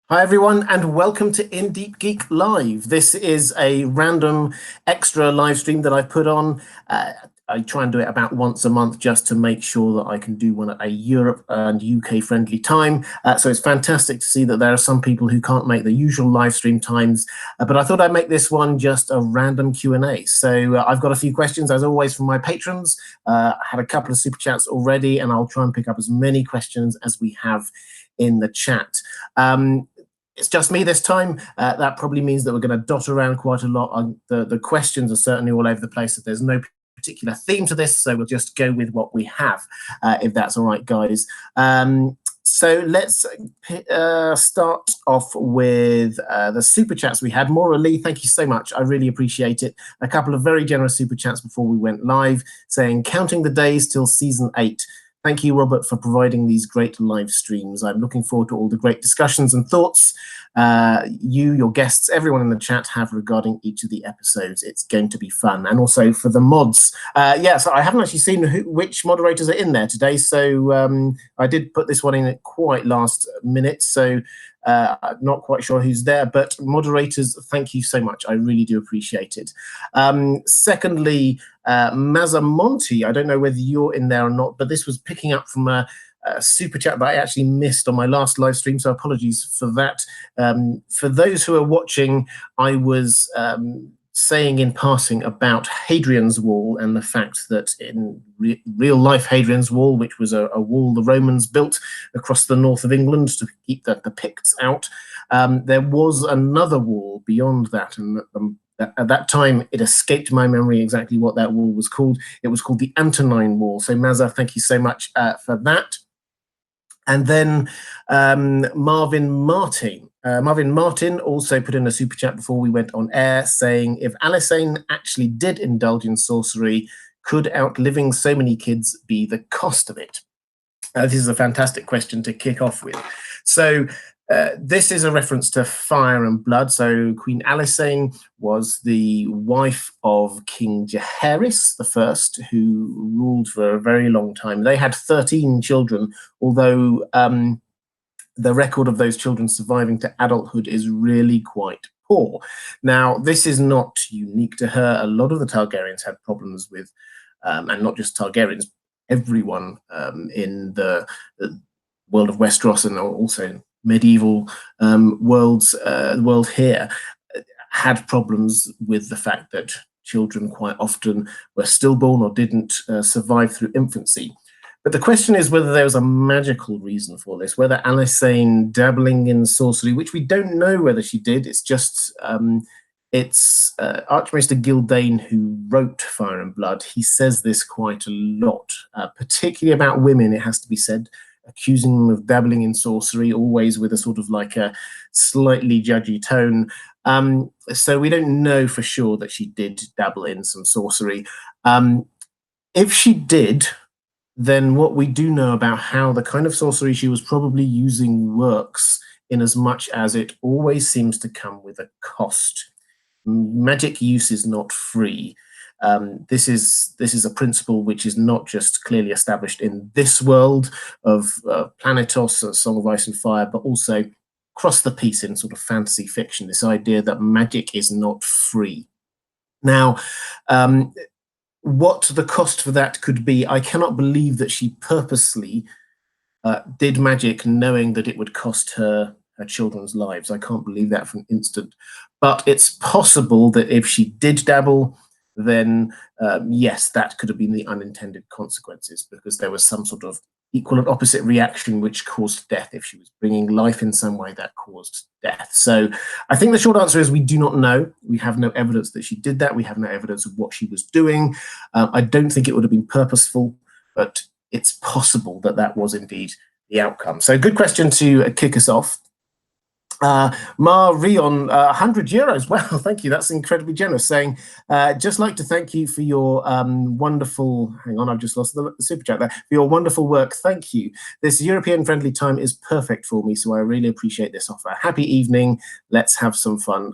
Hi everyone, and welcome to Deep Geek Live. This is a random extra live stream that I put on. I try and do it about once a month just to make sure that I can do one at a Europe and UK friendly time. So it's fantastic to see that there are some people who can't make the usual live stream times, but I thought I'd make this one just a random Q&A. So I've got a few questions as always from my patrons. I had a couple of super chats already, and I'll try and pick up as many questions as we have in the chat. It's just me this time. That probably means that we're going to dot around quite a lot. The questions are certainly all over the place. So there's no particular theme to this, so we'll just go with what we have, if that's all right, guys. So let's start off with the super chats we had. Maura Lee, thank you so much. I really appreciate it. A couple of very generous super chats before we went live, saying, counting the days till season 8. Thank you, Robert, for providing these great live streams. I'm looking forward to all the great discussions and thoughts you, your guests, everyone in the chat have regarding each of the episodes. It's going to be fun. And also for the mods. So I haven't actually seen which moderators are in there today. So I did put this one in at quite last minute. So I'm not quite sure who's there, but moderators, thank you so much. I really do appreciate it. Secondly, Mazamonti, I don't know whether you're in there or not, but this was picking up from a super chat that I actually missed on my last live stream, so apologies for that. For those who are watching, I was saying in passing about Hadrian's Wall and the fact that in real life Hadrian's Wall, which was a wall the Romans built across the north of England to keep the Picts out, there was another wall beyond that, and at that time, it escaped my memory exactly what that wall was called. It was called the Antonine Wall. So Mazza, thank you so much for that. And then Marvin Martin also put in a super chat before we went on air saying, if Alysanne actually did indulge in sorcery, could outliving so many kids be the cost of it? This is a fantastic question to kick off with. So this is a reference to Fire and Blood. So Queen Alysanne was the wife of King Jaehaerys I, who ruled for a very long time. They had 13 children, although the record of those children surviving to adulthood is really quite poor. Now, this is not unique to her. A lot of the Targaryens had problems with, and not just Targaryens, everyone in the world of Westeros and also medieval world here had problems with the fact that children quite often were stillborn or didn't survive through infancy. But the question is whether there was a magical reason for this, whether Alysanne dabbling in sorcery, which we don't know whether she did. It's just it's Archmaester Gildane who wrote Fire and Blood. He says this quite a lot, particularly about women, it has to be said, accusing them of dabbling in sorcery, always with a sort of like a slightly judgy tone. So we don't know for sure that she did dabble in some sorcery. If she did, then what we do know about how the kind of sorcery she was probably using works, in as much as it always seems to come with a cost. Magic use is not free. This is a principle which is not just clearly established in this world of Planetos, Song of Ice and Fire, but also across the piece in sort of fantasy fiction, this idea that magic is not free. Now, what the cost for that could be, I cannot believe that she purposely did magic knowing that it would cost her children's lives. I can't believe that for an instant. But it's possible that if she did dabble, then yes, that could have been the unintended consequences, because there was some sort of equal and opposite reaction which caused death. If she was bringing life in some way, that caused death. So I think the short answer is we do not know. We have no evidence that she did that. We have no evidence of what she was doing. I don't think it would have been purposeful, but it's possible that that was indeed the outcome. So good question to kick us off. Rion, 100 euros. Wow, thank you. That's incredibly generous. Saying, just like to thank you for your wonderful, hang on, I've just lost the super chat there, for your wonderful work. Thank you. This European friendly time is perfect for me, so I really appreciate this offer. Happy evening. Let's have some fun.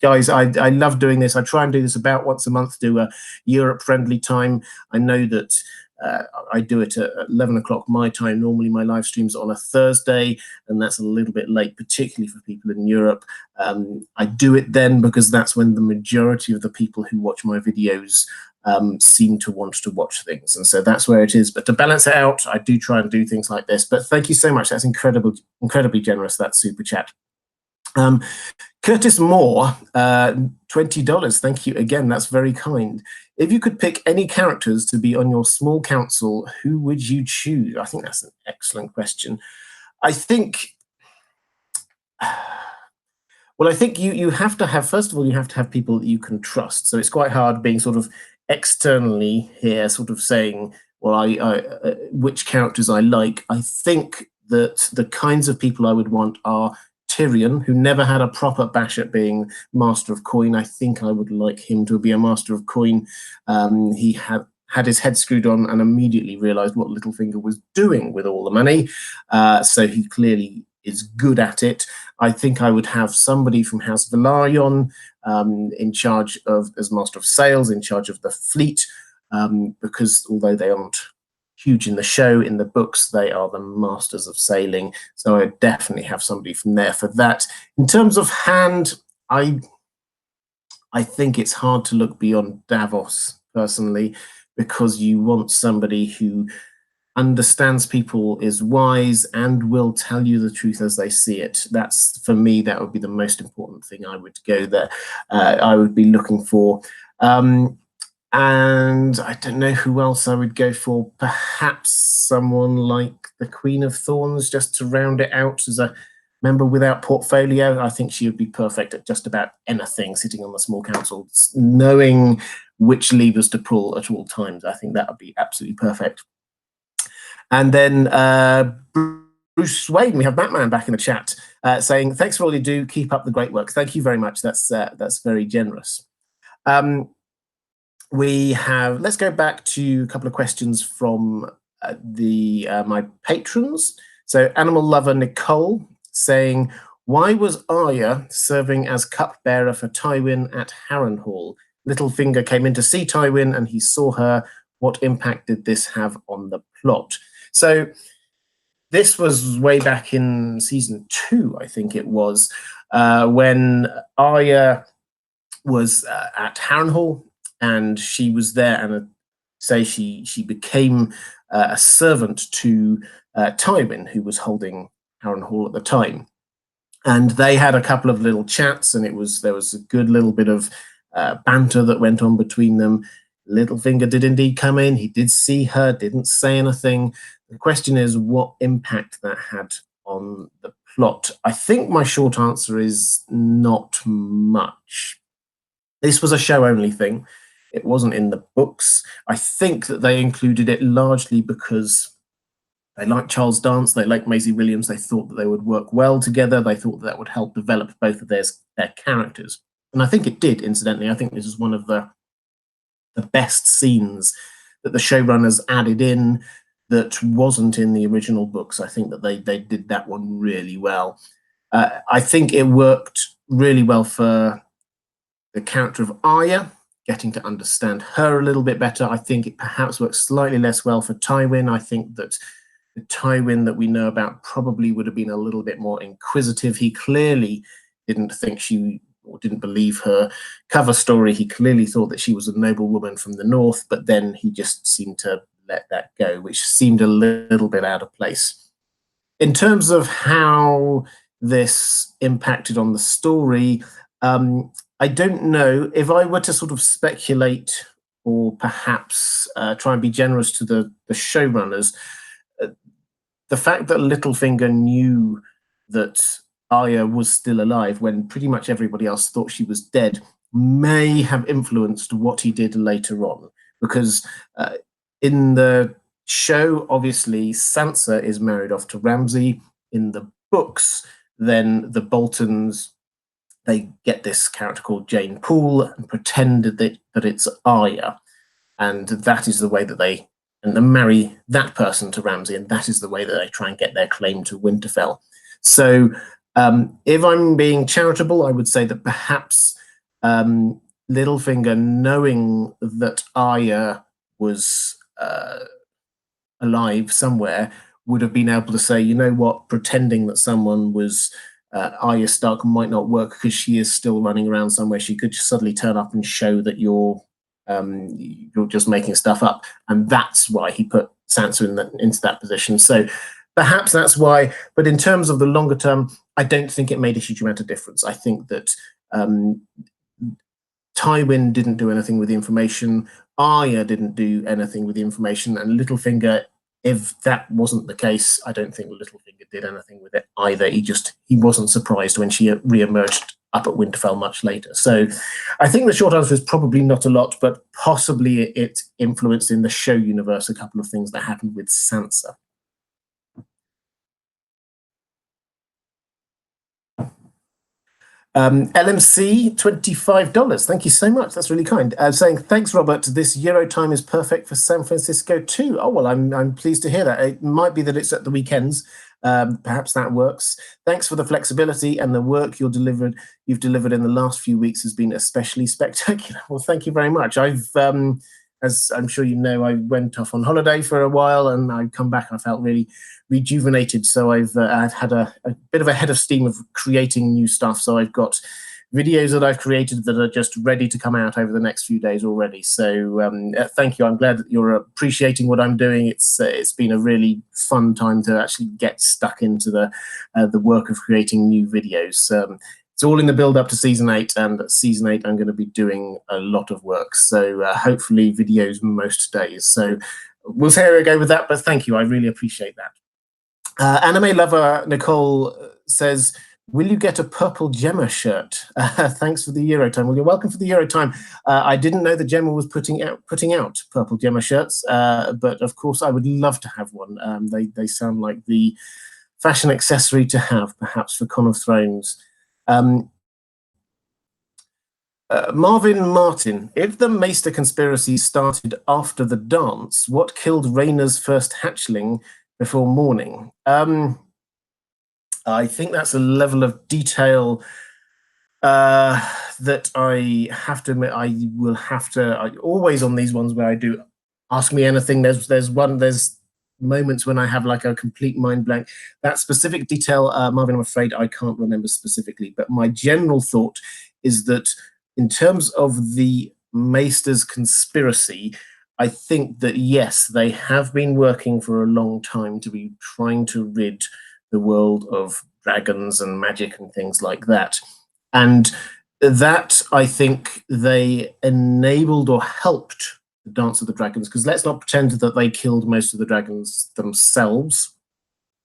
Guys, I love doing this. I try and do this about once a month, do a Europe friendly time. I know that I do it at 11 o'clock my time. Normally my live stream's on a Thursday, and that's a little bit late, particularly for people in Europe. I do it then because that's when the majority of the people who watch my videos seem to want to watch things. And so that's where it is. But to balance it out, I do try and do things like this. But thank you so much. That's incredibly generous, that super chat. Curtis Moore, $20. Thank you again. That's very kind. If you could pick any characters to be on your small council, who would you choose? I think that's an excellent question. I think, well, I think you have to have, first of all, you have to have people that you can trust. So it's quite hard being sort of externally here, sort of saying, well, which characters I like. I think that the kinds of people I would want are Tyrion, who never had a proper bash at being Master of Coin. I think I would like him to be a Master of Coin. He had his head screwed on and immediately realized what Littlefinger was doing with all the money. So he clearly is good at it. I think I would have somebody from House Velaryon in charge of, as Master of Sails, in charge of the fleet, because although they aren't huge in the show, in the books, they are the masters of sailing. So I definitely have somebody from there for that. In terms of hand, I think it's hard to look beyond Davos, personally, because you want somebody who understands people, is wise, and will tell you the truth as they see it. That's, for me, that would be the most important thing I would go there. I would be looking for. And I don't know who else I would go for. Perhaps someone like the Queen of Thorns, just to round it out as a member without portfolio. I think she would be perfect at just about anything, sitting on the small council, knowing which levers to pull at all times. I think that would be absolutely perfect. And then Bruce Wayne, we have Batman back in the chat, saying, thanks for all you do. Keep up the great work. Thank you very much. That's very generous. Let's go back to a couple of questions from my patrons. So Animal Lover Nicole saying, why was Arya serving as cupbearer for Tywin at Harrenhal? Littlefinger came in to see Tywin and he saw her. What impact did this have on the plot? So this was way back in season 2, I think it was, when Arya was at Harrenhal, and she was there, and she became a servant to Tywin, who was holding Harrenhal at the time. And they had a couple of little chats, and there was a good little bit of banter that went on between them. Littlefinger did indeed come in. He did see her, didn't say anything. The question is what impact that had on the plot. I think my short answer is not much. This was a show-only thing. It wasn't in the books. I think that they included it largely because they liked Charles Dance, they liked Maisie Williams, they thought that they would work well together, they thought that would help develop both of their characters. And I think it did, incidentally. I think this is one of the best scenes that the showrunners added in that wasn't in the original books. I think that they did that one really well. I think it worked really well for the character of Arya, getting to understand her a little bit better. I think it perhaps works slightly less well for Tywin. I think that the Tywin that we know about probably would have been a little bit more inquisitive. He clearly didn't think or didn't believe her cover story. He clearly thought that she was a noble woman from the north, but then he just seemed to let that go, which seemed a little bit out of place. In terms of how this impacted on the story, I don't know. If I were to sort of speculate or perhaps try and be generous to the showrunners, the fact that Littlefinger knew that Arya was still alive when pretty much everybody else thought she was dead may have influenced what he did later on. Because in the show, obviously, Sansa is married off to Ramsay. In the books, then the Boltons, they get this character called Jane Poole and pretend that it's Arya. And that is the way that they marry that person to Ramsay, and that is the way that they try and get their claim to Winterfell. So if I'm being charitable, I would say that perhaps Littlefinger, knowing that Arya was alive somewhere would have been able to say, you know what, pretending that someone was Arya Stark might not work because she is still running around somewhere. She could just suddenly turn up and show that you're just making stuff up, and that's why he put Sansa into that position. So perhaps that's why. But in terms of the longer term, I don't think it made a huge amount of difference. I think that Tywin didn't do anything with the information. Arya didn't do anything with the information, and Littlefinger, if that wasn't the case, I don't think Littlefinger did anything with it either. He wasn't surprised when she re-emerged up at Winterfell much later. So I think the short answer is probably not a lot, but possibly it influenced in the show universe a couple of things that happened with Sansa. LMC, $25. Thank you so much. That's really kind. Saying, thanks, Robert. This Euro time is perfect for San Francisco too. Oh, well, I'm pleased to hear that. It might be that it's at the weekends. Perhaps that works. Thanks for the flexibility, and the work you've delivered in the last few weeks has been especially spectacular. Well, thank you very much. As I'm sure you know, I went off on holiday for a while, and I come back and I felt really rejuvenated. So I've had a bit of a head of steam of creating new stuff. So I've got videos that I've created that are just ready to come out over the next few days already. So thank you. I'm glad that you're appreciating what I'm doing. It's been a really fun time to actually get stuck into the work of creating new videos. It's all in the build up to season 8, and season 8 I'm going to be doing a lot of work. So hopefully videos most days. So we'll see how we go with that. But thank you. I really appreciate that. Anime lover Nicole says, will you get a purple Gemma shirt? Thanks for the Euro time. Well, you're welcome for the Euro time. I didn't know that Gemma was putting out purple Gemma shirts, but of course I would love to have one. They sound like the fashion accessory to have, perhaps for Con of Thrones. Marvin Martin, if the Maester conspiracy started after the dance, what killed Rhaenyra's first hatchling before morning? I think that's a level of detail that I have to admit I always on these ones where I do ask me anything. There's moments when I have like a complete mind blank. That specific detail, Marvin, I'm afraid I can't remember specifically, but my general thought is that in terms of the Maester's conspiracy, I think that yes, they have been working for a long time to be trying to rid the world of dragons and magic and things like that. And that, I think, they enabled or helped the Dance of the Dragons, because let's not pretend that they killed most of the dragons themselves.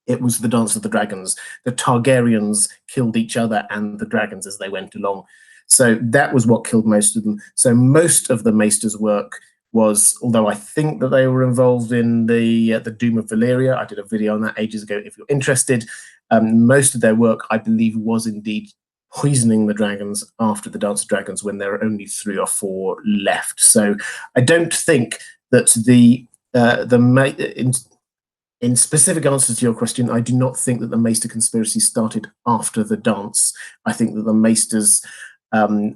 It was the Dance of the Dragons. The Targaryens killed each other and the dragons as they went along. So that was what killed most of them. So most of the Maester's work was, although I think that they were involved in the Doom of Valyria, I did a video on that ages ago if you're interested, most of their work, I believe, was indeed poisoning the dragons after the Dance of Dragons when there are only 3 or 4 left. So I don't think that in specific answers to your question, I do not think that the Maester conspiracy started after the dance. I think that the Maesters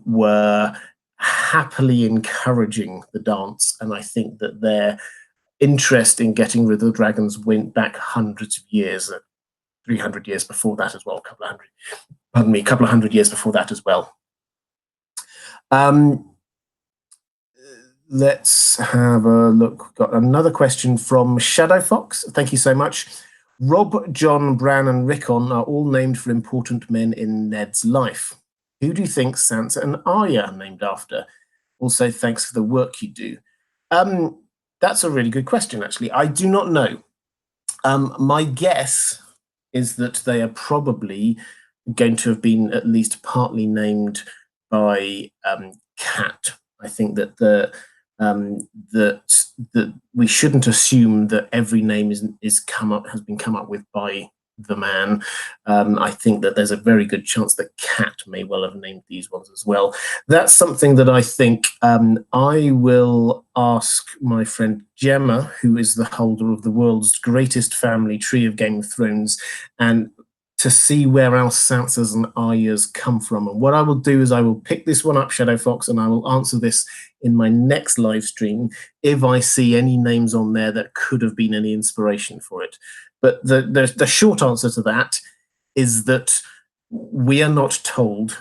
were happily encouraging the dance, and I think that their interest in getting rid of the dragons went back hundreds of years, 300 years before that as well, a couple of hundred years before that as well. Let's have a look. We've got another question from Shadow Fox. Thank you so much. Rob, Jon, Bran, and Rickon are all named for important men in Ned's life. Who do you think Sansa and Arya are named after? Also, thanks for the work you do. That's a really good question, actually. I do not know. My guess is that they are probably going to have been at least partly named by Cat. I think that that we shouldn't assume that every name has been come up with by the man. I think that there's a very good chance that Cat may well have named these ones as well. That's something that I think I will ask my friend Gemma, who is the holder of the world's greatest family tree of Game of Thrones, and to see where else Sansa's and Arya's come from. And what I will do is I will pick this one up, Shadow Fox, and I will answer this in my next live stream if I see any names on there that could have been any inspiration for it. But the short answer to that is that we are not told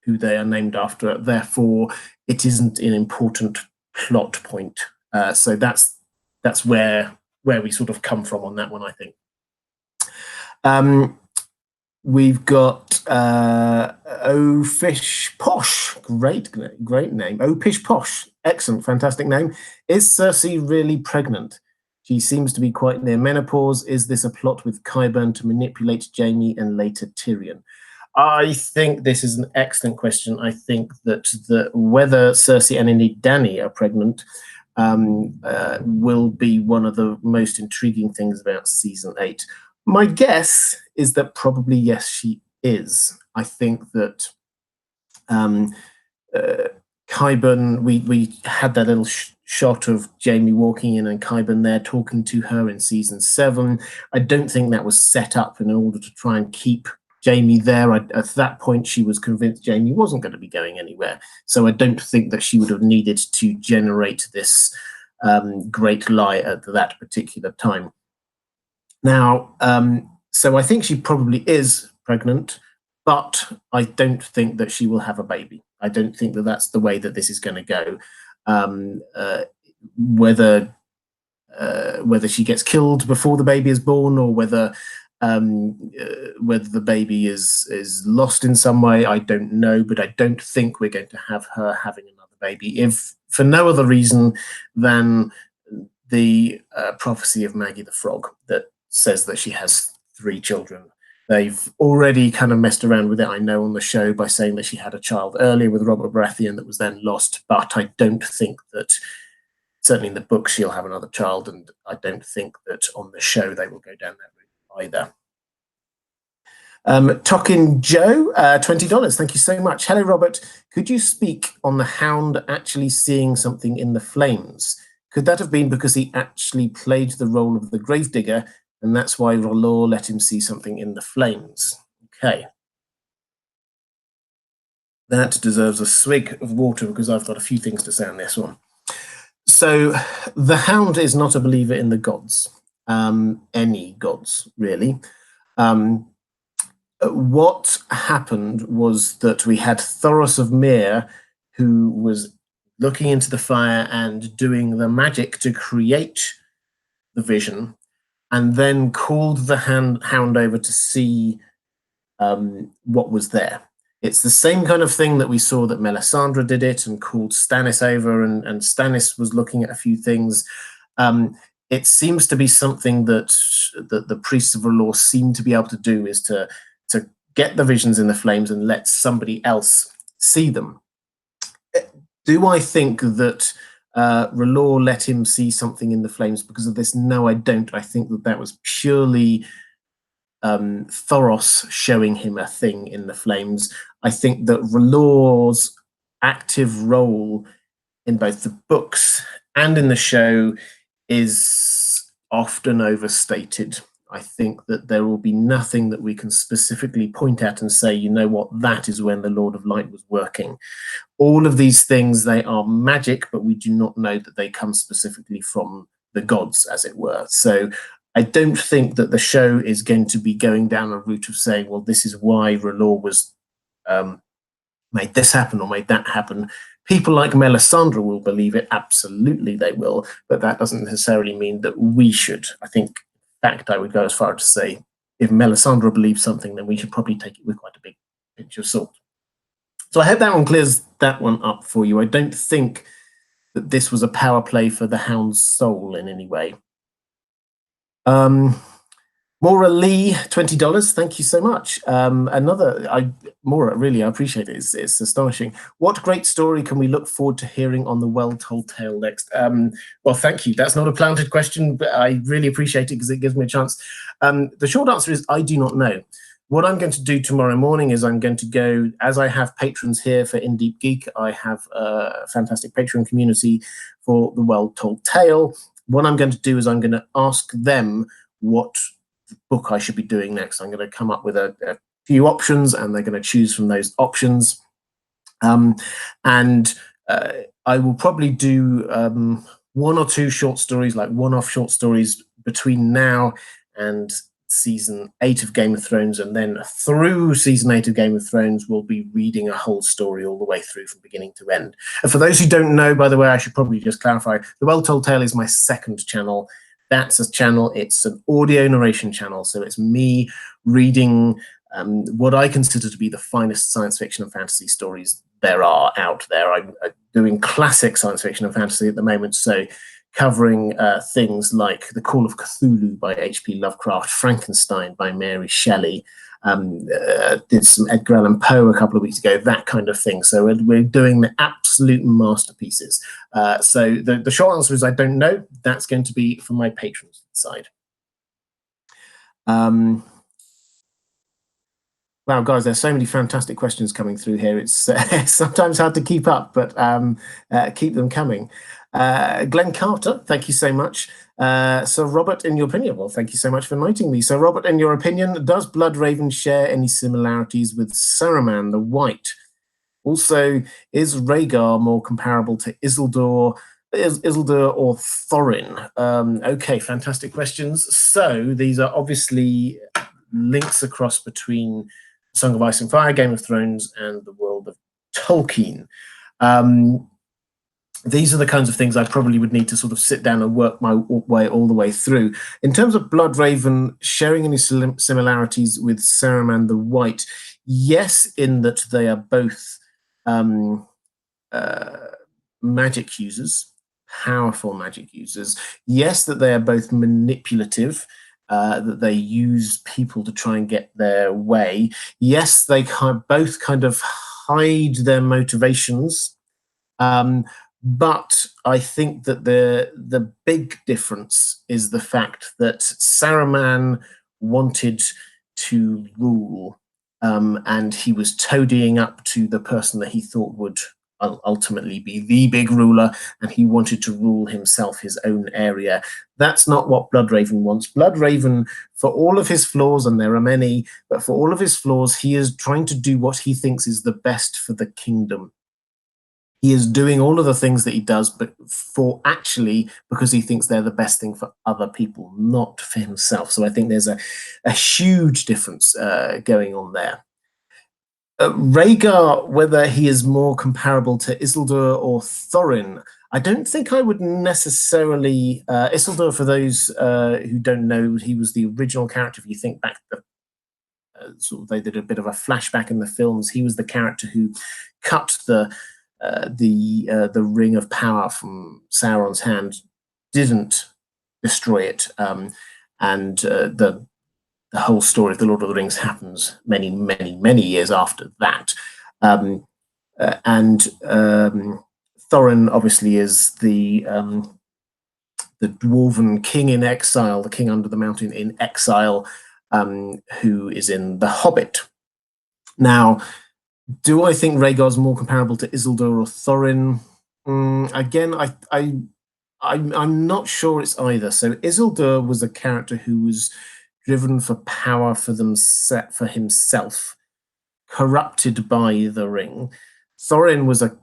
who they are named after. Therefore, it isn't an important plot point. So that's where we sort of come from on that one, I think. We've got Oh Fish Posh. Great name. Oh Pish Posh. Excellent, fantastic name. Is Cersei really pregnant? She seems to be quite near menopause. Is this a plot with Qyburn to manipulate Jaime and later Tyrion? I think this is an excellent question. I think that whether Cersei and indeed Dany are pregnant will be one of the most intriguing things about season 8. My guess is that probably yes, she is. I think that Qyburn, we had that little shot of Jaime walking in and Qyburn there talking to her in season 7. I don't think that was set up in order to try and keep Jaime there. At that point, she was convinced Jaime wasn't going to be going anywhere. So I don't think that she would have needed to generate this great lie at that particular time. Now, so I think she probably is pregnant, but I don't think that she will have a baby. I don't think that that's the way that this is going to go. Whether she gets killed before the baby is born, or whether the baby is lost in some way, I don't know. But I don't think we're going to have her having another baby, if for no other reason than the prophecy of Maggie the Frog that says that she has 3 children. They've already kind of messed around with it, I know, on the show by saying that she had a child earlier with Robert Baratheon that was then lost, but I don't think that, certainly in the book, she'll have another child, and I don't think that on the show they will go down that route either. Tokin Joe, $20. Thank you so much. Hello, Robert. Could you speak on the Hound actually seeing something in the flames? Could that have been because he actually played the role of the gravedigger, and that's why R'hllor let him see something in the flames? Okay. That deserves a swig of water because I've got a few things to say on this one. So the Hound is not a believer in the gods, any gods, really. What happened was that we had Thoros of Myr, who was looking into the fire and doing the magic to create the vision, and then called the Hound over to see what was there. It's the same kind of thing that we saw that Melisandre did it and called Stannis over, and Stannis was looking at a few things. It seems to be something that the priests of R'hllor seem to be able to do, is to get the visions in the flames and let somebody else see them. Do I think that R'hllor let him see something in the flames because of this? No, I don't. I think that was purely Thoros showing him a thing in the flames. I think that R'hllor's active role in both the books and in the show is often overstated. I think that there will be nothing that we can specifically point at and say, you know what, that is when the Lord of Light was working. All of these things, they are magic, but we do not know that they come specifically from the gods, as it were. So I don't think that the show is going to be going down a route of saying, well, this is why R'hllor was made this happen or made that happen. People like Melisandre will believe it, absolutely they will, but that doesn't necessarily mean that we should. I think, in fact, I would go as far as to say, if Melisandre believes something, then we should probably take it with quite a big pinch of salt. So I hope that one clears that one up for you. I don't think that this was a power play for the Hound's soul in any way. Maura Lee, $20. Thank you so much. Maura, really, I appreciate it. It's astonishing. What great story can we look forward to hearing on the well-told tale next? Well, thank you. That's not a planted question, but I really appreciate it because it gives me a chance. The short answer is I do not know. What I'm going to do tomorrow morning is I'm going to go, as I have patrons here for In Deep Geek, I have a fantastic Patreon community for the well-told tale. What I'm going to do is I'm going to ask them what book I should be doing next. I'm going to come up with a few options, and they're going to choose from those options. And I will probably do one or two short stories, like one-off short stories between now and season 8 of Game of Thrones, and then through season 8 of Game of Thrones we'll be reading a whole story all the way through from beginning to end. And for those who don't know, by the way, I should probably just clarify, The Well Told Tale is my second channel. That's a channel, it's an audio narration channel, so it's me reading what I consider to be the finest science fiction and fantasy stories there are out there. I'm doing classic science fiction and fantasy at the moment, so covering things like The Call of Cthulhu by H.P. Lovecraft, Frankenstein by Mary Shelley, did some Edgar Allan Poe a couple of weeks ago, that kind of thing. So we're doing the absolute masterpieces. So the short answer is I don't know. That's going to be from my patrons side. Wow, guys, there's so many fantastic questions coming through here. It's sometimes hard to keep up, but keep them coming. Glenn Carter, thank you so much. Sir Robert, in your opinion, well, thank you so much for inviting me. So Robert, in your opinion, does Bloodraven share any similarities with Saruman the White? Also, is Rhaegar more comparable to Isildur or Thorin? Okay, fantastic questions. So these are obviously links across between Song of Ice and Fire, Game of Thrones, and the world of Tolkien. These are the kinds of things I probably would need to sort of sit down and work my way all the way through. In terms of Bloodraven sharing any similarities with Saruman the White, yes, in that they are both magic users, powerful magic users. Yes, that they are both manipulative, that they use people to try and get their way. Yes, they both kind of hide their motivations. But I think that the big difference is the fact that Saruman wanted to rule, and he was toadying up to the person that he thought would ultimately be the big ruler, and he wanted to rule himself, his own area. That's not what Bloodraven wants. Bloodraven, for all of his flaws, and there are many, but for all of his flaws, he is trying to do what he thinks is the best for the kingdom. He is doing all of the things that he does, but because he thinks they're the best thing for other people, not for himself. So I think there's a huge difference going on there. Rhaegar, whether he is more comparable to Isildur or Thorin, I don't think I would necessarily. Isildur, for those who don't know, he was the original character. If you think back, they did a bit of a flashback in the films. He was the character who cut the ring of power from Sauron's hand, didn't destroy it, and the whole story of the Lord of the Rings happens many, many, many years after that. And Thorin obviously is the dwarven king in exile, the king under the mountain in exile, who is in The Hobbit. Now, do I think Rhaegar's more comparable to Isildur or Thorin? Again, I'm not sure it's either. So Isildur was a character who was driven for power for himself, corrupted by the ring. Thorin was a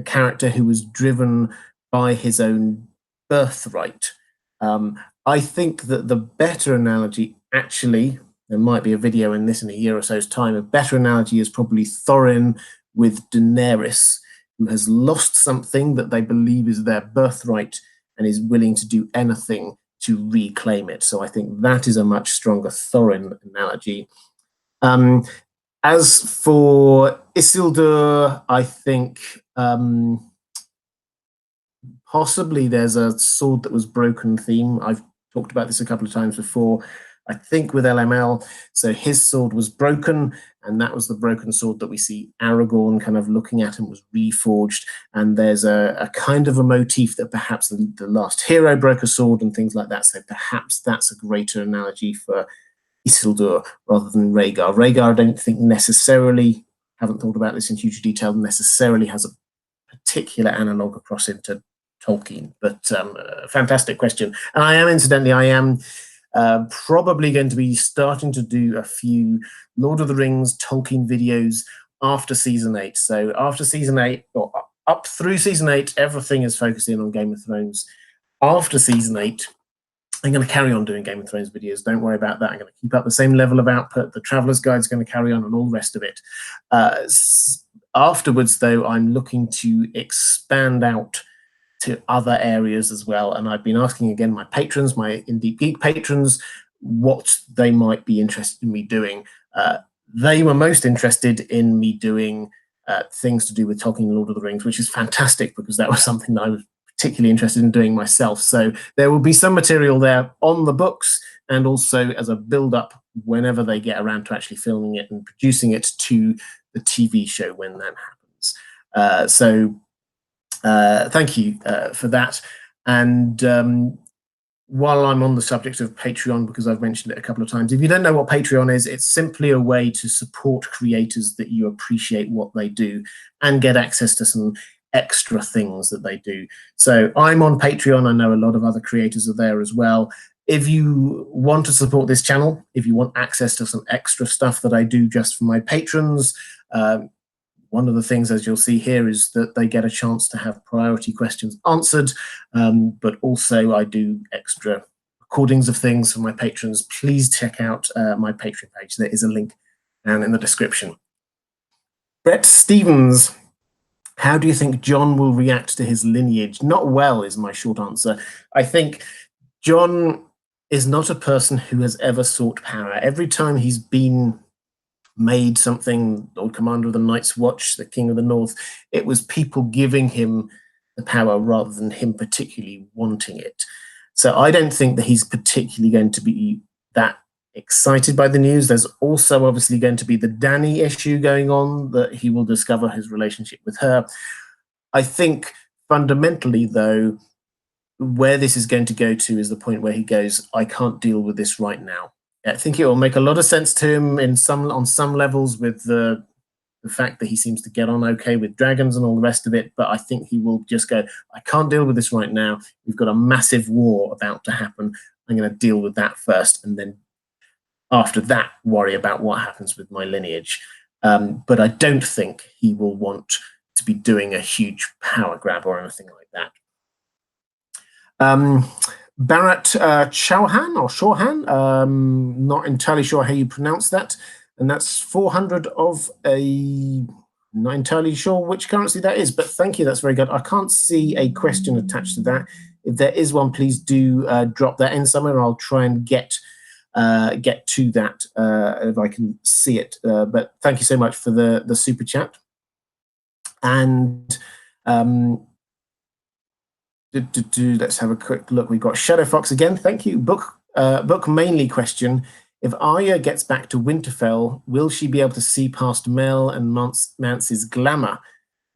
character who was driven by his own birthright. I think that the better analogy, actually, there might be a video in this in a year or so's time, a better analogy is probably Thorin with Daenerys, who has lost something that they believe is their birthright and is willing to do anything to reclaim it. So I think that is a much stronger Thorin analogy. As for Isildur, I think possibly there's a sword that was broken theme. I've talked about this a couple of times before. I think with LML, so his sword was broken, and that was the broken sword that we see Aragorn kind of looking at and was reforged. And there's a kind of a motif that perhaps the last hero broke a sword and things like that. So perhaps that's a greater analogy for Isildur rather than Rhaegar. Rhaegar, I don't think necessarily, haven't thought about this in huge detail, necessarily has a particular analogue across into Tolkien. But fantastic question. And I am, incidentally, Probably going to be starting to do a few Lord of the Rings Tolkien videos after season 8. So after season 8, or up through season 8, everything is focusing on Game of Thrones. After season 8, I'm going to carry on doing Game of Thrones videos. Don't worry about that. I'm going to keep up the same level of output. The Traveler's Guide is going to carry on and all the rest of it. Afterwards, though, I'm looking to expand out to other areas as well. And I've been asking, again, my patrons, my In Deep Geek patrons, what they might be interested in me doing. They were most interested in me doing things to do with Tolkien and Lord of the Rings, which is fantastic because that was something that I was particularly interested in doing myself. So there will be some material there on the books and also as a build-up whenever they get around to actually filming it and producing it to the TV show when that happens. Thank you for that. And while I'm on the subject of Patreon, because I've mentioned it a couple of times, if you don't know what Patreon is, it's simply a way to support creators that you appreciate what they do and get access to some extra things that they do. So I'm on Patreon. I know a lot of other creators are there as well. If you want to support this channel, if you want access to some extra stuff that I do just for my patrons, one of the things, as you'll see here, is that they get a chance to have priority questions answered, but also I do extra recordings of things for my patrons. Please check out my Patreon page. There is a link down in the description. Brett Stevens, how do you think Jon will react to his lineage? Not well is my short answer. I think Jon is not a person who has ever sought power. Every time he's been made something, Lord Commander of the Night's Watch, the King of the North, it was people giving him the power rather than him particularly wanting it. So I don't think that he's particularly going to be that excited by the news. There's also obviously going to be the Dany issue going on, that he will discover his relationship with her. I think fundamentally, though, where this is going to go to is the point where he goes, I can't deal with this right now. I think it will make a lot of sense to him on some levels with the fact that he seems to get on okay with dragons and all the rest of it, but I think he will just go, I can't deal with this right now. We've got a massive war about to happen. I'm going to deal with that first, and then after that, worry about what happens with my lineage. But I don't think he will want to be doing a huge power grab or anything like that. Bharat Chauhan or Shorhan, not entirely sure how you pronounce that. And that's 400 of a, not entirely sure which currency that is, but thank you, that's very good. I can't see a question attached to that. If there is one, please do drop that in somewhere. I'll try and get to that if I can see it. But thank you so much for the super chat. And let's have a quick look. We've got Shadow Fox again. Thank you. Book mainly question. If Arya gets back to Winterfell, will she be able to see past Mel and Mance's glamour?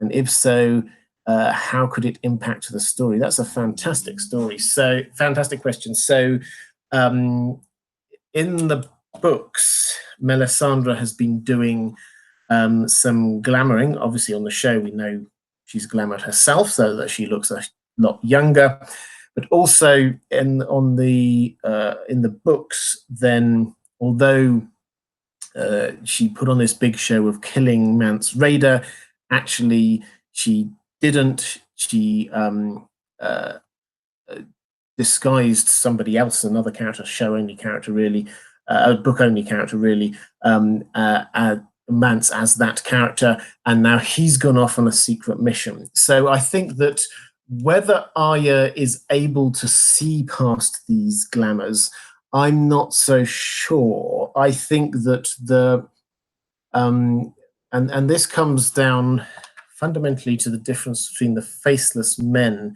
And if so, how could it impact the story? That's a fantastic story. So fantastic question. So in the books, Melisandre has been doing some glamoring. Obviously on the show, we know she's glamoured herself so that she looks a lot younger. But also in the books, then although she put on this big show of killing Mance Rayder, actually she didn't. She disguised somebody else, another character, show-only character, really, a book-only character, really, Mance as that character, and now he's gone off on a secret mission. So I think that whether Arya is able to see past these glamours, I'm not so sure. I think that and this comes down fundamentally to the difference between the faceless men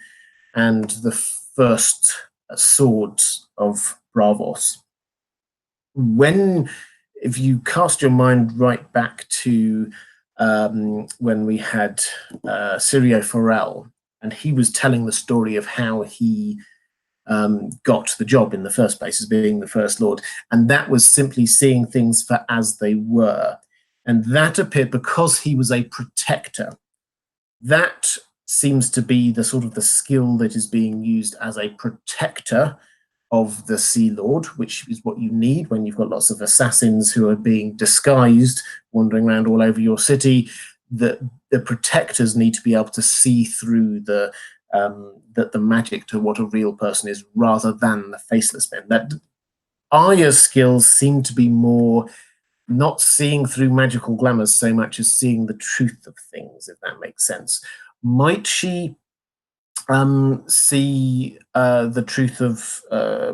and the first swords of Braavos. If you cast your mind right back to when we had Syrio Forel, and he was telling the story of how he got the job in the first place as being the First Lord. And that was simply seeing things for as they were. And that appeared because he was a protector. That seems to be the sort of the skill that is being used as a protector of the Sea Lord, which is what you need when you've got lots of assassins who are being disguised, wandering around all over your city. The protectors need to be able to see through the magic to what a real person is, rather than the faceless men. That Arya's skills seem to be more not seeing through magical glamours so much as seeing the truth of things, if that makes sense. Might she see the truth of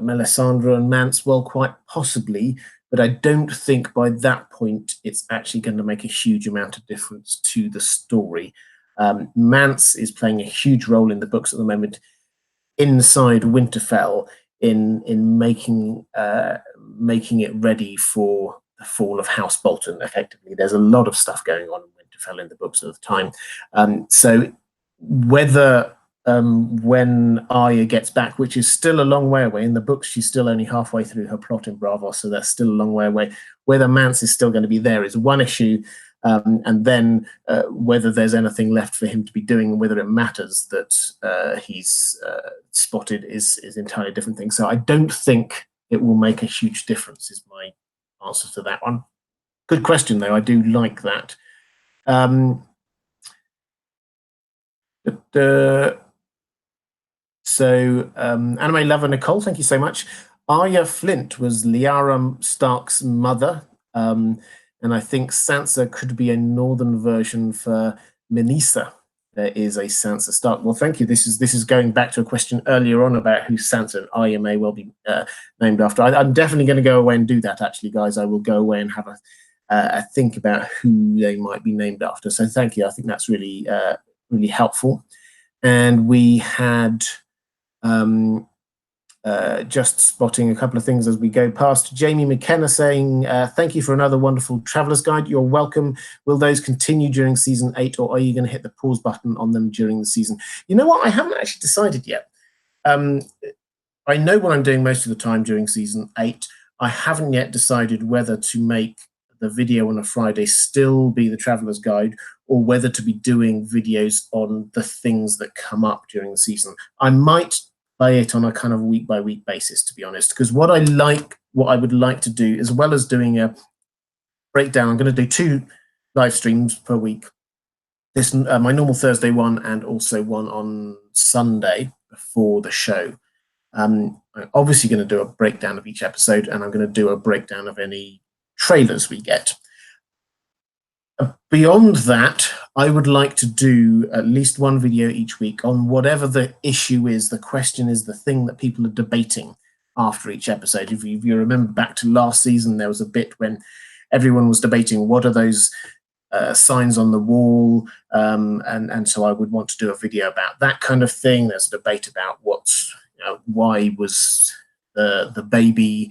Melisandre and Mance? Well, quite possibly, but I don't think by that point it's actually going to make a huge amount of difference to the story. Mance is playing a huge role in the books at the moment inside Winterfell in making it ready for the fall of House Bolton. Effectively, there's a lot of stuff going on in Winterfell in the books at the time. So whether when Arya gets back, which is still a long way away in the books, she's still only halfway through her plot in Braavos, so that's still a long way away. Whether Mance is still going to be there is one issue. And then whether there's anything left for him to be doing and whether it matters that he's spotted is entirely different thing. So I don't think it will make a huge difference is my answer to that one. Good question, though. I do like that. Anime Lover Nicole, thank you so much. Arya Flint was Lyanna Stark's mother. And I think Sansa could be a northern version for Minisa. There is a Sansa Stark. Well, thank you. This is going back to a question earlier on about who Sansa and Arya may well be named after. I'm definitely going to go away and do that, actually, guys. I will go away and have a think about who they might be named after. So thank you. I think that's really, really helpful. And we had... just spotting a couple of things as we go past. Jamie McKenna saying, thank you for another wonderful Traveller's Guide. You're welcome. Will those continue during season 8, or are you going to hit the pause button on them during the season? You know what? I haven't actually decided yet. I know what I'm doing most of the time during season 8. I haven't yet decided whether to make the video on a Friday still be the Traveller's Guide, or whether to be doing videos on the things that come up during the season. I might play it on a kind of week-by-week basis, to be honest, because what I would like to do, as well as doing a breakdown, I'm going to do 2 live streams per week. This my normal Thursday one, and also one on Sunday before the show. I'm obviously going to do a breakdown of each episode, and I'm going to do a breakdown of any trailers we get. Beyond that, I would like to do at least one video each week on whatever the issue is, the question is, the thing that people are debating after each episode. If you remember back to last season, there was a bit when everyone was debating what are those signs on the wall, and so I would want to do a video about that kind of thing. There's a debate about why was the baby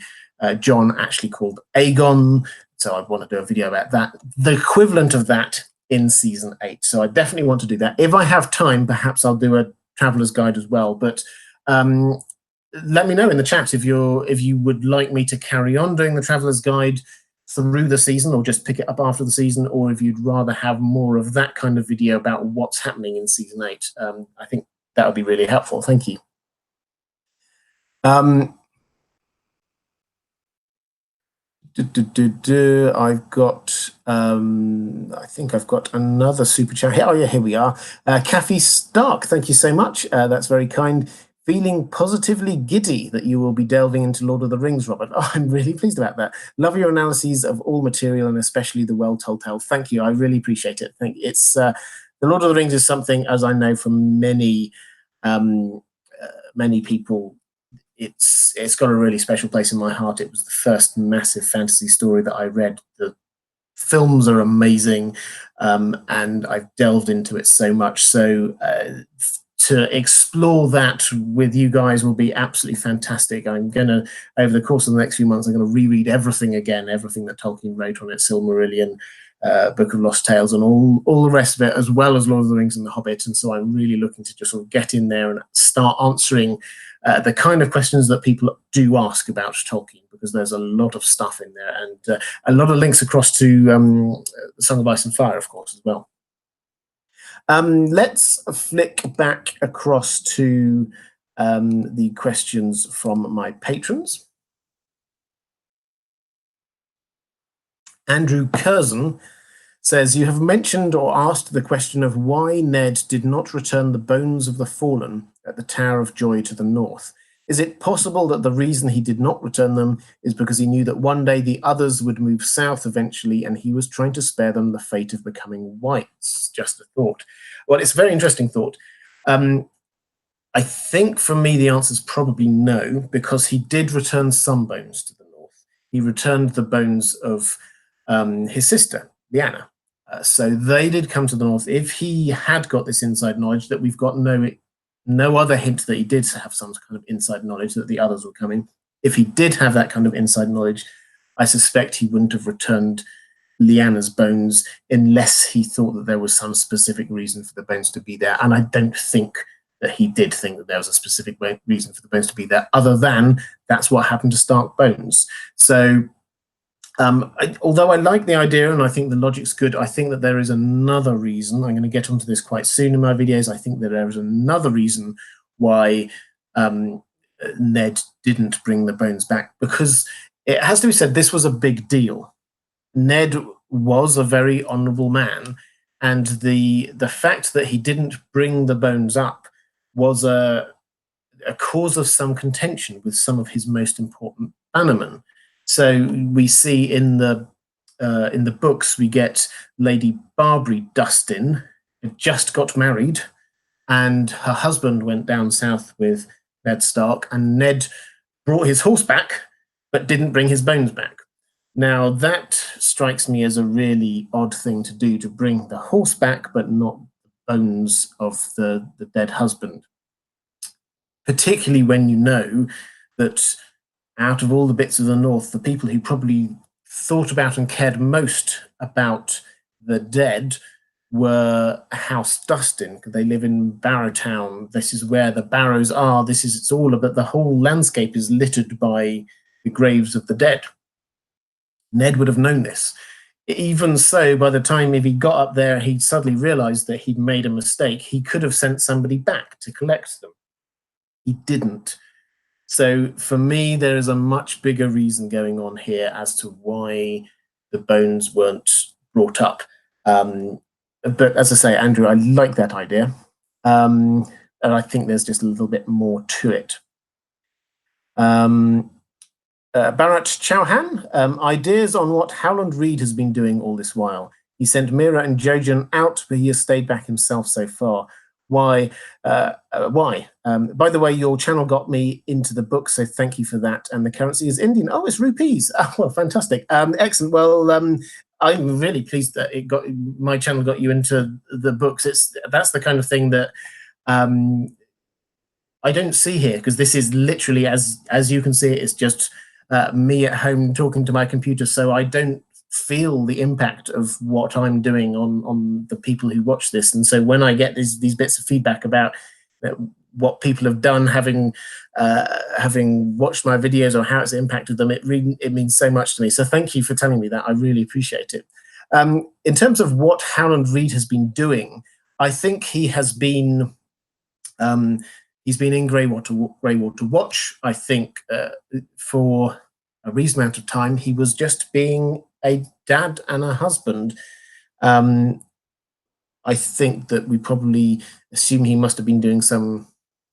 Jon actually called Aegon. So I want to do a video about that, the equivalent of that in season 8. So I definitely want to do that. If I have time, perhaps I'll do a Traveller's Guide as well. But let me know in the chat if you would like me to carry on doing the Traveller's Guide through the season, or just pick it up after the season, or if you'd rather have more of that kind of video about what's happening in season 8. I think that would be really helpful. Thank you. I've got, I think I've got another super chat. Oh yeah, here we are. Kathy Stark, thank you so much. That's very kind. Feeling positively giddy that you will be delving into Lord of the Rings, Robert. Oh, I'm really pleased about that. Love your analyses of all material, and especially the well-told tale. Thank you. I really appreciate it. It's the Lord of the Rings is something, as I know from many people, it's got a really special place in my heart. It was the first massive fantasy story that I read. The films are amazing, and I've delved into it so much. So to explore that with you guys will be absolutely fantastic. I'm going to, over the course of the next few months, I'm going to reread everything again, everything that Tolkien wrote on it, Silmarillion, Book of Lost Tales, and all the rest of it, as well as Lord of the Rings and The Hobbit. And so I'm really looking to just sort of get in there and start answering the kind of questions that people do ask about Tolkien, because there's a lot of stuff in there, and a lot of links across to Song of Ice and Fire, of course, as well. Let's flick back across to the questions from my patrons. Andrew Curzon says, you have mentioned or asked the question of why Ned did not return the bones of the fallen at the Tower of Joy to the north. Is it possible that the reason he did not return them is because he knew that one day the others would move south eventually and he was trying to spare them the fate of becoming whites? Just a thought. Well, it's a very interesting thought. I think for me the answer is probably no, because he did return some bones to the north. He returned the bones of his sister, Lyanna. So they did come to the north. If he had got this inside knowledge that we've got no other hint that he did have some kind of inside knowledge that the others were coming. If he did have that kind of inside knowledge, I suspect he wouldn't have returned Lyanna's bones unless he thought that there was some specific reason for the bones to be there. And I don't think that he did think that there was a specific reason for the bones to be there, other than that's what happened to Stark bones. So although I like the idea and I think the logic's good, I think that there is another reason. I'm going to get onto this quite soon in my videos. I think that there is another reason why Ned didn't bring the bones back, because it has to be said, this was a big deal. Ned was a very honorable man, and the fact that he didn't bring the bones up was a cause of some contention with some of his most important bannermen. So we see in the books, we get Lady Barbary Dustin, who just got married, and her husband went down south with Ned Stark, and Ned brought his horse back, but didn't bring his bones back. Now, that strikes me as a really odd thing to do, to bring the horse back, but not the bones of the dead husband. Particularly when you know that out of all the bits of the north, the people who probably thought about and cared most about the dead were House Dustin, because they live in Barrowtown. This is where the Barrows are. It's all about, the whole landscape is littered by the graves of the dead. Ned would have known this. Even so, by the time if he got up there, he'd suddenly realized that he'd made a mistake. He could have sent somebody back to collect them. He didn't. So for me, there is a much bigger reason going on here as to why the bones weren't brought up. But as I say, Andrew, I like that idea. And I think there's just a little bit more to it. Bharat Chauhan, ideas on what Howland Reed has been doing all this while. He sent Mira and Jojen out, but he has stayed back himself so far. Why? By the way, your channel got me into the book, so thank you for that. And the currency is Indian. Oh, it's rupees. Oh, well, fantastic. Excellent. Well, I'm really pleased that my channel got you into the books. That's the kind of thing that I don't see here, because this is literally, as you can see, it's just me at home talking to my computer. So I don't feel the impact of what I'm doing on the people who watch this. And so when I get these bits of feedback about what people have done, having watched my videos, or how it's impacted them, it means so much to me. So thank you for telling me that. I really appreciate it. In terms of what Howland Reed has been doing, I think he has been he's been in Greywater Watch. I think for a reasonable amount of time, he was just being a dad and a husband. I think that we probably assume he must have been doing some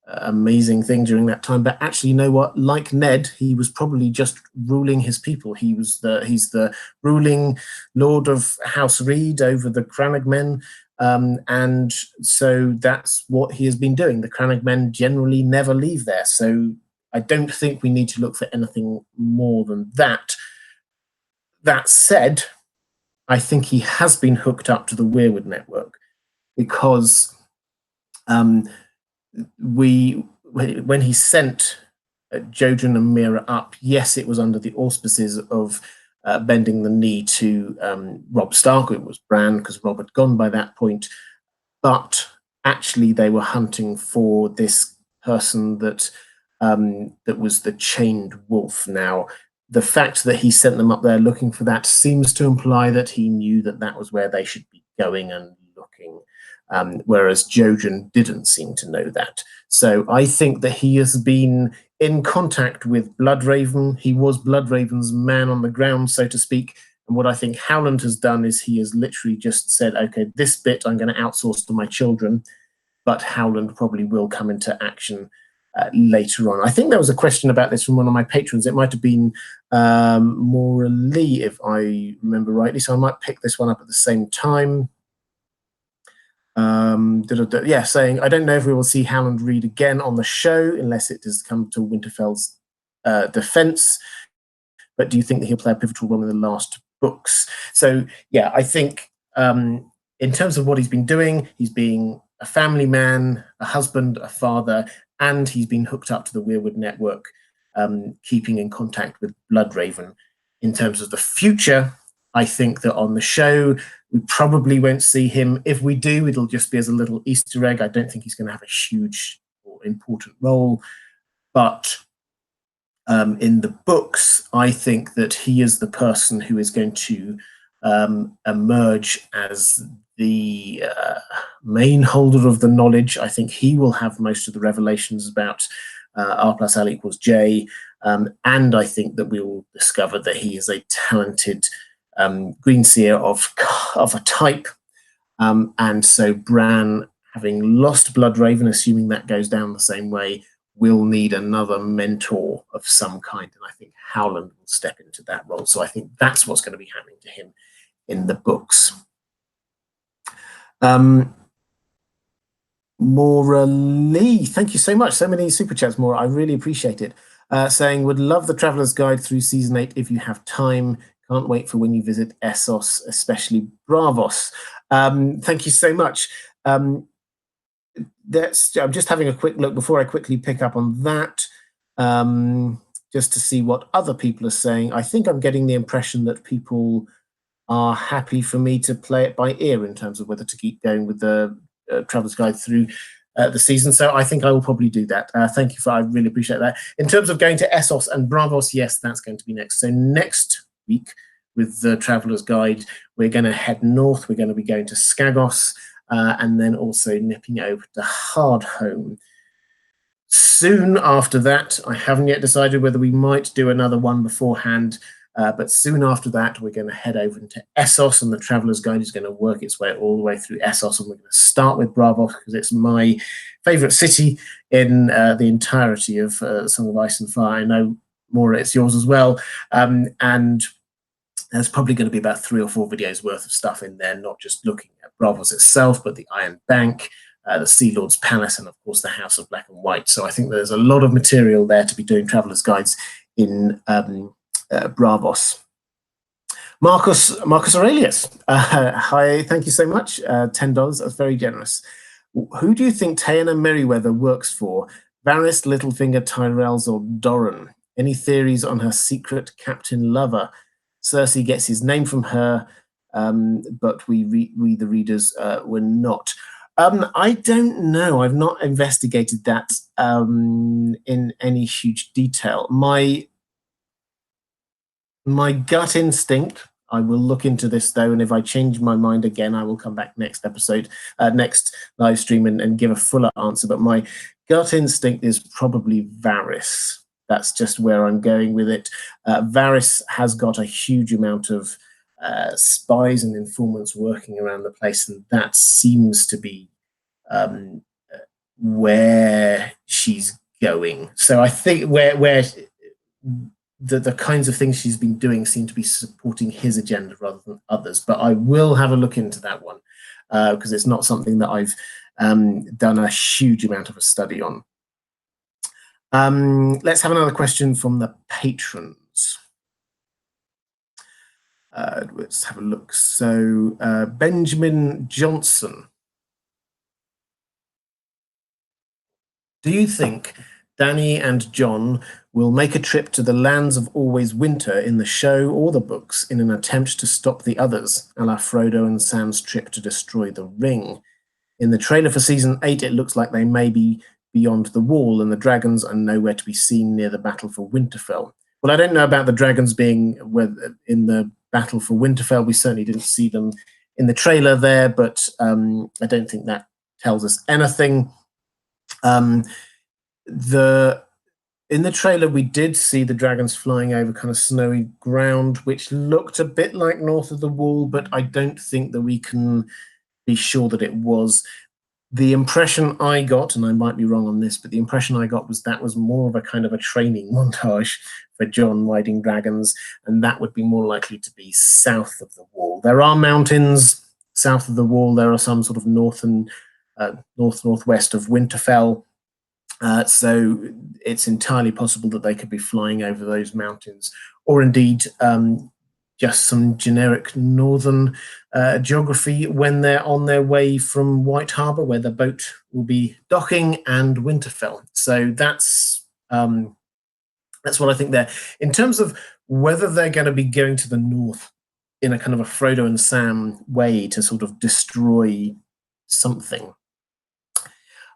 amazing thing during that time, but actually, you know what? Like Ned, he was probably just ruling his people. He's the ruling Lord of House Reed over the Crannog men, and so that's what he has been doing. The Crannog men generally never leave there, so I don't think we need to look for anything more than that. That said, I think he has been hooked up to the Weirwood network, because when he sent Jojen and Mira up, yes, it was under the auspices of bending the knee to Robb Stark. It was Bran, because Robb had gone by that point. But actually, they were hunting for this person that was the chained wolf. Now, the fact that he sent them up there looking for that seems to imply that he knew that that was where they should be going and looking. whereas Jojen didn't seem to know that. So I think that he has been in contact with Bloodraven. He was Bloodraven's man on the ground, so to speak. And what I think Howland has done is he has literally just said, okay, this bit I'm going to outsource to my children, but Howland probably will come into action later on. I think there was a question about this from one of my patrons. It might have been Maura Lee, if I remember rightly. So I might pick this one up at the same time. Yeah, saying, I don't know if we will see Howland Reed again on the show unless it does come to Winterfell's defense. But do you think that he'll play a pivotal role in the last books? So, yeah, I think in terms of what he's been doing, he's being a family man, a husband, a father, and he's been hooked up to the Weirwood network, keeping in contact with Bloodraven. In terms of the future, I think that on the show, we probably won't see him. If we do, it'll just be as a little Easter egg. I don't think he's going to have a huge or important role. But in the books, I think that he is the person who is going to emerge as the main holder of the knowledge. I think he will have most of the revelations about R plus L equals J. And I think that we will discover that he is a talented green seer of a type. And so Bran, having lost Bloodraven, assuming that goes down the same way, will need another mentor of some kind. And I think Howland will step into that role. So I think that's what's going to be happening to him in the books. Maura Lee, thank you so much. So many super chats, Maura. I really appreciate it. Saying, would love the Traveller's Guide through season 8 if you have time. Can't wait for when you visit Essos, especially Braavos. Thank you so much. I'm just having a quick look before I quickly pick up on that, just to see what other people are saying. I think I'm getting the impression that people are happy for me to play it by ear in terms of whether to keep going with the Traveller's Guide through the season. So I think I will probably do that. Thank you I really appreciate that. In terms of going to Essos and Braavos, yes, that's going to be next. So next week with the Traveller's Guide, we're going to head north. We're going to be going to Skagos and then also nipping over to Hardhome. Soon after that, I haven't yet decided whether we might do another one beforehand, but soon after that, we're going to head over into Essos, and the Traveller's Guide is going to work its way all the way through Essos, and we're going to start with Braavos because it's my favourite city in the entirety of Song of Ice and Fire. I know, Maura, it's yours as well, and there's probably going to be about 3 or 4 videos worth of stuff in there, not just looking at Braavos itself, but the Iron Bank, the Sea Lord's Palace, and of course the House of Black and White. So I think there's a lot of material there to be doing Traveller's Guides in Braavos. Marcus Aurelius, hi, thank you so much. $10, that's very generous. Who do you think Taena Merryweather works for? Varys, Littlefinger, Tyrells, or Doran? Any theories on her secret captain lover? Cersei gets his name from her, but we the readers were not. I don't know. I've not investigated that in any huge detail. My gut instinct, I will look into this though, and if I change my mind again, I will come back next episode, next live stream and give a fuller answer. But my gut instinct is probably Varys. That's just where I'm going with it. Varys has got a huge amount of spies and informants working around the place, and that seems to be where she's going. So I think where the kinds of things she's been doing seem to be supporting his agenda rather than others. But I will have a look into that one because it's not something that I've done a huge amount of a study on. Let's have another question from the patrons. Let's have a look. So Benjamin Johnson. Do you think Dany and Jon will make a trip to the lands of always winter in the show or the books in an attempt to stop the others, a la Frodo and Sam's trip to destroy the ring? In the trailer for season 8, it looks like they may be beyond the wall and the dragons are nowhere to be seen near the battle for Winterfell. Well, I don't know about the dragons being in the battle for Winterfell. We certainly didn't see them in the trailer there, but I don't think that tells us anything. In the trailer, we did see the dragons flying over kind of snowy ground, which looked a bit like north of the wall, but I don't think that we can be sure that it was. The impression I got, and I might be wrong on this, but the impression I got was that was more of a kind of a training montage for Jon riding dragons, and that would be more likely to be south of the wall. There are mountains south of the wall. There are some sort of northwest of Winterfell. So it's entirely possible that they could be flying over those mountains, or indeed just some generic northern geography when they're on their way from White Harbour, where the boat will be docking, and Winterfell. So that's what I think there. In terms of whether they're going to be going to the north in a kind of a Frodo and Sam way to sort of destroy something,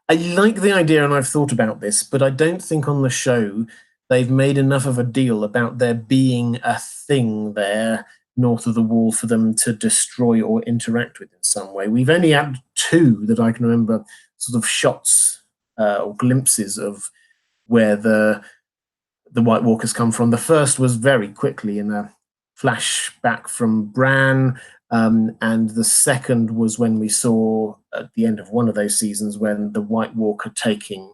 I like the idea, and I've thought about this, but I don't think on the show they've made enough of a deal about there being a thing there north of the wall for them to destroy or interact with in some way. We've only had 2 that I can remember, sort of shots or glimpses of where the White Walkers come from. The first was very quickly in a flashback from Bran, and the second was when we saw at the end of one of those seasons when the White Walker taking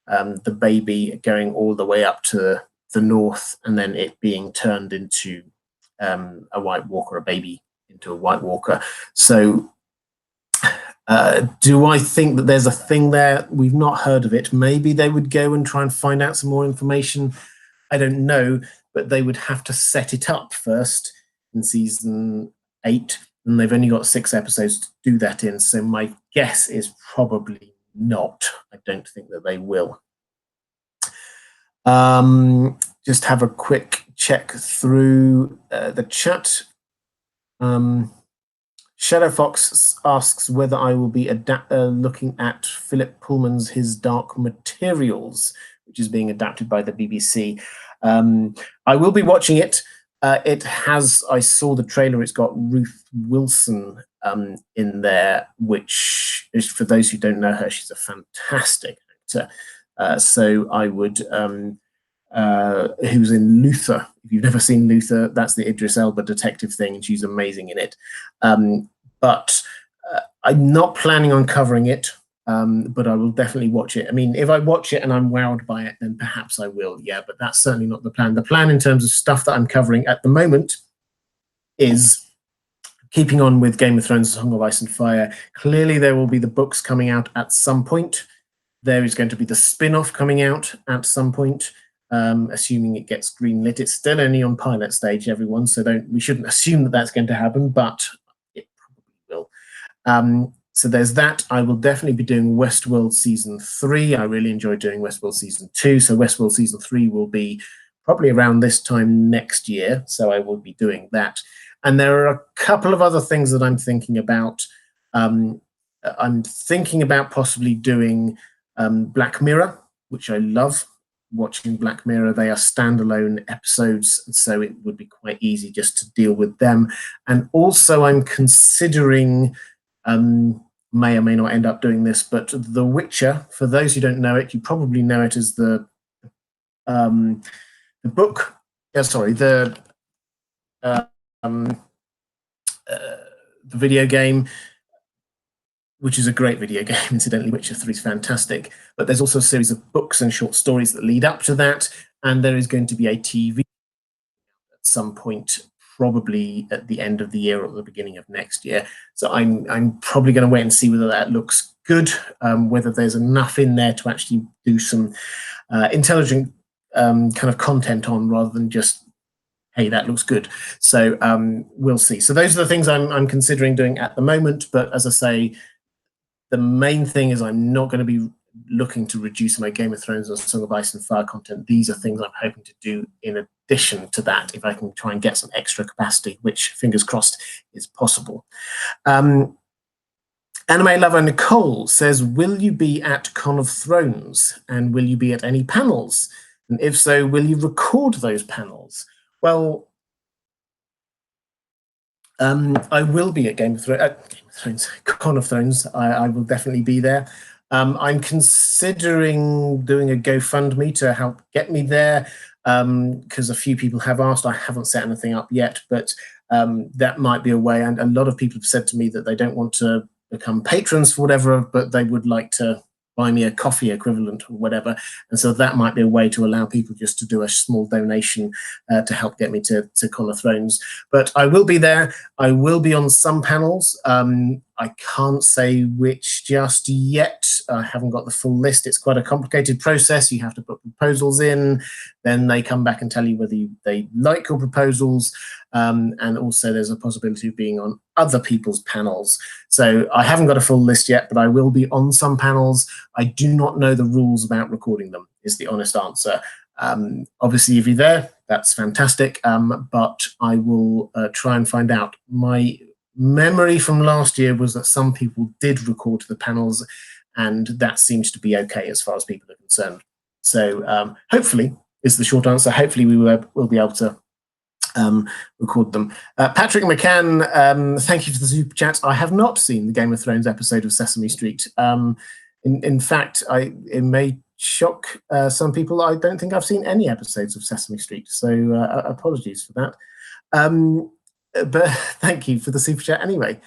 the baby going all the way up to the north, and then it being turned into a White Walker, a baby into a White Walker. So do I think that there's a thing there? We've not heard of it. Maybe they would go and try and find out some more information. I don't know, but they would have to set it up first in season 8, and they've only got 6 episodes to do that in. So my guess is probably not. I don't think that they will. Just have a quick check through the chat. Shadow Fox asks whether I will be looking at Philip Pullman's His Dark Materials, which is being adapted by the BBC. I will be watching it. It has, I saw the trailer, it's got Ruth Wilson in there, which is, for those who don't know her, she's a fantastic actor. So I would, who's in Luther. If you've never seen Luther, that's the Idris Elba detective thing, and she's amazing in it. But I'm not planning on covering it, but I will definitely watch it. I mean, if I watch it and I'm wowed by it, then perhaps I will, yeah, but that's certainly not the plan. The plan in terms of stuff that I'm covering at the moment is keeping on with Game of Thrones, Song of Ice and Fire. Clearly, there will be the books coming out at some point. There is going to be the spin-off coming out at some point, assuming it gets greenlit. It's still only on pilot stage, everyone, so we shouldn't assume that that's going to happen, but it probably will. So there's that. I will definitely be doing Westworld Season 3. I really enjoy doing Westworld Season 2, so Westworld Season 3 will be probably around this time next year, so I will be doing that. And there are a couple of other things that I'm thinking about. I'm thinking about possibly doing Black Mirror, which I love watching Black Mirror. They are standalone episodes, so it would be quite easy just to deal with them. And also I'm considering, may or may not end up doing this, but The Witcher, for those who don't know it, you probably know it as the book, the video game, which is a great video game, incidentally. Witcher 3 is fantastic. But there's also a series of books and short stories that lead up to that, and there is going to be a TV at some point, probably at the end of the year or at the beginning of next year. So I'm probably going to wait and see whether that looks good, whether there's enough in there to actually do some intelligent kind of content on, rather than just, hey, that looks good. So we'll see. So those are the things I'm considering doing at the moment. But as I say, the main thing is I'm not going to be looking to reduce my Game of Thrones or Song of Ice and Fire content. These are things I'm hoping to do in addition to that, if I can try and get some extra capacity, which, fingers crossed, is possible. Anime lover Nicole says, will you be at Con of Thrones? And will you be at any panels? And if so, will you record those panels? Well, I will be at Con of Thrones. I will definitely be there. I'm considering doing a GoFundMe to help get me there because a few people have asked. I haven't set anything up yet, but that might be a way. And a lot of people have said to me that they don't want to become patrons for whatever, but they would like to buy me a coffee equivalent or whatever. And so that might be a way to allow people just to do a small donation to help get me to Con of Thrones. But I will be there. I will be on some panels. I can't say which just yet. I haven't got the full list. It's quite a complicated process. You have to put proposals in, then they come back and tell you whether they like your proposals. And also there's a possibility of being on other people's panels. So I haven't got a full list yet, but I will be on some panels. I do not know the rules about recording them, is the honest answer. Obviously, if you're there, that's fantastic, but I will try and find out. My memory from last year was that some people did record the panels, and that seems to be okay as far as people are concerned. So hopefully, is the short answer. Hopefully we will be able to record them. Patrick McCann, thank you for the super chat. I have not seen the Game of Thrones episode of Sesame Street. In fact, it may shock some people. I don't think I've seen any episodes of Sesame Street, so apologies for that. But thank you for the super chat anyway.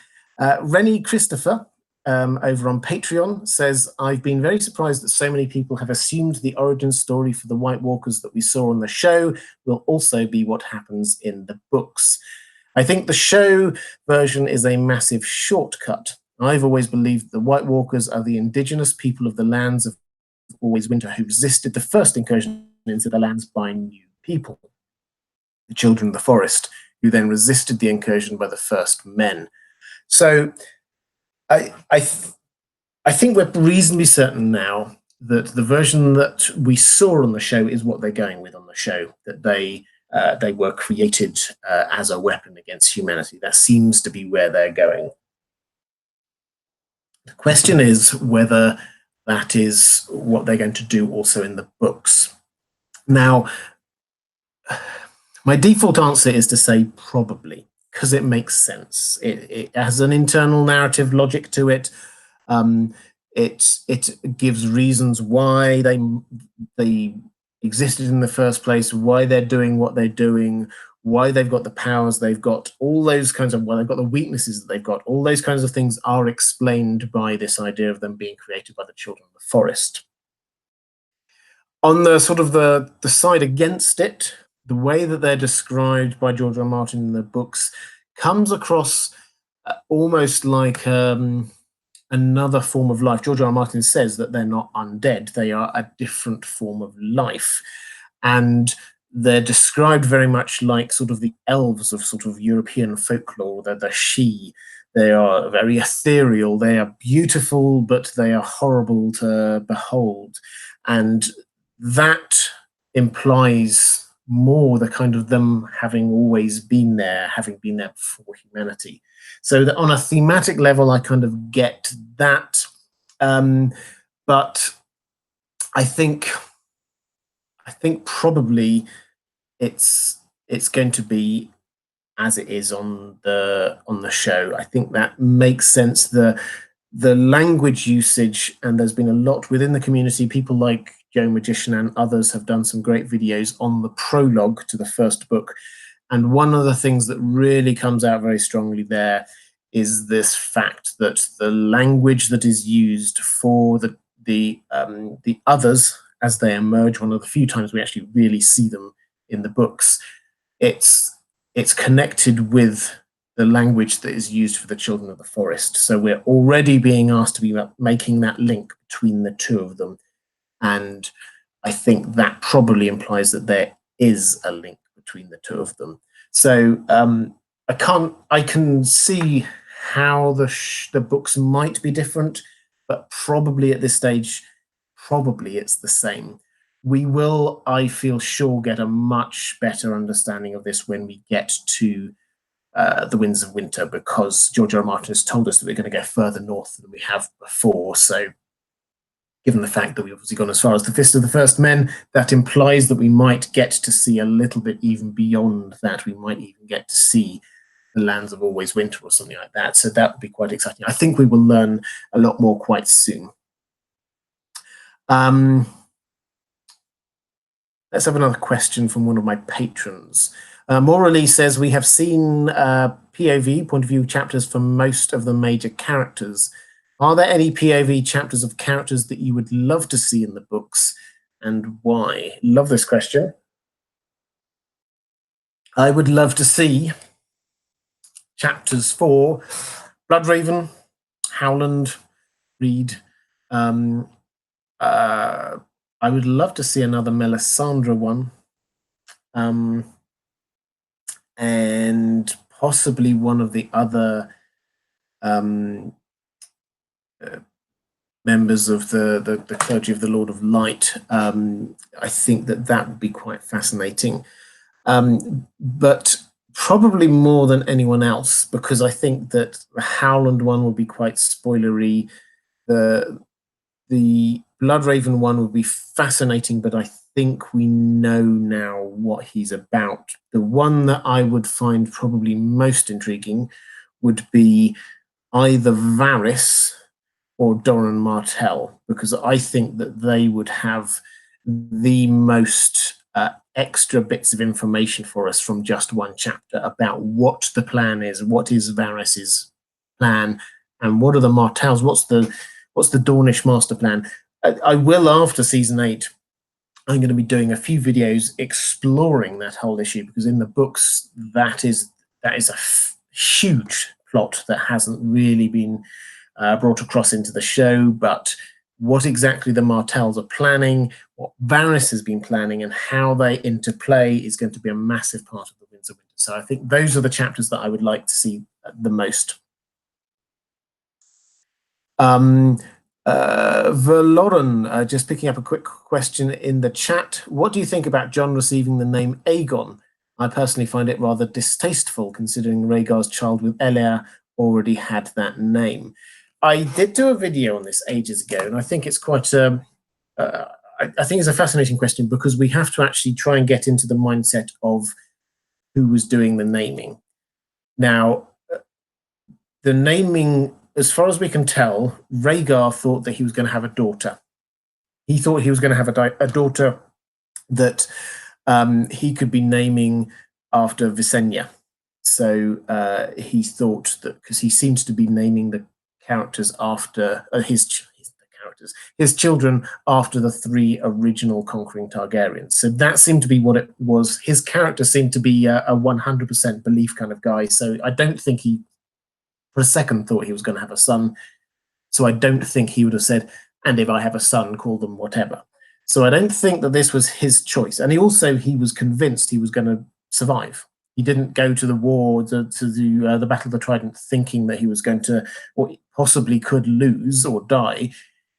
Rennie Christopher over on Patreon says, I've been very surprised that so many people have assumed the origin story for the White Walkers that we saw on the show will also be what happens in the books. I think the show version is a massive shortcut. I've always believed the White Walkers are the indigenous people of the lands of Always Winter who resisted the first incursion into the lands by new people, the children of the forest, who then resisted the incursion by the first men. So I think we're reasonably certain now that the version that we saw on the show is what they're going with on the show, that they were created as a weapon against humanity. That seems to be where they're going. The question is whether that is what they're going to do also in the books. Now, my default answer is to say probably, because it makes sense. It has an internal narrative logic to it. It gives reasons why they existed in the first place, why they're doing what they're doing, why they've got the powers they've got, all those kinds of, well, they've got the weaknesses that they've got, all those kinds of things are explained by this idea of them being created by the children of the forest. On the sort of the side against it, the way that they're described by George R. R. Martin in the books comes across almost like another form of life. George R. R. Martin says that they're not undead, they are a different form of life. And they're described very much like sort of the elves of sort of European folklore. They're the She. They are very ethereal. They are beautiful, but they are horrible to behold. And that implies more the kind of them having always been there, having been there before humanity. So that on a thematic level, I kind of get that. But I think probably it's going to be as it is on the show. I think that makes sense. The language usage, and there's been a lot within the community. People like Joe Magician and others have done some great videos on the prologue to the first book. And one of the things that really comes out very strongly there is this fact that the language that is used for the others as they emerge, one of the few times we actually really see them in the books, it's connected with the language that is used for the children of the forest. So we're already being asked to be making that link between the two of them. And I think that probably implies that there is a link between the two of them. So I can see how the books might be different, but probably at this stage, probably it's the same. We will, I feel sure, get a much better understanding of this when we get to the Winds of Winter, because George R. R. Martin has told us that we're going to go further north than we have before. So given the fact that we've obviously gone as far as the Fist of the First Men, that implies that we might get to see a little bit even beyond that. We might even get to see the lands of always winter or something like that. So that would be quite exciting. I think we will learn a lot more quite soon. Let's have another question from one of my patrons. Morally says, we have seen POV, point of view chapters for most of the major characters. Are there any POV chapters of characters that you would love to see in the books, and why? Love this question. I would love to see chapters for Bloodraven, Howland, Reed. I would love to see another Melisandre one. And possibly one of the other members of the clergy of the Lord of Light. I think that would be quite fascinating. But probably more than anyone else, because I think that the Howland one will be quite spoilery. The Bloodraven one would be fascinating, but I think we know now what he's about. The one that I would find probably most intriguing would be either Varys or Doran Martell, because I think that they would have the most extra bits of information for us from just one chapter about what the plan is, what is Varys's plan, and what are the Martells, what's the Dornish master plan. I will, after season 8, I'm going to be doing a few videos exploring that whole issue, because in the books that is a huge plot that hasn't really been brought across into the show. But what exactly the Martells are planning, what Varys has been planning, and how they interplay is going to be a massive part of the Winds of Winter. So I think those are the chapters that I would like to see the most. Verloren, just picking up a quick question in the chat. What do you think about Jon receiving the name Aegon? I personally find it rather distasteful, considering Rhaegar's child with Elia already had that name. I did do a video on this ages ago, and I think it's quite I think it's a fascinating question, because we have to actually try and get into the mindset of who was doing the naming. Now, the naming, as far as we can tell, Rhaegar thought that he was going to have a daughter. He thought he was going to have a daughter that he could be naming after Visenya. So he thought that, because he seems to be naming the characters after his children after the 3 original conquering Targaryens. So that seemed to be what it was. His character seemed to be a 100% belief kind of guy. So I don't think he, for a second, thought he was going to have a son. So I don't think he would have said, and if I have a son, call them whatever. So I don't think that this was his choice. And he was convinced he was going to survive. He didn't go to the war, to do the Battle of the Trident, thinking that he was going to, or possibly could lose or die.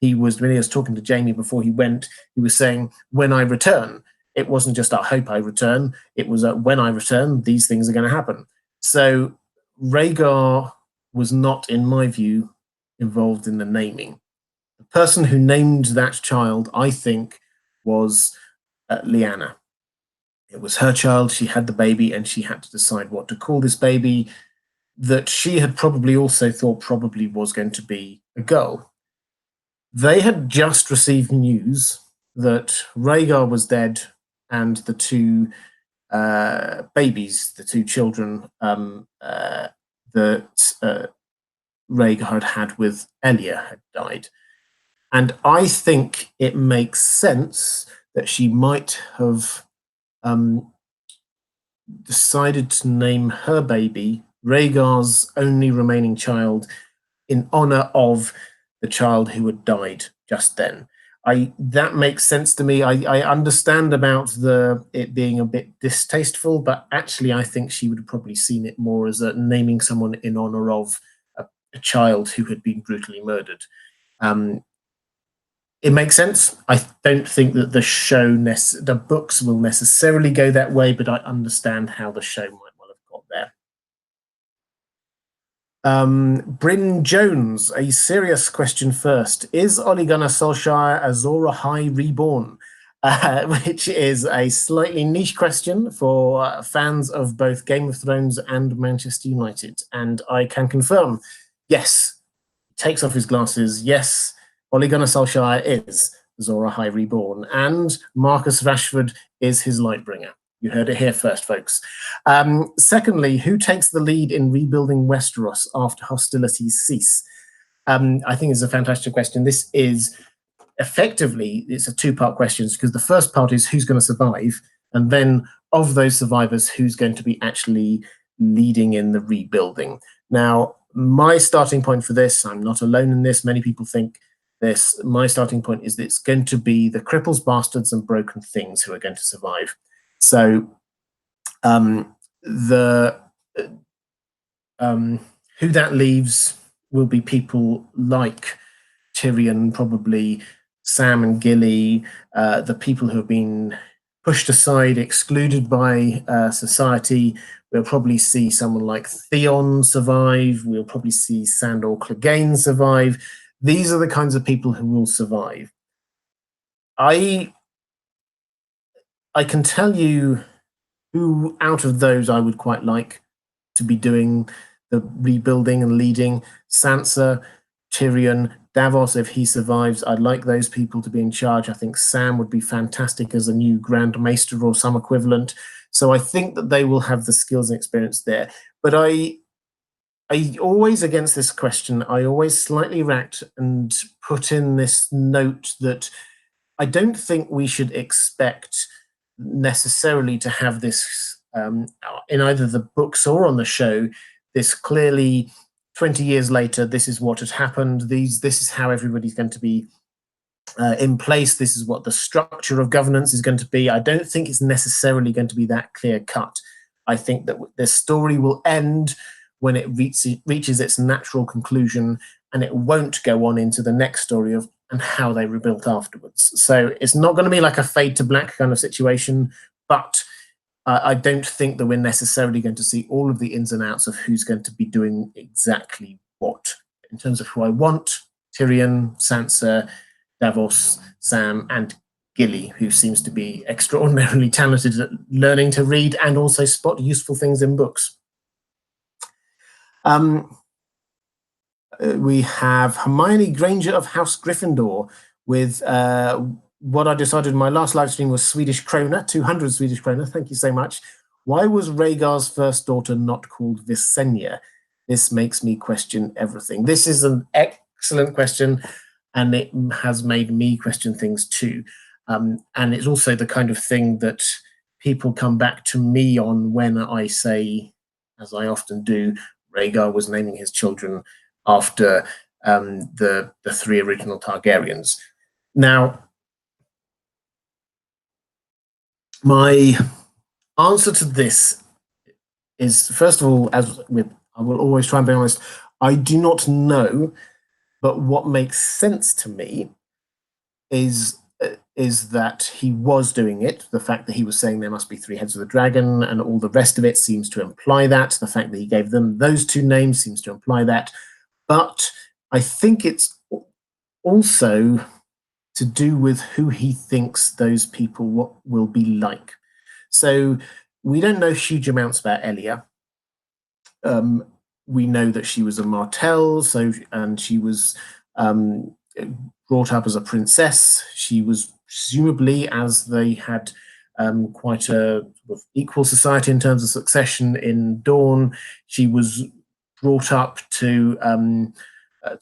When he was talking to Jaime before he went, he was saying, when I return. It wasn't just, I hope I return. It was, when I return, these things are going to happen. So Rhaegar was not, in my view, involved in the naming. The person who named that child, I think, was Lyanna. It was her child. She had the baby, and she had to decide what to call this baby, that she had probably also thought probably was going to be a girl. They had just received news that Rhaegar was dead, and the 2 babies, the 2 children that Rhaegar had with Elia had died. And I think it makes sense that she might have decided to name her baby Rhaegar's only remaining child in honor of the child who had died just then. That makes sense to me. I understand about it being a bit distasteful, but actually I think she would have probably seen it more as naming someone in honor of a child who had been brutally murdered. It makes sense. I don't think that the books will necessarily go that way, but I understand how the show might well have got there. Bryn Jones, a serious question first. Is Ole Gunnar Solskjaer Azor Ahai reborn? which is a slightly niche question for fans of both Game of Thrones and Manchester United. And I can confirm, yes, takes off his glasses. Yes, Ole Gunnar Solskjaer is Zora High Reborn, and Marcus Rashford is his Lightbringer. You heard it here first, folks. Secondly, who takes the lead in rebuilding Westeros after hostilities cease? I think it's a fantastic question. This is effectively, it's a two-part question, because the first part is who's going to survive, and then of those survivors, who's going to be actually leading in the rebuilding. Now, my starting point for this, I'm not alone in this, many people think this, my starting point is that it's going to be the cripples, bastards, and broken things who are going to survive. So who that leaves will be people like Tyrion, probably Sam and Gilly, the people who have been pushed aside, excluded by society. We'll probably see someone like Theon survive. We'll probably see Sandor Clegane survive. These are the kinds of people who will survive. I can tell you who out of those I would quite like to be doing the rebuilding and leading. Sansa, Tyrion, Davos, if he survives, I'd like those people to be in charge. I think Sam would be fantastic as a new Grand Maester or some equivalent. So I think that they will have the skills and experience there. But I always, against this question, I always slightly react and put in this note that I don't think we should expect necessarily to have this in either the books or on the show, this clearly 20 years later, this is what has happened. This is how everybody's going to be in place. This is what the structure of governance is going to be. I don't think it's necessarily going to be that clear cut. I think that the story will end when it reaches its natural conclusion, and it won't go on into the next story of and how they rebuilt afterwards. So it's not going to be like a fade to black kind of situation, but I don't think that we're necessarily going to see all of the ins and outs of who's going to be doing exactly what. In terms of who I want, Tyrion, Sansa, Davos, Sam, and Gilly, who seems to be extraordinarily talented at learning to read and also spot useful things in books. We have Hermione Granger of House Gryffindor with what I decided in my last live stream was Swedish krona, 200 Swedish krona. Thank you so much. Why was Rhaegar's first daughter not called Visenya? This makes me question everything. This is an excellent question, and it has made me question things too. And it's also the kind of thing that people come back to me on when I say, as I often do, Rhaegar was naming his children after the three original Targaryens. Now, my answer to this is, first of all, I will always try and be honest, I do not know, but what makes sense to me is that he was doing it. The fact that he was saying there must be three heads of the dragon and all the rest of it seems to imply that. The fact that he gave them those two names seems to imply that. But I think it's also to do with who he thinks those people will be like. So we don't know huge amounts about Elia. We know that she was a Martell, and she was brought up as a princess. She was presumably, as they had quite a sort of equal society in terms of succession in Dorne, she was brought up to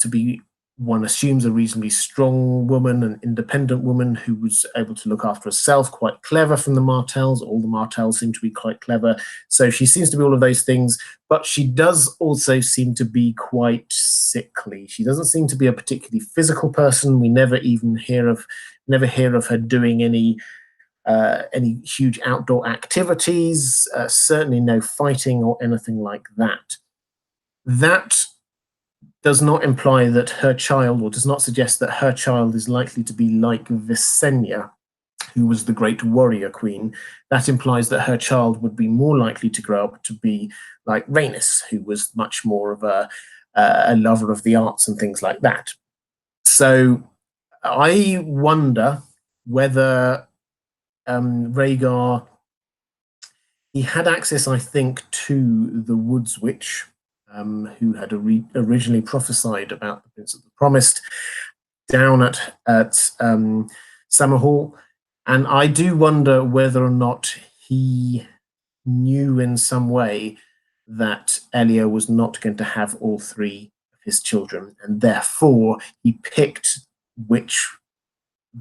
be, one assumes, a reasonably strong woman, an independent woman who was able to look after herself, quite clever from the Martells. All the Martells seem to be quite clever. So she seems to be all of those things, but she does also seem to be quite sickly. She doesn't seem to be a particularly physical person. We never hear of her doing any huge outdoor activities, certainly no fighting or anything like that. That does not imply that her child, or does not suggest that her child is likely to be like Visenya, who was the great warrior queen. That implies that her child would be more likely to grow up to be like Rhaenys, who was much more of a lover of the arts and things like that. So I wonder whether Rhaegar, he had access, I think, to the Woods Witch, who had originally prophesied about the Prince of the Promised down at Summerhall. And I do wonder whether or not he knew in some way that Elia was not going to have all three of his children, and therefore he picked which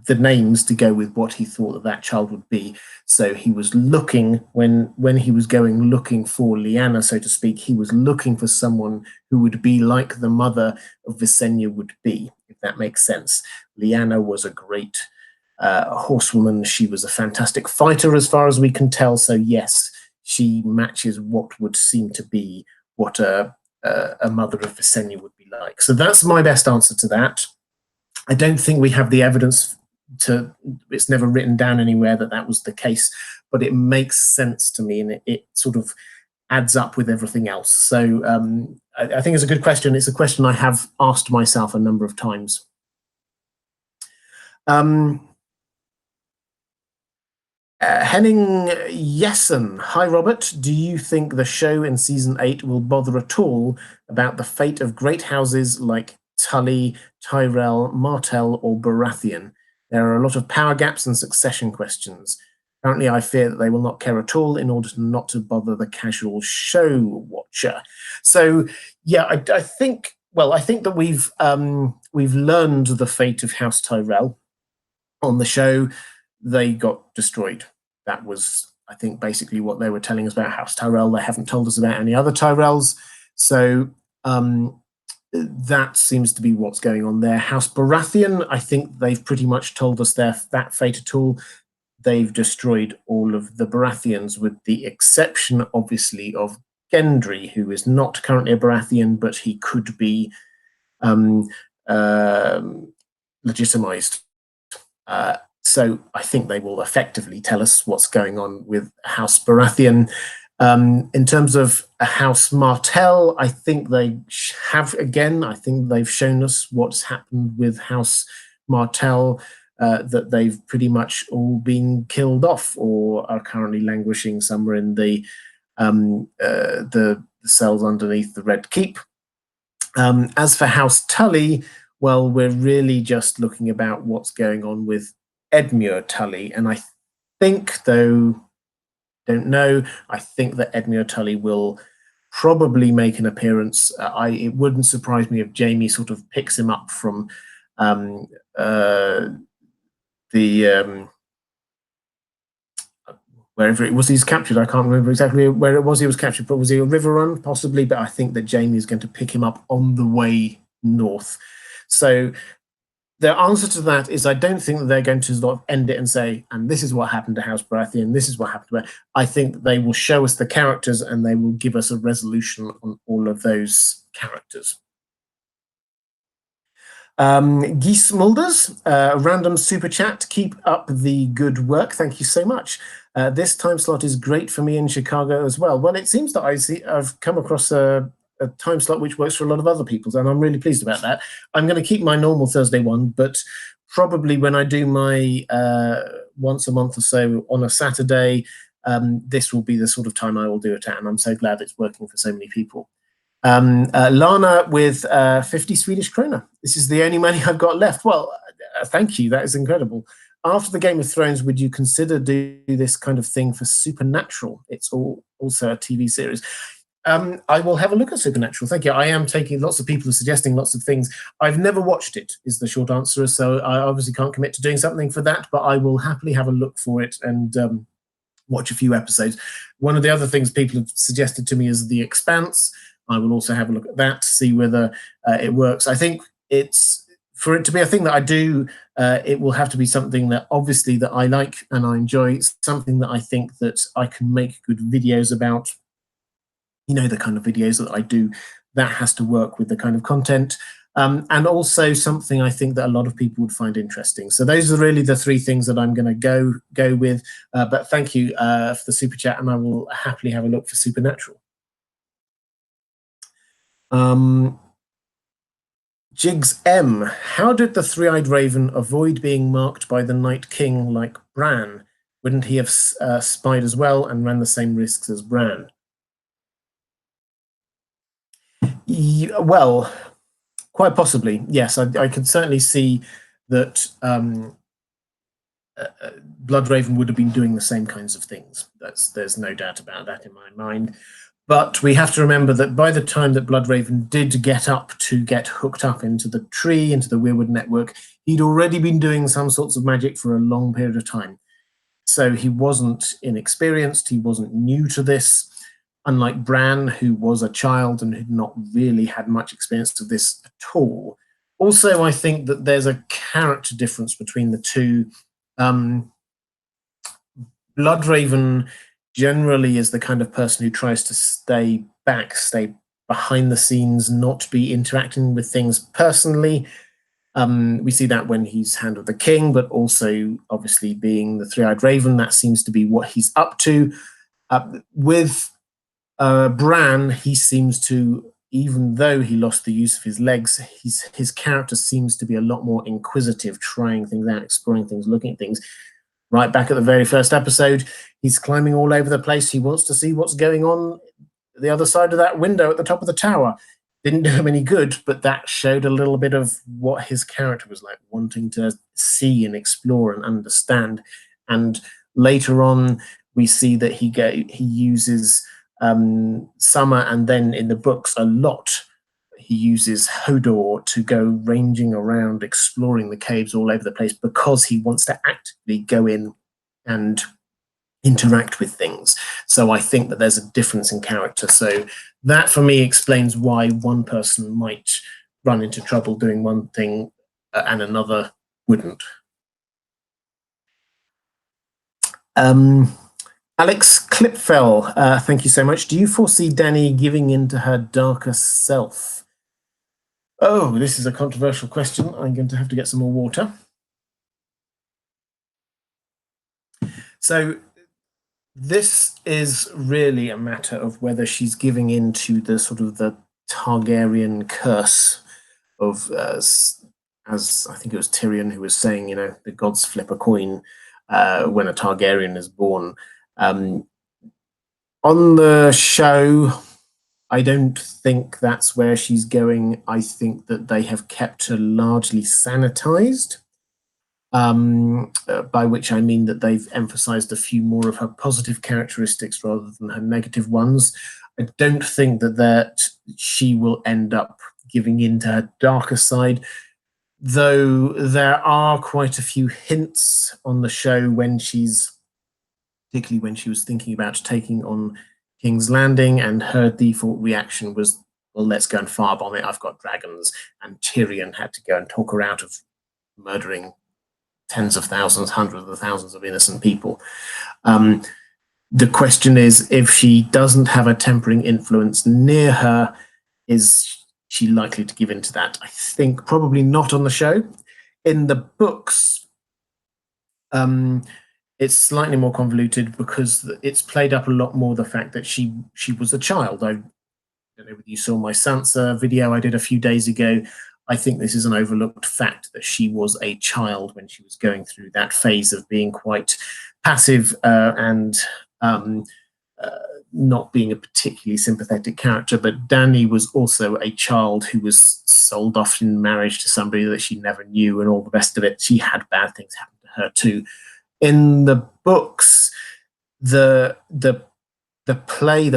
the names to go with what he thought that that child would be. So he was looking when he was going looking for Lyanna, so to speak, he was looking for someone who would be like the mother of Visenya would be, if that makes sense. Lyanna was a great horsewoman. She was a fantastic fighter as far as we can tell. So yes, she matches what would seem to be what a mother of Visenya would be like. So that's my best answer to that. I don't think we have the evidence it's never written down anywhere that that was the case, but it makes sense to me, and it sort of adds up with everything else. So I think it's a good question. It's a question I have asked myself a number of times. Henning Jessen. Hi, Robert. Do you think the show in season 8 will bother at all about the fate of great houses like Tully, Tyrell, Martell, or Baratheon? There are a lot of power gaps and succession questions. Currently, I fear that they will not care at all in order not to bother the casual show watcher. So, yeah, I think that we've learned the fate of House Tyrell on the show. They got destroyed. That was, I think, basically what they were telling us about House Tyrell. They haven't told us about any other Tyrells. So that seems to be what's going on there. House Baratheon, I think they've pretty much told us that fate at all. They've destroyed all of the Baratheons, with the exception, obviously, of Gendry, who is not currently a Baratheon, but he could be legitimized. So I think they will effectively tell us what's going on with House Baratheon. In terms of House Martell, I think they have, again, I think they've shown us what's happened with House Martell, that they've pretty much all been killed off or are currently languishing somewhere in the cells underneath the Red Keep. As for House Tully, well, we're really just looking about what's going on with Edmure Tully, and I think, though, don't know, I think that Edmure Tully will probably make an appearance. It wouldn't surprise me if Jaime sort of picks him up from wherever it was he's captured. I can't remember exactly where it was he was captured, but was he a River Run? Possibly, but I think that Jaime is going to pick him up on the way north. So the answer to that is I don't think that they're going to sort of end it and say, and this is what happened to House Baratheon, this is what happened to it. I think they will show us the characters and they will give us a resolution on all of those characters. Geese Mulders, random super chat. Keep up the good work. Thank you so much. This time slot is great for me in Chicago as well. Well, it seems that I've come across a time slot which works for a lot of other people, and I'm really pleased about that. I'm going to keep my normal Thursday one, but probably when I do my once a month or so on a Saturday, this will be the sort of time I will do it at, and I'm so glad it's working for so many people. Lana with 50 Swedish krona. This is the only money I've got left. Well, thank you. That is incredible. After the Game of Thrones, would you consider do this kind of thing for Supernatural? It's also a TV series. I will have a look at Supernatural. Thank you. I am taking lots of people are suggesting lots of things. I've never watched it, is the short answer. So I obviously can't commit to doing something for that, but I will happily have a look for it and watch a few episodes. One of the other things people have suggested to me is The Expanse. I will also have a look at that, see whether it works. I think for it to be a thing that I do, it will have to be something that obviously that I like and I enjoy, something that I think that I can make good videos about. You know, the kind of videos that I do, that has to work with the kind of content. And also something I think that a lot of people would find interesting. So those are really the three things that I'm going to go with. But thank you for the super chat, and I will happily have a look for Supernatural. Jigs M. How did the Three-Eyed Raven avoid being marked by the Night King like Bran? Wouldn't he have spied as well and ran the same risks as Bran? Well, quite possibly, yes. I could certainly see that Bloodraven would have been doing the same kinds of things. There's no doubt about that in my mind. But we have to remember that by the time that Bloodraven did get hooked up into the tree, into the Weirwood network, he'd already been doing some sorts of magic for a long period of time. So he wasn't inexperienced, he wasn't new to this, unlike Bran, who was a child and had not really had much experience of this at all. Also, I think that there's a character difference between the two. Bloodraven generally is the kind of person who tries to stay back, stay behind the scenes, not be interacting with things personally. We see that when he's Hand of the King, but also obviously being the Three-Eyed Raven, that seems to be what he's up to. With Bran, he seems to, even though he lost the use of his legs, his character seems to be a lot more inquisitive, trying things out, exploring things, looking at things. Right back at the very first episode, he's climbing all over the place. He wants to see what's going on the other side of that window at the top of the tower. Didn't do him any good, but that showed a little bit of what his character was like, wanting to see and explore and understand. And later on, we see that he uses Summer, and then in the books a lot, he uses Hodor to go ranging around, exploring the caves all over the place, because he wants to actively go in and interact with things. So I think that there's a difference in character. So that for me explains why one person might run into trouble doing one thing and another wouldn't. Alex Clipfell, thank you so much. Do you foresee Dany giving in to her darker self? Oh, this is a controversial question. I'm going to have to get some more water. So this is really a matter of whether she's giving in to the sort of the Targaryen curse of, as I think it was Tyrion who was saying, the gods flip a coin when a Targaryen is born. On the show, I don't think that's where she's going. I think that they have kept her largely sanitized, by which I mean that they've emphasized a few more of her positive characteristics rather than her negative ones. I don't think that she will end up giving in to her darker side, though there are quite a few hints on the show particularly when she was thinking about taking on King's Landing, and her default reaction was, well, let's go and firebomb it, I've got dragons. And Tyrion had to go and talk her out of murdering tens of thousands, hundreds of thousands of innocent people. The question is, if she doesn't have a tempering influence near her, is she likely to give in to that? I think probably not on the show. In the books, it's slightly more convoluted because it's played up a lot more the fact that she was a child. I don't know whether you saw my Sansa video I did a few days ago. I think this is an overlooked fact that she was a child when she was going through that phase of being quite passive and not being a particularly sympathetic character. But Dany was also a child who was sold off in marriage to somebody that she never knew and all the rest of it. She had bad things happen to her too. In the books, the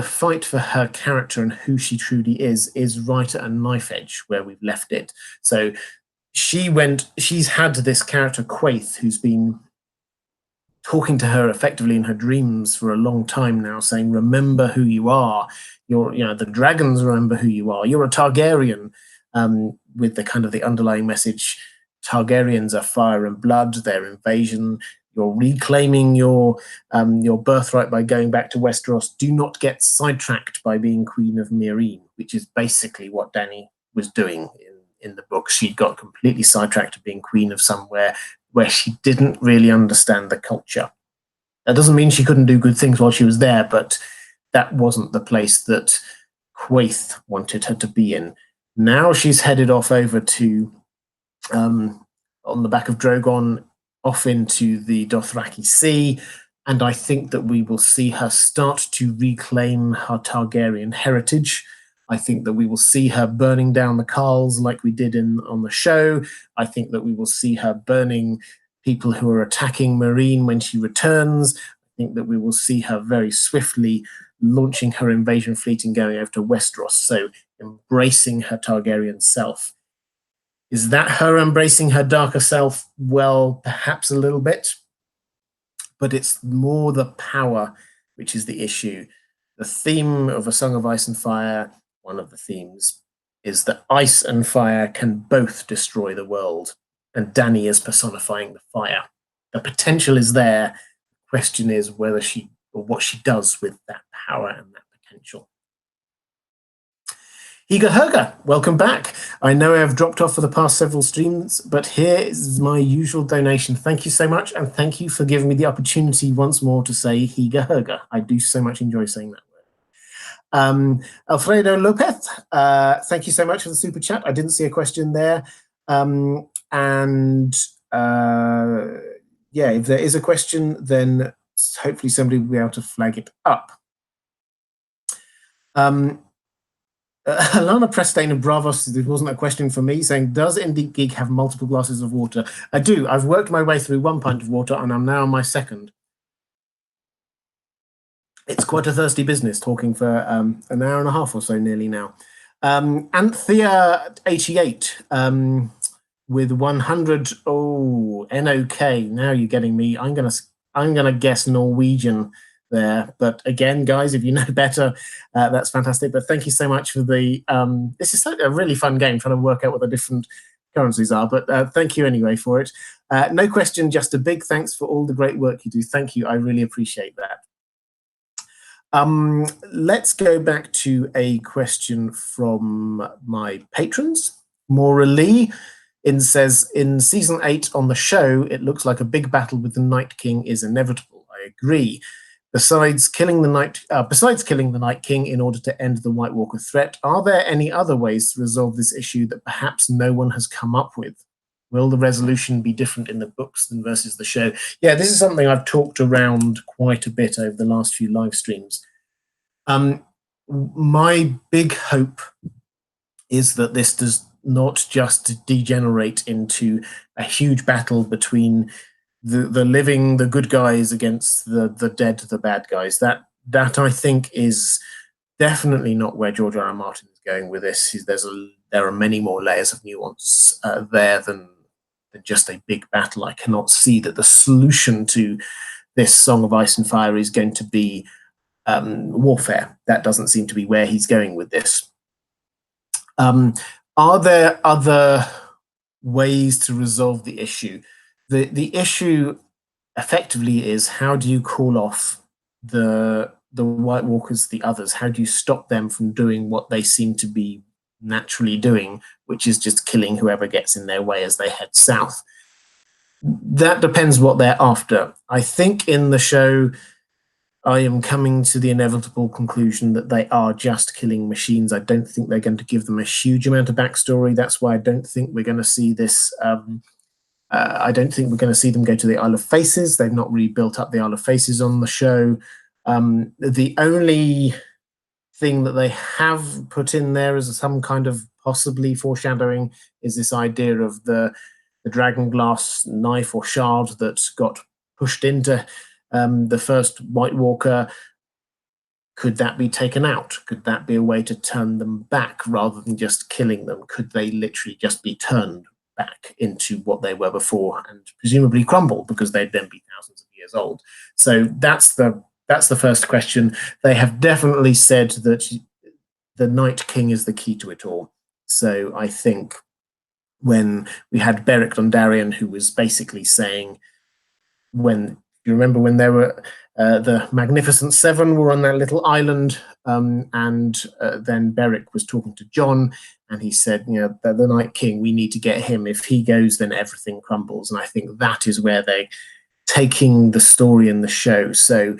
fight for her character and who she truly is right at a knife edge where we've left it. So she's had this character, Quaithe, who's been talking to her effectively in her dreams for a long time now, saying, remember who you are. The dragons remember who you are. You're a Targaryen, with the kind of the underlying message, Targaryens are fire and blood, they're invasion. You're reclaiming your birthright by going back to Westeros. Do not get sidetracked by being Queen of Meereen, which is basically what Dany was doing in the book. She got completely sidetracked to being Queen of somewhere where she didn't really understand the culture. That doesn't mean she couldn't do good things while she was there, but that wasn't the place that Quaithe wanted her to be in. Now she's headed off over to, on the back of Drogon, off into the Dothraki Sea. And I think that we will see her start to reclaim her Targaryen heritage. I think that we will see her burning down the Carls like we did on the show. I think that we will see her burning people who are attacking Meereen when she returns. I think that we will see her very swiftly launching her invasion fleet and going over to Westeros. So embracing her Targaryen self. Is that her embracing her darker self? Well, perhaps a little bit, but it's more the power which is the issue. The theme of A Song of Ice and Fire, one of the themes, is that ice and fire can both destroy the world, and Dany is personifying the fire. The potential is there. The question is whether she or what she does with that power and that potential. Higa Herga, welcome back. I know I've dropped off for the past several streams, but here is my usual donation. Thank you so much, and thank you for giving me the opportunity once more to say Higa Herga. I do so much enjoy saying that word. Alfredo Lopez, thank you so much for the super chat. I didn't see a question there. Yeah, if there is a question, then hopefully somebody will be able to flag it up. Alana Prestain of Bravos, there wasn't a question for me, saying, does Deep Geek have multiple glasses of water? I do. I've worked my way through 1 pint of water, and I'm now on my second. It's quite a thirsty business, talking for an hour and a half or so nearly now. Anthea88 with 100. Oh, NOK. Now you're getting me. I'm gonna guess Norwegian there, but again, guys, if you know better, that's fantastic. But thank you so much for the this is a really fun game, trying to work out what the different currencies are, but thank you anyway for it. No question, just a big thanks for all the great work you do. Thank you, I really appreciate that. Let's go back to a question from my patrons. Maura Lee says, in season 8 on the show, it looks like a big battle with the Night King is inevitable. I agree. Besides killing the Night King in order to end the White Walker threat, are there any other ways to resolve this issue that perhaps no one has come up with? Will the resolution be different in the books than versus the show? Yeah, this is something I've talked around quite a bit over the last few live streams. My big hope is that this does not just degenerate into a huge battle between the living, the good guys against the dead, the bad guys. That I think is definitely not where George R. R. Martin is going with this. There are many more layers of nuance there than just a big battle. I cannot see that the solution to this Song of Ice and Fire is going to be warfare. That doesn't seem to be where he's going with this. Are there other ways to resolve the issue? The issue effectively is, how do you call off the White Walkers, the others? How do you stop them from doing what they seem to be naturally doing, which is just killing whoever gets in their way as they head south? That depends what they're after. I think in the show, I am coming to the inevitable conclusion that they are just killing machines. I don't think they're going to give them a huge amount of backstory. That's why I don't think we're going to see this. I don't think we're going to see them go to the Isle of Faces. They've not really built up the Isle of Faces on the show. The only thing that they have put in there as some kind of possibly foreshadowing is this idea of the dragon glass knife or shard that got pushed into the first White Walker. Could that be taken out? Could that be a way to turn them back rather than just killing them? Could they literally just be turned back into what they were before and presumably crumble because they'd then be thousands of years old? So that's the first question. They have definitely said that the Night King is the key to it all. So I think when we had Beric Dondarrion, who was basically saying, when you remember when there were the Magnificent Seven were on that little island, and then Beric was talking to Jon, and he said, you know, the Night King, we need to get him. If he goes, then everything crumbles. And I think that is where they're taking the story in the show. So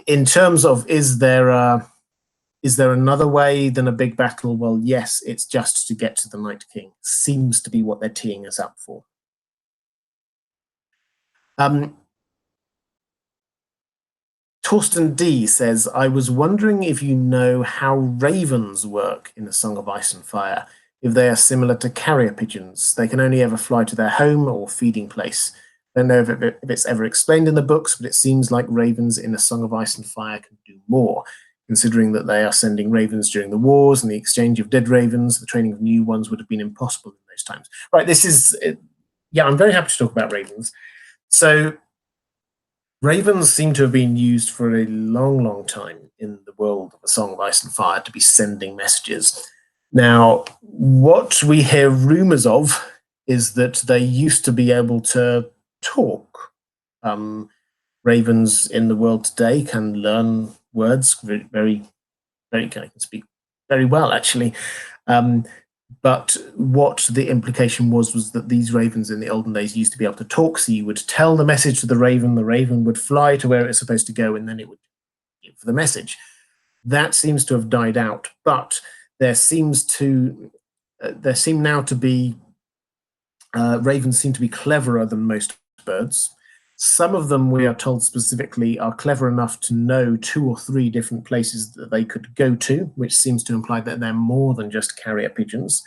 in terms of, is there another way than a big battle? Well, yes, it's just to get to the Night King. Seems to be what they're teeing us up for. Torsten D says, I was wondering if you know how ravens work in A Song of Ice and Fire, if they are similar to carrier pigeons. They can only ever fly to their home or feeding place. I don't know if it's ever explained in the books, but it seems like ravens in A Song of Ice and Fire can do more, considering that they are sending ravens during the wars and the exchange of dead ravens. The training of new ones would have been impossible in those times. Right, this is, yeah, I'm very happy to talk about ravens. So ravens seem to have been used for a long, long time in the world of A Song of Ice and Fire to be sending messages. Now, what we hear rumors of is that they used to be able to talk. Ravens in the world today can learn words very can speak very well, actually. But what the implication was that these ravens in the olden days used to be able to talk. So you would tell the message to the raven would fly to where it's supposed to go, and then it would give the message. That seems to have died out, but there seem now to be ravens seem to be cleverer than most birds. Some of them, we are told specifically, are clever enough to know 2 or 3 different places that they could go to, which seems to imply that they're more than just carrier pigeons.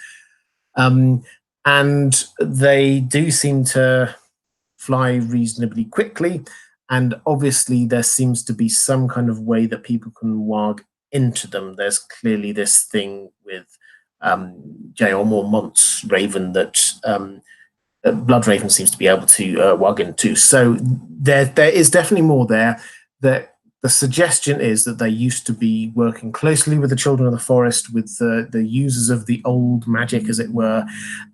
And they do seem to fly reasonably quickly. And obviously, there seems to be some kind of way that people can warg into them. There's clearly this thing with J.R. Mormont's raven that Bloodraven seems to be able to warg into. So there is definitely more there. The suggestion is that they used to be working closely with the Children of the Forest, with the users of the old magic, as it were,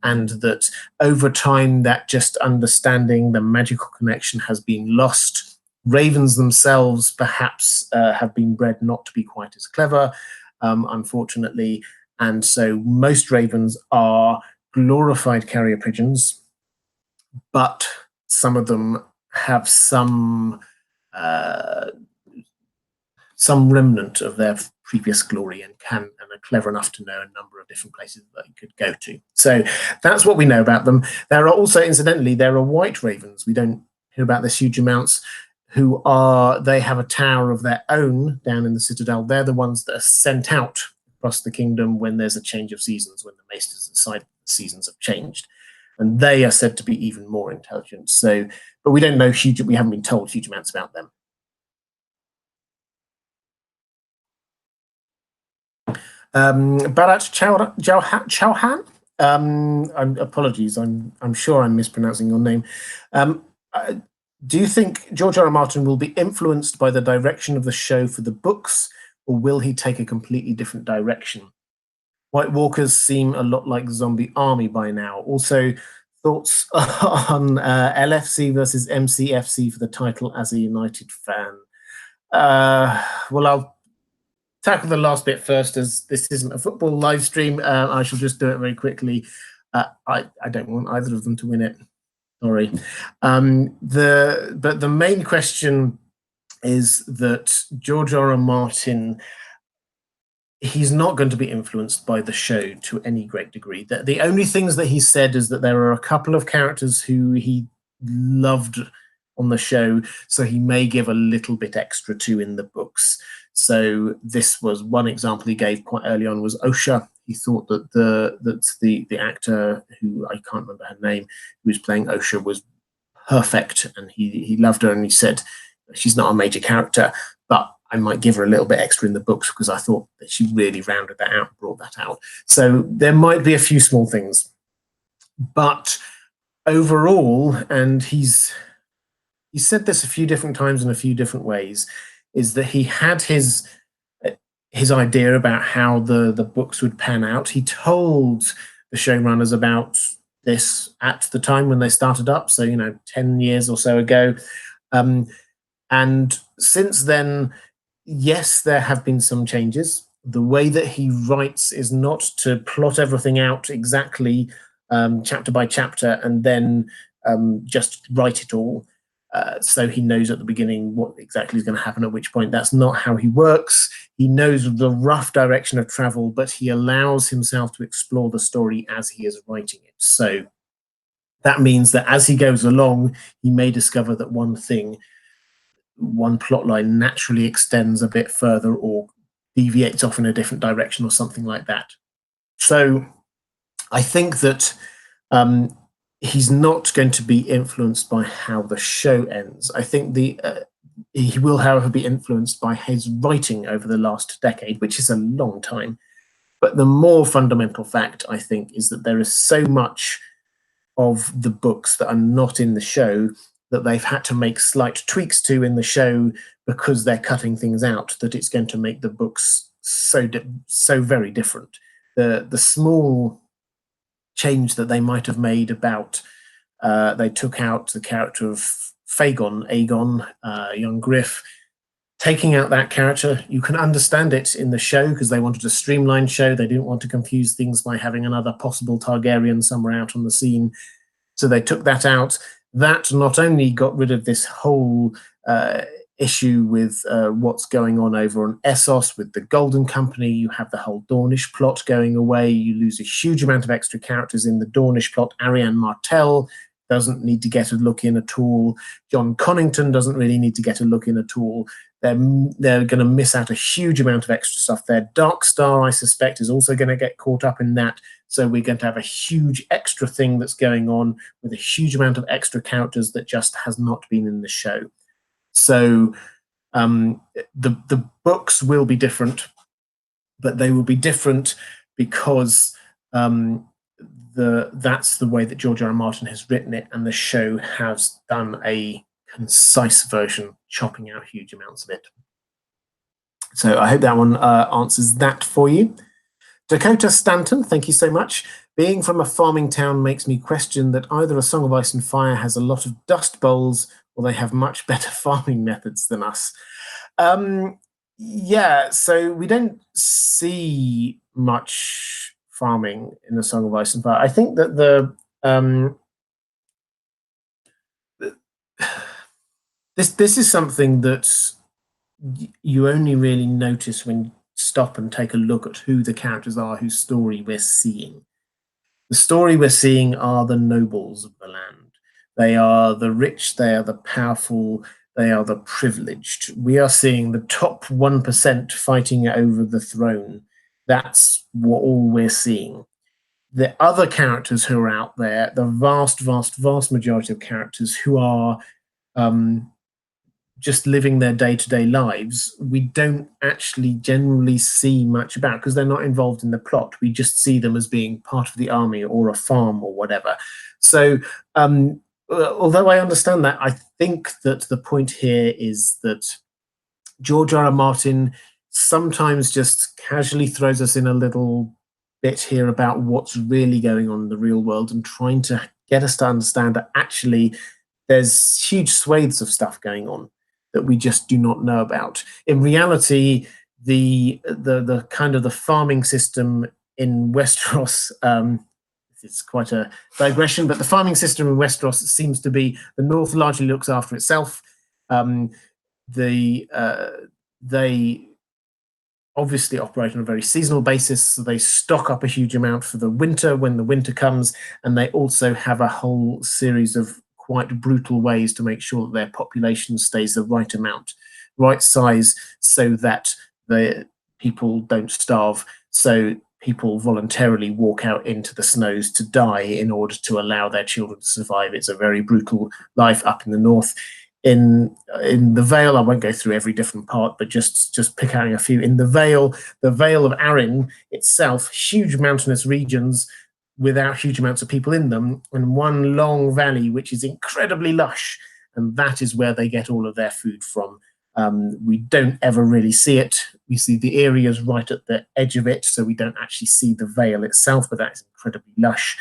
and that over time that just understanding the magical connection has been lost. Ravens themselves perhaps have been bred not to be quite as clever, unfortunately, and so most ravens are glorified carrier pigeons, but some of them have some remnant of their previous glory and are clever enough to know a number of different places that they could go to. So that's what we know about them. There are also, incidentally, there are white ravens. We don't hear about this huge amounts. They have a tower of their own down in the Citadel. They're the ones that are sent out across the kingdom when there's a change of seasons, when the Maesters decide the seasons have changed. And they are said to be even more intelligent. So, but we don't know we haven't been told huge amounts about them. Barat Chauhan. Apologies, I'm sure I'm mispronouncing your name. Do you think George R. R. Martin will be influenced by the direction of the show for the books, or will he take a completely different direction? White Walkers seem a lot like Zombie Army by now. Also, thoughts on LFC versus MCFC for the title as a United fan? Well, I'll tackle the last bit first, as this isn't a football live stream. I shall just do it very quickly. I don't want either of them to win it. Sorry. But the main question is that George R. R. Martin, he's not going to be influenced by the show to any great degree. The only things that he said is that there are a couple of characters who he loved on the show, so he may give a little bit extra to in the books. So this was one example he gave quite early on, was Osha. He thought that the actor, who I can't remember her name, who was playing Osha, was perfect, and he loved her, and he said she's not a major character, but I might give her a little bit extra in the books because I thought that she really rounded that out, brought that out. So there might be a few small things, but overall, and he said this a few different times in a few different ways, is that he had his idea about how the books would pan out. He told the showrunners about this at the time when they started up, so 10 years or so ago, and since then, yes, there have been some changes. The way that he writes is not to plot everything out exactly chapter by chapter and then just write it all. So he knows at the beginning what exactly is going to happen at which point. That's not how he works. He knows the rough direction of travel, but he allows himself to explore the story as he is writing it. So that means that as he goes along, he may discover that one thing one plot line naturally extends a bit further or deviates off in a different direction or something like that. So I think that he's not going to be influenced by how the show ends. I think he will, however, be influenced by his writing over the last decade, which is a long time. But the more fundamental fact, I think, is that there is so much of the books that are not in the show that they've had to make slight tweaks to in the show because they're cutting things out, that it's going to make the books so very different. The small change that they might have made about they took out the character of Aegon, young Griff. Taking out that character, you can understand it in the show because they wanted a streamlined show. They didn't want to confuse things by having another possible Targaryen somewhere out on the scene. So they took that out. That not only got rid of this whole issue with what's going on over on Essos with the Golden Company. You have the whole Dornish plot going away. You lose a huge amount of extra characters in the Dornish plot. Arianne Martell doesn't need to get a look in at all. John Connington doesn't really need to get a look in at all. They're going to miss out a huge amount of extra stuff there. Darkstar, I suspect, is also going to get caught up in that. So we're going to have a huge extra thing that's going on with a huge amount of extra characters that just has not been in the show. So the books will be different, but they will be different because that's the way that George R. R. Martin has written it, and the show has done a concise version, chopping out huge amounts of it. So I hope that one answers that for you. Dakota Stanton, thank you so much. Being from a farming town makes me question that either A Song of Ice and Fire has a lot of dust bowls or they have much better farming methods than us. Yeah, so we don't see much farming in A Song of Ice and Fire. I think that this is something that you only really notice when you stop and take a look at who the characters are, whose story we're seeing. The story we're seeing are the nobles of the land. They are the rich, they are the powerful, they are the privileged. We are seeing the top 1% fighting over the throne. That's all we're seeing. The other characters who are out there, the vast majority of characters who are just living their day-to-day lives, we don't actually generally see much about because they're not involved in the plot. We just see them as being part of the army or a farm or whatever. So although I understand that, I think that the point here is that George R. R. Martin sometimes just casually throws us in a little bit here about what's really going on in the real world and trying to get us to understand that actually there's huge swathes of stuff going on that we just do not know about. In reality, the kind of the farming system in Westeros, it's quite a digression, but the farming system in Westeros seems to be the North largely looks after itself. They obviously operate on a very seasonal basis, so they stock up a huge amount for the winter when the winter comes, and they also have a whole series of quite brutal ways to make sure that their population stays the right amount, right size, so that the people don't starve. So people voluntarily walk out into the snows to die in order to allow their children to survive. It's a very brutal life up in the north. In the Vale, I won't go through every different part, but just pick out a few. In the Vale of Arryn itself, huge mountainous regions without huge amounts of people in them, and one long valley which is incredibly lush, and that is where they get all of their food from. We don't ever really see it. We see the areas right at the edge of it, so we don't actually see the Vale itself, but that is incredibly lush.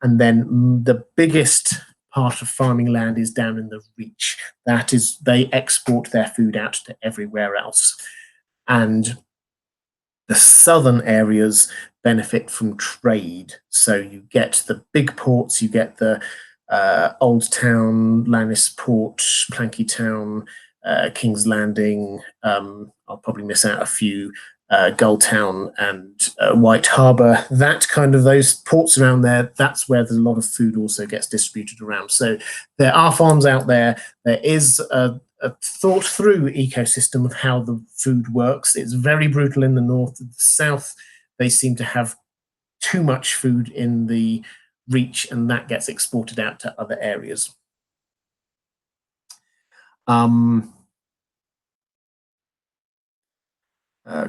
And then the biggest part of farming land is down in the Reach. That is, they export their food out to everywhere else. And the southern areas benefit from trade. So you get the big ports, you get the Old Town, Lannisport, Planky Town, King's Landing. I'll probably miss out a few. Gulltown and White Harbour, that kind of those ports around there, that's where there's a lot of food also gets distributed around. So there are farms out there. There is a thought through ecosystem of how the food works. It's very brutal in the north. In the south, they seem to have too much food in the reach, and that gets exported out to other areas. A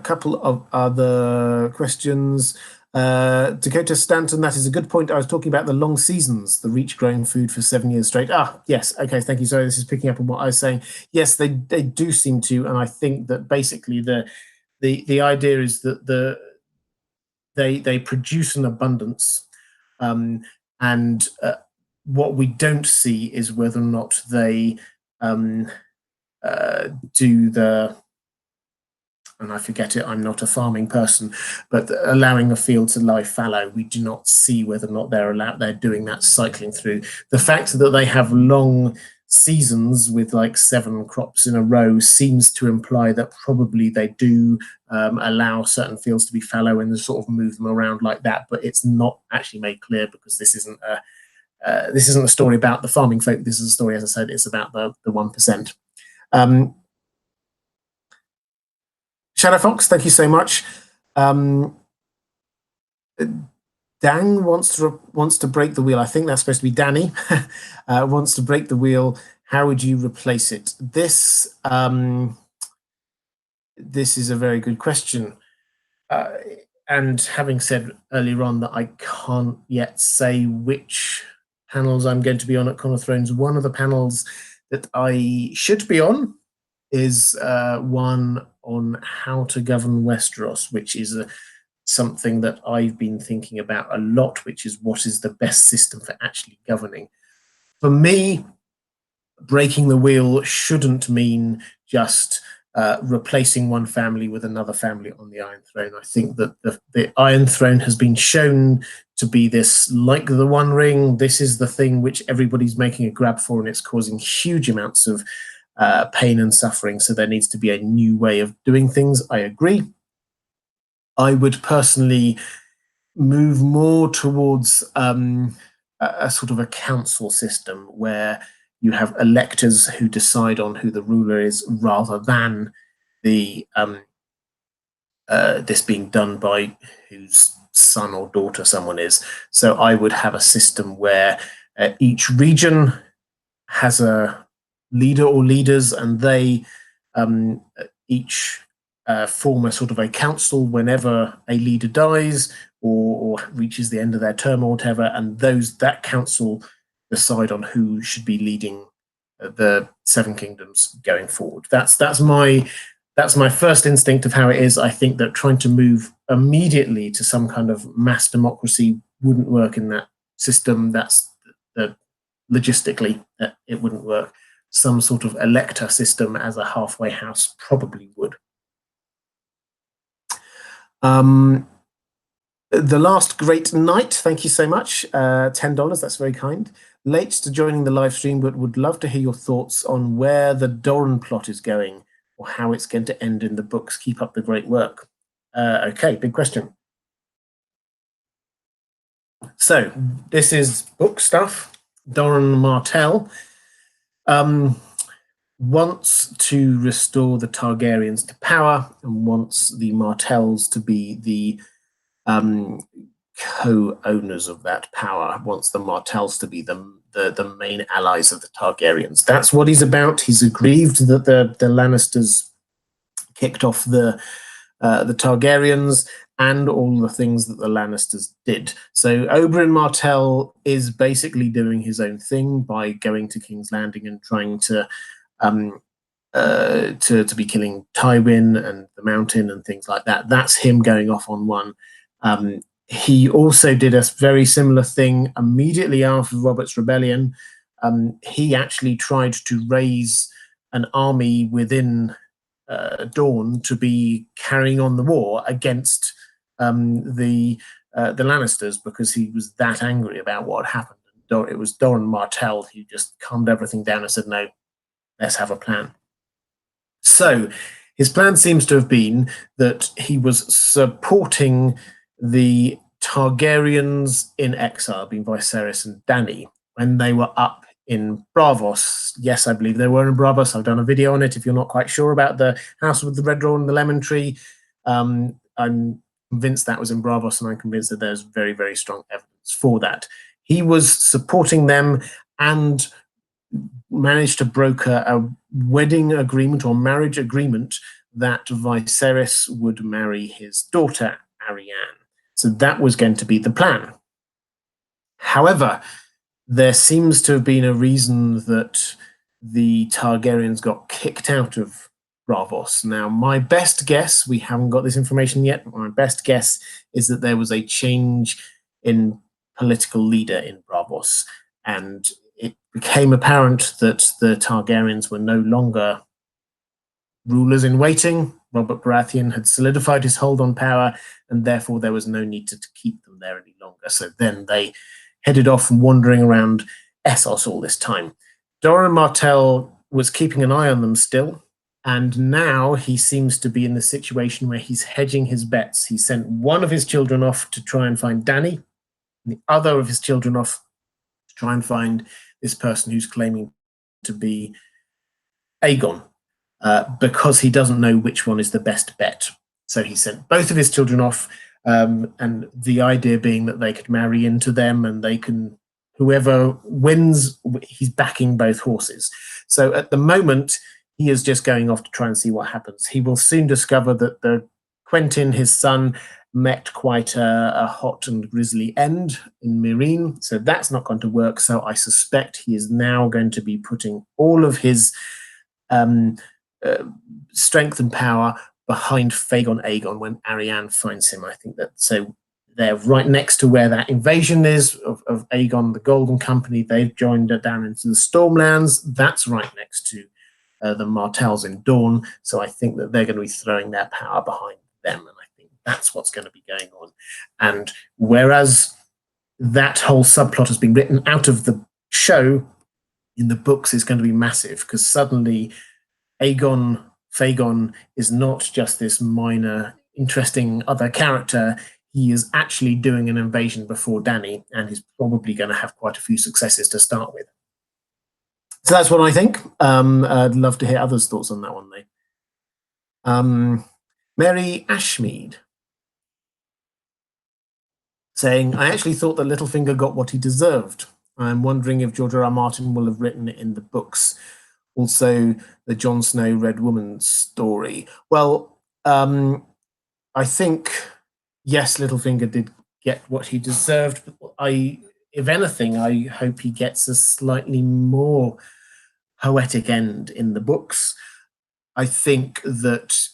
couple of other questions. Dakota Stanton, that is a good point. I was talking about the long seasons, the reach growing food for 7 years straight. Yes. Okay, thank you. Sorry, this is picking up on what I was saying. Yes, they do seem to, and I think that basically the idea is that they produce an abundance, and what we don't see is whether or not they do the, and I forget it, I'm not a farming person, but allowing a field to lie fallow, we do not see whether or not they're doing that cycling through. The fact that they have long seasons with like 7 crops in a row seems to imply that probably they do allow certain fields to be fallow and sort of move them around like that, but it's not actually made clear because this isn't a story about the farming folk. This is a story, as I said, it's about the 1%. Shadow Fox, thank you so much. Dang wants to break the wheel. I think that's supposed to be Danny. Wants to break the wheel. How would you replace it? This is a very good question. And having said earlier on that I can't yet say which panels I'm going to be on at Con of Thrones, one of the panels that I should be on is one on how to govern Westeros, which is something that I've been thinking about a lot, which is what is the best system for actually governing. For me, breaking the wheel shouldn't mean just replacing one family with another family on the Iron Throne. I think that the Iron Throne has been shown to be this, like the One Ring, this is the thing which everybody's making a grab for, and it's causing huge amounts of pain and suffering, so there needs to be a new way of doing things. I agree. I would personally move more towards a sort of a council system where you have electors who decide on who the ruler is, rather than the this being done by whose son or daughter someone is. So I would have a system where each region has a leader or leaders, and they each form a sort of a council whenever a leader dies or reaches the end of their term or whatever, and that council decide on who should be leading the Seven Kingdoms going forward. That's my first instinct of how it is. I think that trying to move immediately to some kind of mass democracy wouldn't work in that system. That's logistically it wouldn't work. Some sort of elector system as a halfway house probably would. The Last Great Night, thank you so much. $10, that's very kind. Late to joining the live stream, but would love to hear your thoughts on where the Dorne plot is going or how it's going to end in the books. Keep up the great work. Okay, big question. So this is book stuff. Doran Martell wants to restore the Targaryens to power and wants the Martells to be the co-owners of that power, wants the Martells to be the main allies of the Targaryens. That's what he's about. He's aggrieved that the Lannisters kicked off the Targaryens and all the things that the Lannisters did. So Oberyn Martell is basically doing his own thing by going to King's Landing and trying to be killing Tywin and the Mountain and things like that. That's him going off on one. He also did a very similar thing immediately after Robert's Rebellion. He actually tried to raise an army within Dorne to be carrying on the war against the Lannisters, because he was that angry about what happened. It was Doran Martell who just calmed everything down and said, no, let's have a plan. So his plan seems to have been that he was supporting the Targaryens in exile, being Viserys and Dany, when they were up in Braavos. Yes, I believe they were in Braavos. I've done a video on it. If you're not quite sure about the house with the red door and the lemon tree, I'm convinced that was in Braavos, and I'm convinced that there's very, very strong evidence for that. He was supporting them and managed to broker a wedding agreement or marriage agreement that Viserys would marry his daughter, Arianne. So that was going to be the plan. However, there seems to have been a reason that the Targaryens got kicked out of Braavos. Now, my best guess, we haven't got this information yet, but my best guess is that there was a change in political leader in Braavos, and it became apparent that the Targaryens were no longer rulers in waiting. Robert Baratheon had solidified his hold on power, and therefore there was no need to keep them there any longer. So then they headed off and wandering around Essos all this time. Doran Martell was keeping an eye on them still, and now he seems to be in the situation where he's hedging his bets. He sent one of his children off to try and find Dany, and the other of his children off to try and find this person who's claiming to be Aegon, because he doesn't know which one is the best bet. So he sent both of his children off, and the idea being that they could marry into them, and they can, whoever wins, he's backing both horses. So at the moment, he is just going off to try and see what happens. He will soon discover that the Quentyn, his son, met quite a hot and grisly end in Meereen, so that's not going to work. So I suspect he is now going to be putting all of his strength and power behind Fagon Aegon when Arianne finds him. I think that, so they're right next to where that invasion is of Aegon, the Golden Company. They've joined down into the Stormlands. That's right next to the Martells in Dorne. So I think that they're going to be throwing their power behind them, and I think that's what's going to be going on. And whereas that whole subplot has been written out of the show, in the books is going to be massive, because suddenly Fagon is not just this minor, interesting other character. He is actually doing an invasion before Dany, and he's probably going to have quite a few successes to start with. So that's what I think. I'd love to hear others' thoughts on that one, though. Mary Ashmead saying, I actually thought that Littlefinger got what he deserved. I'm wondering if George R.R. Martin will have written it in the books. Also, the Jon Snow Red Woman story. Well, I think, yes, Littlefinger did get what he deserved, but if anything, I hope he gets a slightly more poetic end in the books. I think that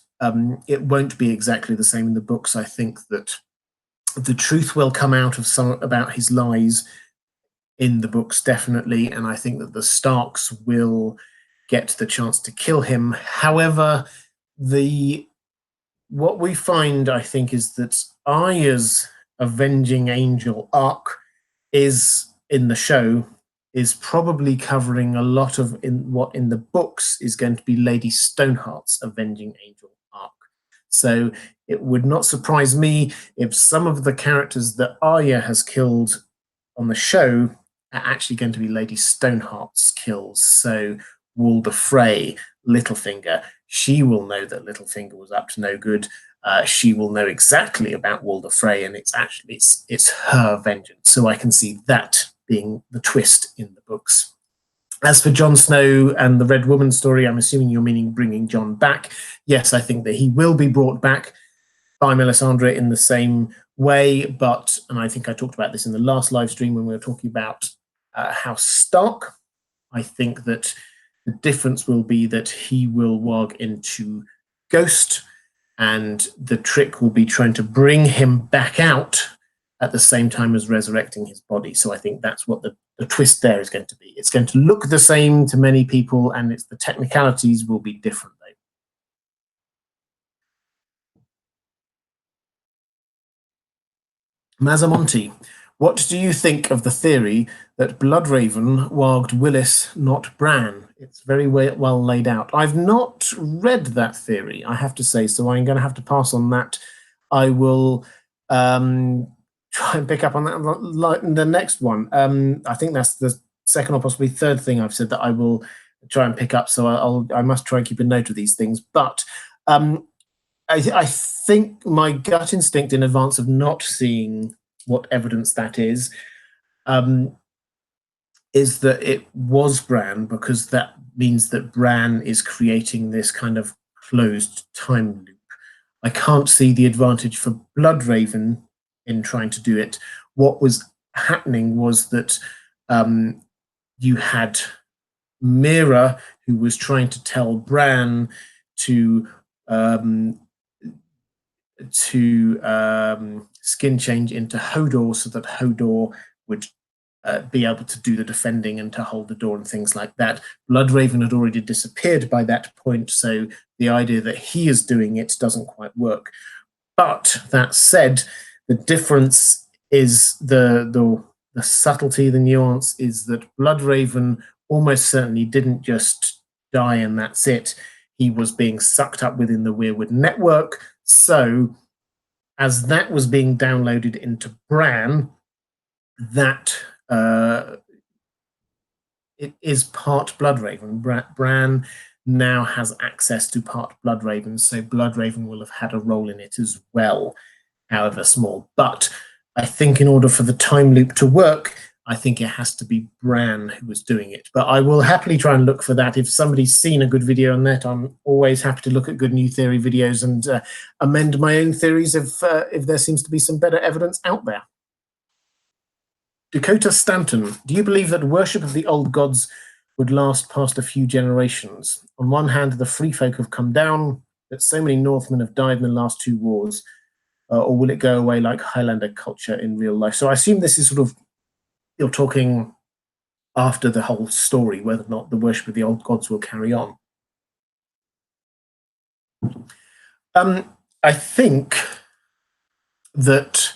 it won't be exactly the same in the books. I think that the truth will come out of some about his lies in the books, definitely, and I think that the Starks will get the chance to kill him. However, what we find, I think, is that Arya's avenging angel arc is in the show is probably covering a lot of what in the books is going to be Lady Stoneheart's avenging angel arc. So it would not surprise me if some of the characters that Arya has killed on the show are actually going to be Lady Stoneheart's kills. So Walder Frey, Littlefinger, she will know that Littlefinger was up to no good. She will know exactly about Walder Frey, and it's her vengeance. So I can see that being the twist in the books. As for Jon Snow and the Red Woman story, I'm assuming you're meaning bringing Jon back. Yes, I think that he will be brought back by Melisandre in the same way, and I think I talked about this in the last live stream when we were talking about House Stark. I think that the difference will be that he will warg into Ghost, and the trick will be trying to bring him back out at the same time as resurrecting his body. So I think that's what the twist there is going to be. It's going to look the same to many people, and the technicalities will be different, though. Mazamonti, what do you think of the theory that Bloodraven warged Willis, not Bran? It's very well laid out. I've not read that theory, I have to say, so I'm going to have to pass on that. I will try and pick up on that in the next one. I think that's the second or possibly third thing I've said that I will try and pick up. So I must try and keep a note of these things. But I think my gut instinct in advance of not seeing what evidence that is that it was Bran, because that means that Bran is creating this kind of closed time loop. I can't see the advantage for Bloodraven in trying to do it. What was happening was that you had Mira, who was trying to tell Bran to skin change into Hodor so that Hodor would be able to do the defending and to hold the door and things like that. Bloodraven had already disappeared by that point, so the idea that he is doing it doesn't quite work. But that said, the difference is the subtlety, the nuance is that Bloodraven almost certainly didn't just die and that's it. He was being sucked up within the Weirwood network. So as that was being downloaded into Bran, that it is part Bloodraven. Bran now has access to part Bloodraven, so Bloodraven will have had a role in it as well, however small. But I think in order for the time loop to work, I think it has to be Bran who was doing it. But I will happily try and look for that. If somebody's seen a good video on that, I'm always happy to look at good new theory videos and amend my own theories if there seems to be some better evidence out there. Dakota Stanton, do you believe that worship of the old gods would last past a few generations? On one hand, the free folk have come down, but so many Northmen have died in the last 2 wars. Or will it go away like Highlander culture in real life? So I assume this is sort of, you're talking after the whole story, whether or not the worship of the old gods will carry on. I think that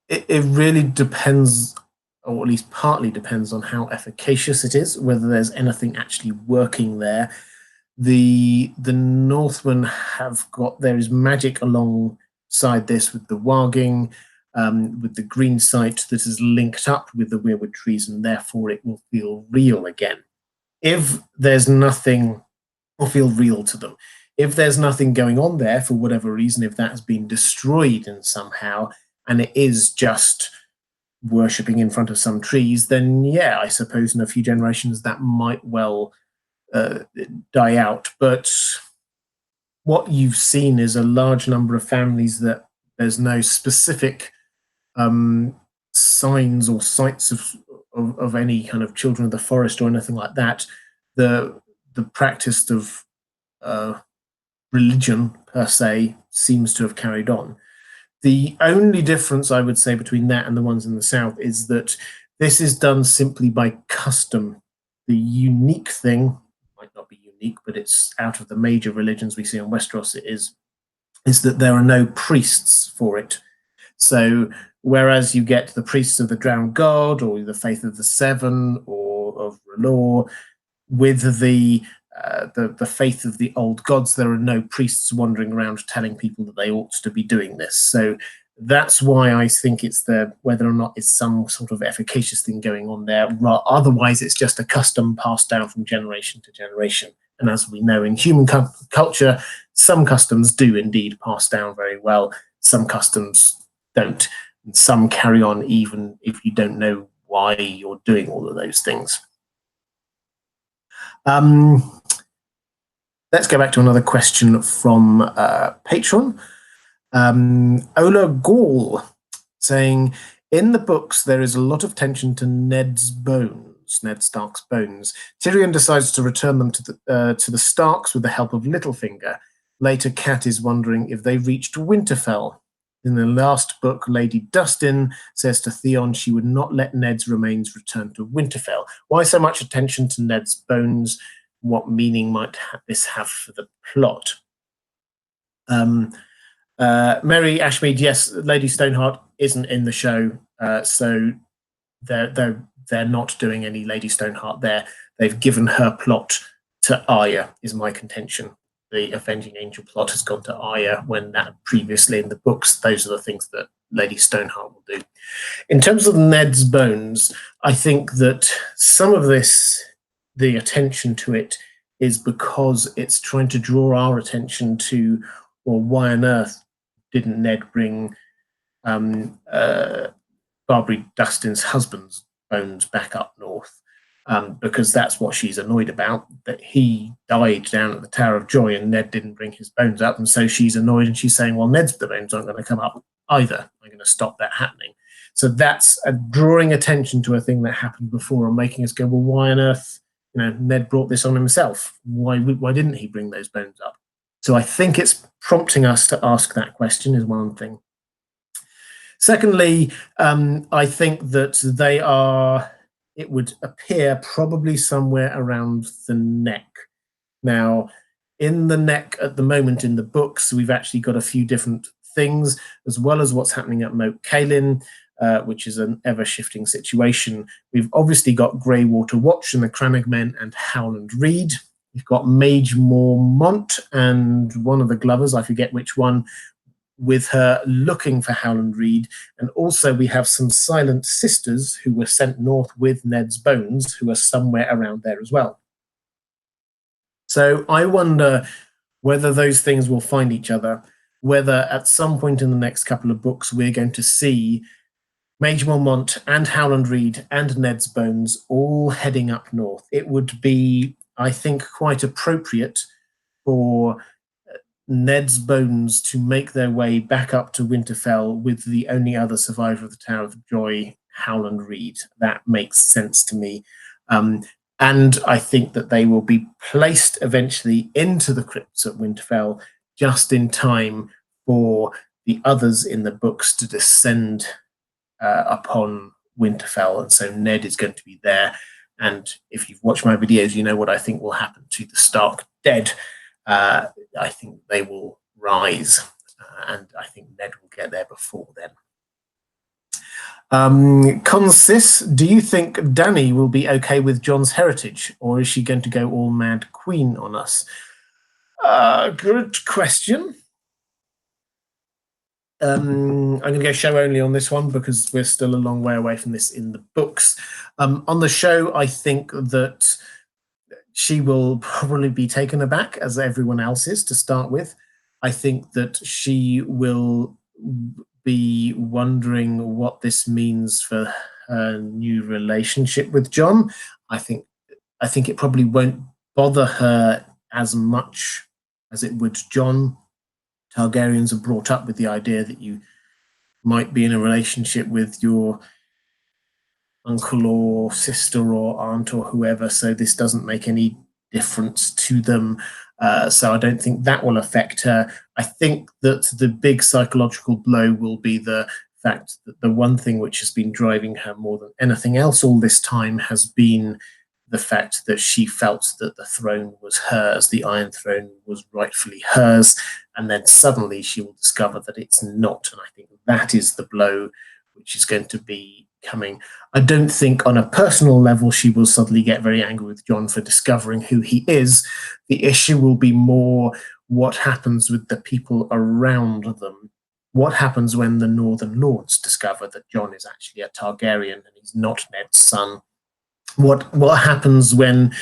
it really depends, or at least partly depends, on how efficacious it is, whether there's anything actually working there. The Northmen have got, there is magic alongside this with the warging, with the green site that is linked up with the weirwood trees, and therefore it will feel real again. If there's nothing, or feel real to them, if there's nothing going on there for whatever reason, if that has been destroyed in somehow, and it is just worshipping in front of some trees, then yeah, I suppose in a few generations that might well die out. But what you've seen is a large number of families that there's no specific signs or sites of any kind of children of the forest or anything like that. The practice of religion per se seems to have carried on. The only difference I would say between that and the ones in the south is that this is done simply by custom. The unique thing, might not be unique, but it's out of the major religions we see on Westeros, it is that there are no priests for it. So whereas you get the priests of the drowned god or the faith of the seven or of R'hllor, with the faith of the old gods, there are no priests wandering around telling people that they ought to be doing this. So that's why I think it's whether or not it's some sort of efficacious thing going on there. Otherwise, it's just a custom passed down from generation to generation. And as we know in human culture, some customs do indeed pass down very well. Some customs don't. And some carry on even if you don't know why you're doing all of those things. Let's go back to another question from Patreon. Ola Gall saying, in the books, there is a lot of tension to Ned's bones, Ned Stark's bones. Tyrion decides to return them to the Starks with the help of Littlefinger. Later, Cat is wondering if they reached Winterfell. In the last book, Lady Dustin says to Theon she would not let Ned's remains return to Winterfell. Why so much attention to Ned's bones? What meaning might this have for the plot? Mary Ashmead, yes, Lady Stoneheart isn't in the show, so they're not doing any Lady Stoneheart there. They've given her plot to Arya, is my contention. the Avenging Angel plot has gone to Arya, when that previously in the books, those are the things that Lady Stoneheart will do. In terms of Ned's bones, I think that some of this, the attention to it, is because it's trying to draw our attention to, well, why on earth didn't Ned bring Barbary Dustin's husband's bones back up north? Because that's what she's annoyed about, that he died down at the Tower of Joy and Ned didn't bring his bones up. And so she's annoyed and she's saying, well, Ned's bones aren't going to come up either. I'm going to stop that happening. So that's drawing attention to a thing that happened before and making us go, well, why on earth, Ned brought this on himself. Why didn't he bring those bones up? So I think it's prompting us to ask that question is one thing. Secondly, I think that they are, it would appear, probably somewhere around the neck. Now, in the neck at the moment in the books, we've actually got a few different things, as well as what's happening at Moat Cailin, which is an ever-shifting situation. We've obviously got Greywater Watch and the Crannogmen and Howland Reed. We've got Mage Mormont and one of the Glovers, I forget which one, with her looking for Howland Reed. And also we have some Silent Sisters who were sent north with Ned's bones, who are somewhere around there as well. So I wonder whether those things will find each other, whether at some point in the next couple of books we're going to see Mage Mormont and Howland Reed and Ned's bones all heading up north. It would be, I think, quite appropriate for Ned's bones to make their way back up to Winterfell with the only other survivor of the Tower of Joy, Howland Reed. That makes sense to me. And I think that they will be placed eventually into the crypts at Winterfell just in time for the others in the books to descend upon Winterfell. And so Ned is going to be there. And if you've watched my videos, you know what I think will happen to the Stark dead. I think they will rise, and I think Ned will get there before then. Consis, do you think Dany will be okay with Jon's heritage, or is she going to go all mad queen on us? Good question. I'm going to go show only on this one because we're still a long way away from this in the books. On the show, I think that she will probably be taken aback, as everyone else is, to start with. I think that she will be wondering what this means for her new relationship with Jon. I think it probably won't bother her as much as it would Jon. Targaryens are brought up with the idea that you might be in a relationship with your uncle or sister or aunt or whoever, so this doesn't make any difference to them. So I don't think that will affect her. I think that the big psychological blow will be the fact that the one thing which has been driving her more than anything else all this time has been the fact that she felt that the throne was hers, the Iron Throne was rightfully hers, and then suddenly she will discover that it's not. And I think that is the blow which is going to be coming. I don't think on a personal level she will suddenly get very angry with Jon for discovering who he is. The issue will be more what happens with the people around them. What happens when the Northern Lords discover that Jon is actually a Targaryen and he's not Ned's son? What happens when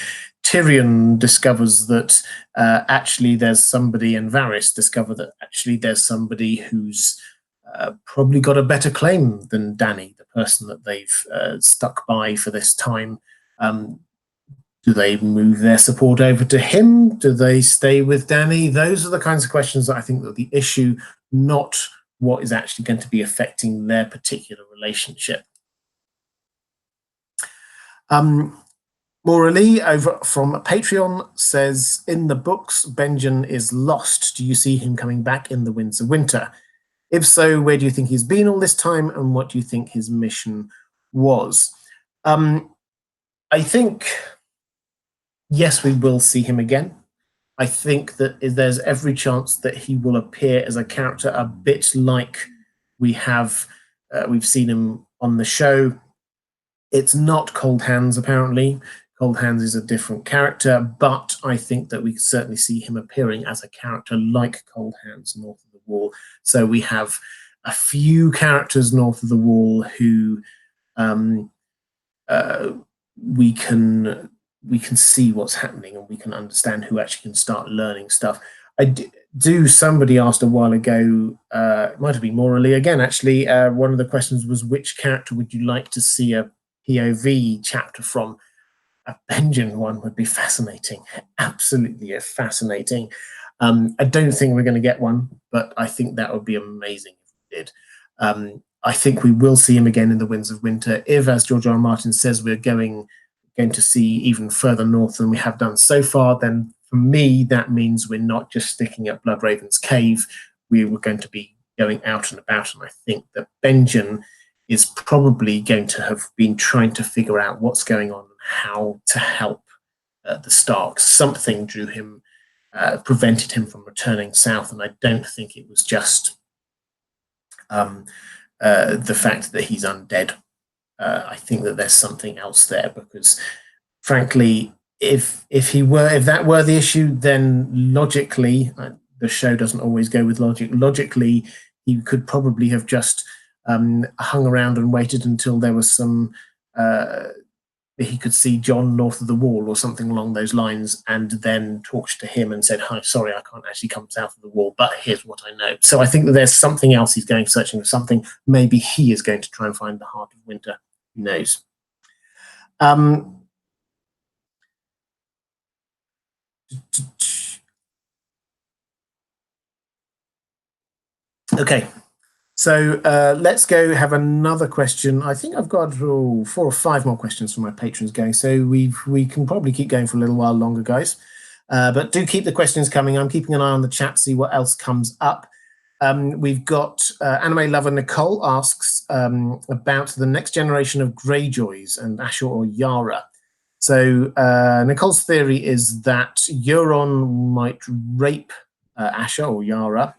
Tyrion discovers that actually there's somebody, and Varys discover that actually there's somebody who's probably got a better claim than Dany, the person that they've stuck by for this time? Do they move their support over to him? Do they stay with Dany? Those are the kinds of questions that I think that the issue, not what is actually going to be affecting their particular relationship. Morally, over from Patreon, says, in the books, Benjen is lost. Do you see him coming back in the Winds of Winter? If so, where do you think he's been all this time, and what do you think his mission was? I think, yes, we will see him again. I think that there's every chance that he will appear as a character a bit like we've seen him on the show. It's not Cold Hands, apparently. Cold Hands is a different character, but I think that we could certainly see him appearing as a character like Cold Hands north of the Wall. So we have a few characters north of the Wall who we can see what's happening, and we can understand who actually can start learning stuff. Somebody asked a while ago, it might have been Morally again, actually, one of the questions was, which character would you like to see a POV chapter from? A Benjen one would be fascinating, absolutely fascinating. I don't think we're going to get one, but I think that would be amazing if we did. I think we will see him again in the Winds of Winter. If, as George R. R. Martin says, we're going to see even further north than we have done so far, then for me, that means we're not just sticking at Bloodraven's cave. We were going to be going out and about, and I think that Benjen is probably going to have been trying to figure out what's going on and how to help the Starks. Something drew him, prevented him from returning south, and I don't think it was just the fact that he's undead. I think that there's something else there, because frankly, if that were the issue, then logically, the show doesn't always go with logic. Logically, he could probably have just hung around and waited until there was some he could see Jon north of the Wall or something along those lines, and then talked to him and said, "Hi, sorry, I can't actually come south of the Wall, but here's what I know." So I think that there's something else. He's going searching for something. Maybe he is going to try and find the heart of winter. Who knows? Okay. So let's go have another question. I think I've got 4 or 5 more questions from my patrons going. So we can probably keep going for a little while longer, guys. But do keep the questions coming. I'm keeping an eye on the chat, see what else comes up. We've got anime lover Nicole asks about the next generation of Greyjoys and Asher or Yara. So Nicole's theory is that Euron might rape Asher or Yara,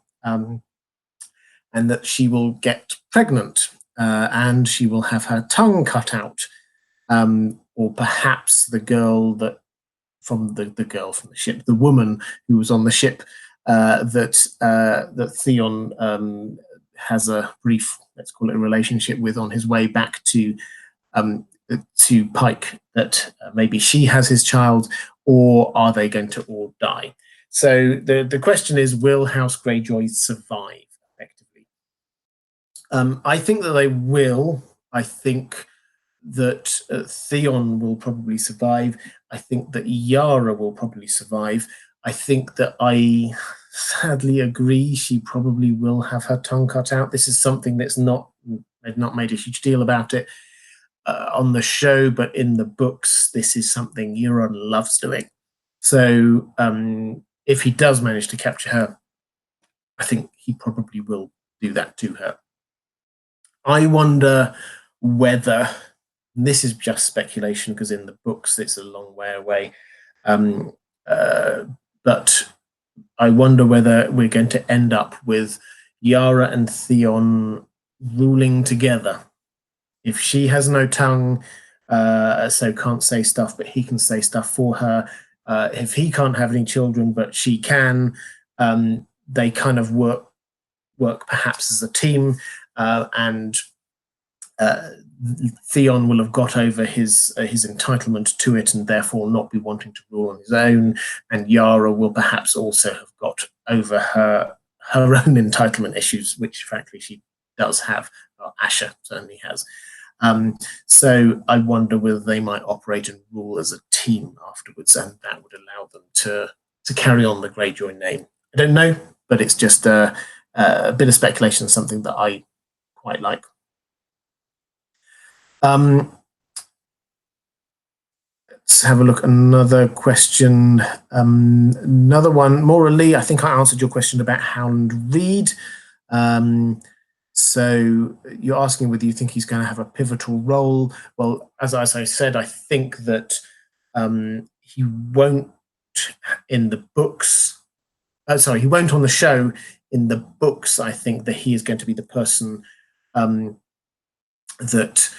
and that she will get pregnant, and she will have her tongue cut out, or perhaps the girl from the ship, the woman who was on the ship, that Theon has a brief, let's call it a relationship with, on his way back to Pike, that maybe she has his child, or are they going to all die? So the question is, will House Greyjoy survive? I think that they will. I think that Theon will probably survive. I think that Yara will probably survive. I think that I sadly agree she probably will have her tongue cut out. This is something that's they've not made a huge deal about it on the show, but in the books, this is something Euron loves doing. So if he does manage to capture her, I think he probably will do that to her. I wonder whether, this is just speculation because in the books it's a long way away, but I wonder whether we're going to end up with Yara and Theon ruling together. If she has no tongue, so can't say stuff, but he can say stuff for her. If he can't have any children, but she can, they kind of work perhaps as a team. And Theon will have got over his entitlement to it, and therefore not be wanting to rule on his own. And Yara will perhaps also have got over her own entitlement issues, which frankly she does have. Well, Asher certainly has. So I wonder whether they might operate and rule as a team afterwards, and that would allow them to carry on the Greyjoy name. I don't know, but it's just a bit of speculation, something that I quite like. Let's have a look. Another question. Another one. Maura Lee, I think I answered your question about Howland Reed. So you're asking whether you think he's going to have a pivotal role. Well, as I said, I think that he won't in the books. He won't on the show. In the books, I think that he is going to be the person that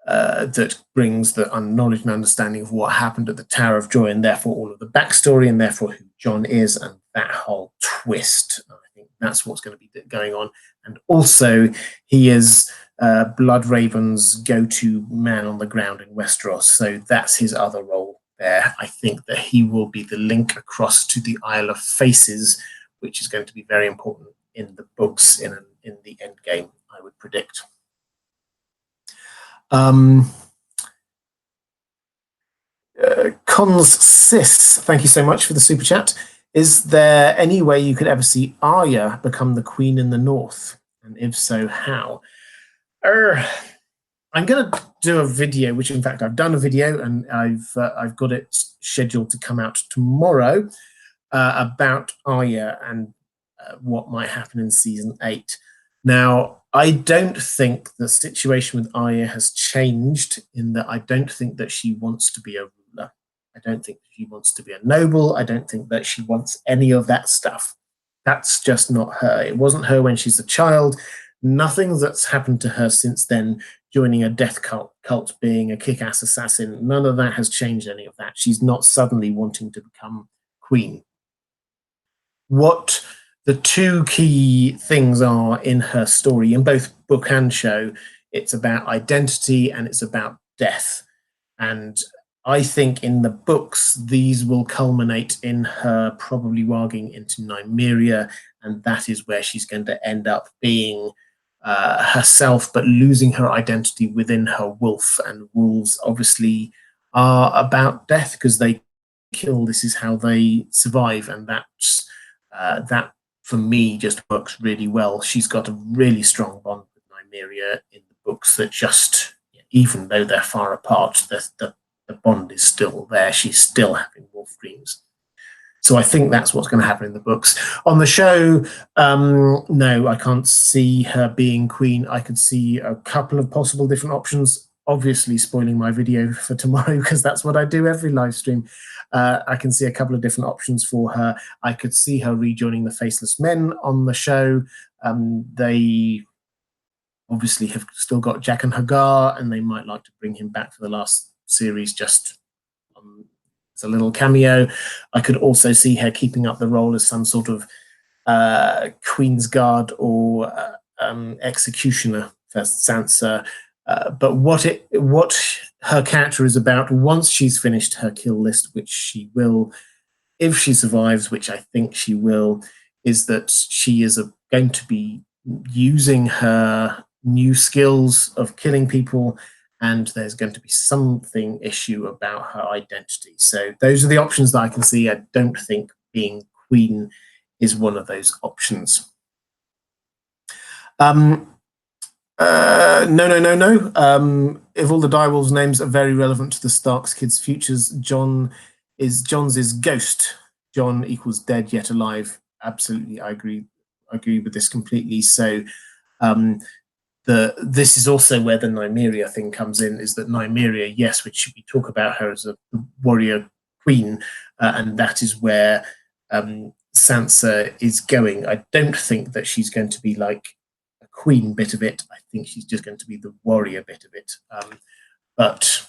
that brings the knowledge and understanding of what happened at the Tower of Joy, and therefore all of the backstory, and therefore who Jon is, and that whole twist. I think that's what's going to be going on. And also, he is Bloodraven's go-to man on the ground in Westeros, so that's his other role there. I think that he will be the link across to the Isle of Faces, which is going to be very important in the books in the end game, I would predict. Cons Sis, thank you so much for the super chat. Is there any way you could ever see Arya become the queen in the north? And if so, how? I'm going to do a video, which in fact I've done a video, and I've got it scheduled to come out tomorrow about Arya and what might happen in season 8. Now, I don't think the situation with Arya has changed in that I don't think that she wants to be a ruler. I don't think she wants to be a noble. I don't think that she wants any of that stuff. That's just not her. It wasn't her when she's a child. Nothing that's happened to her since then, joining a death cult, being a kick-ass assassin, none of that has changed any of that. She's not suddenly wanting to become queen. What the two key things are in her story, in both book and show, it's about identity and it's about death. And I think in the books, these will culminate in her probably warging into Nymeria, and that is where she's going to end up being herself, but losing her identity within her wolf. And wolves obviously are about death because they kill. This is how they survive, and that's that for me just works really well. She's got a really strong bond with Nymeria in the books that just, even though they're far apart, the bond is still there. She's still having wolf dreams. So I think that's what's going to happen in the books. On the show, no, I can't see her being queen. I could see a couple of possible different options, obviously spoiling my video for tomorrow because that's what I do every live stream. I can see a couple of different options for her. I could see her rejoining the Faceless Men on the show. They obviously have still got Jack and Hagar, and they might like to bring him back for the last series just as a little cameo. I could also see her keeping up the role as some sort of Queen's Guard or executioner for Sansa. But what her character is about once she's finished her kill list, which she will, if she survives, which I think she will, is that she is going to be using her new skills of killing people, and there's going to be something issue about her identity. So those are the options that I can see. I don't think being queen is one of those options. No. If all the direwolves' names are very relevant to the Stark's kids' futures, Jon's is ghost. Jon equals dead yet alive. Absolutely, I agree with this completely. So this is also where the Nymeria thing comes in, is that Nymeria, yes, which we talk about her as a warrior queen, and that is where Sansa is going. I don't think that she's going to be like a queen bit of it. I think she's just going to be the warrior bit of it. But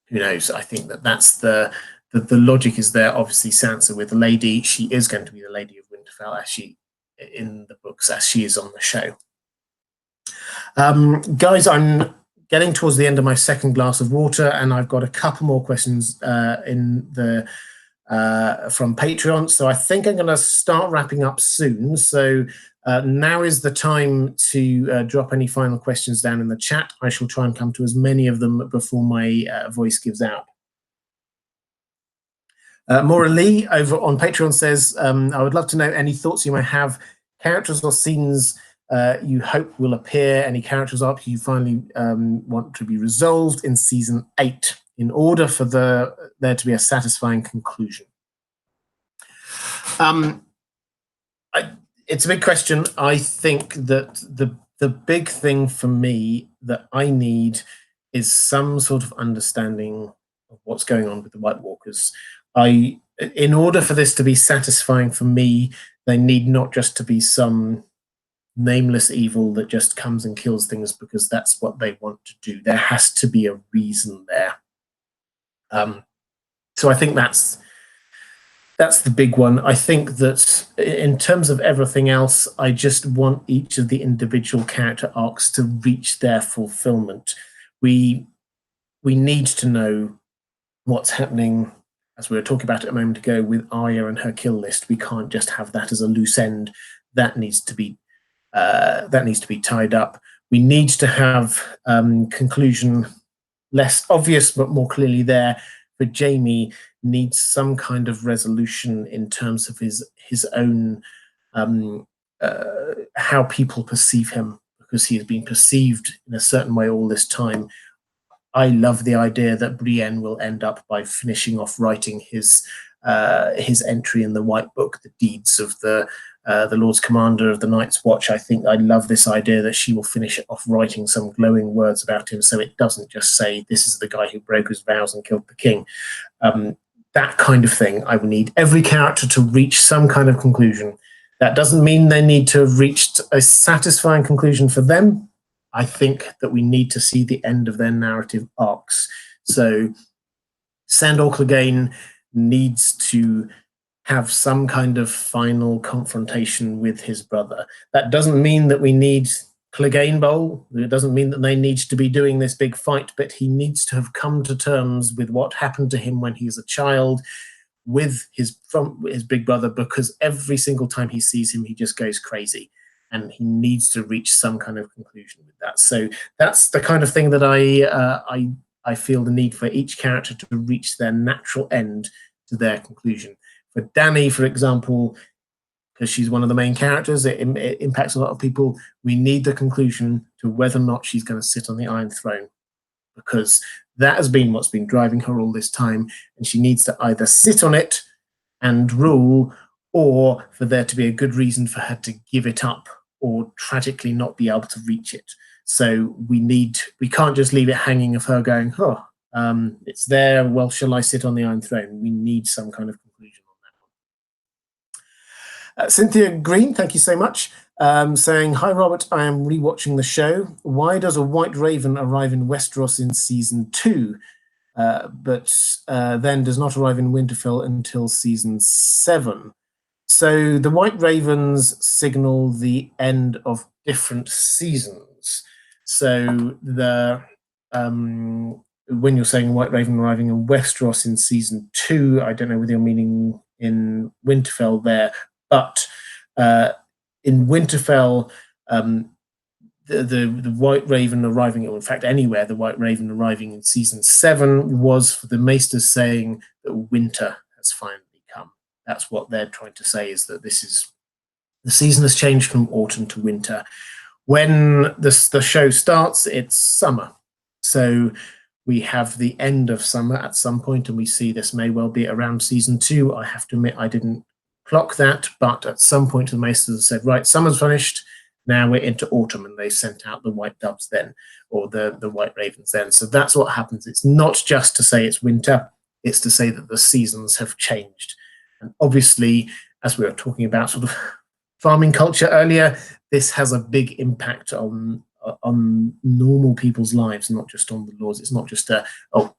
who knows? I think that's the logic is there. Obviously, Sansa with the lady, she is going to be the Lady of Winterfell as she in the books, as she is on the show. Guys, I'm getting towards the end of my second glass of water, and I've got a couple more questions in the from Patreon. So I think I'm going to start wrapping up soon. So now is the time to drop any final questions down in the chat. I shall try and come to as many of them before my voice gives out. Maura Lee over on Patreon says, I would love to know any thoughts you might have, characters or scenes you hope will appear, any characters arcs you finally want to be resolved in season 8 in order for there to be a satisfying conclusion. It's a big question. I think that the big thing for me that I need is some sort of understanding of what's going on with the White Walkers. In order for this to be satisfying for me, they need not just to be some nameless evil that just comes and kills things because that's what they want to do. There has to be a reason there. So I think that's the big one. I think that in terms of everything else, I just want each of the individual character arcs to reach their fulfillment. We need to know what's happening, as we were talking about it a moment ago, with Arya and her kill list. We can't just have that as a loose end. That needs to be tied up. We need to have conclusion less obvious but more clearly there. But Jaime needs some kind of resolution in terms of his own how people perceive him, because he has been perceived in a certain way all this time. I love the idea that Brienne will end up by finishing off writing his entry in the White Book, the deeds of the Lord's Commander of the Night's Watch. I love this idea that she will finish off writing some glowing words about him, so it doesn't just say, this is the guy who broke his vows and killed the king. That kind of thing. I would need every character to reach some kind of conclusion. That doesn't mean they need to have reached a satisfying conclusion for them. I think that we need to see the end of their narrative arcs. So Sandor Clegane needs to have some kind of final confrontation with his brother. That doesn't mean that we need Clegane Bowl. It doesn't mean that they need to be doing this big fight, but he needs to have come to terms with what happened to him when he was a child with his big brother, because every single time he sees him, he just goes crazy. And he needs to reach some kind of conclusion with that. So that's the kind of thing that I feel the need for each character to reach their natural end to their conclusion. For Dany, for example, because she's one of the main characters, it impacts a lot of people. We need the conclusion to whether or not she's going to sit on the Iron Throne, because that has been what's been driving her all this time, and she needs to either sit on it and rule, or for there to be a good reason for her to give it up or tragically not be able to reach it. So we can't just leave it hanging of her going, it's there, well, shall I sit on the Iron Throne? We need some kind of conclusion on that one. Cynthia Green, thank you so much, saying, hi Robert, I am rewatching the show. Why does a White Raven arrive in Westeros in season 2, but then does not arrive in Winterfell until season 7? So the White Ravens signal the end of different seasons. So when you're saying White Raven arriving in Westeros in season 2, I don't know whether you're meaning in Winterfell there, but in Winterfell, the White Raven arriving, or in fact anywhere, the White Raven arriving in season 7 was for the Maesters saying that winter has finally come. That's what they're trying to say, is that the season has changed from autumn to winter. When the show starts, it's summer. So we have the end of summer at some point, and we see this may well be around season 2. I have to admit, I didn't clock that, but at some point the Maesters have said, right, summer's finished, now we're into autumn, and they sent out the White Doves then, or the White Ravens then. So that's what happens. It's not just to say it's winter, it's to say that the seasons have changed. And obviously, as we were talking about sort of farming culture earlier, this has a big impact on normal people's lives, not just on the Lords. It's not just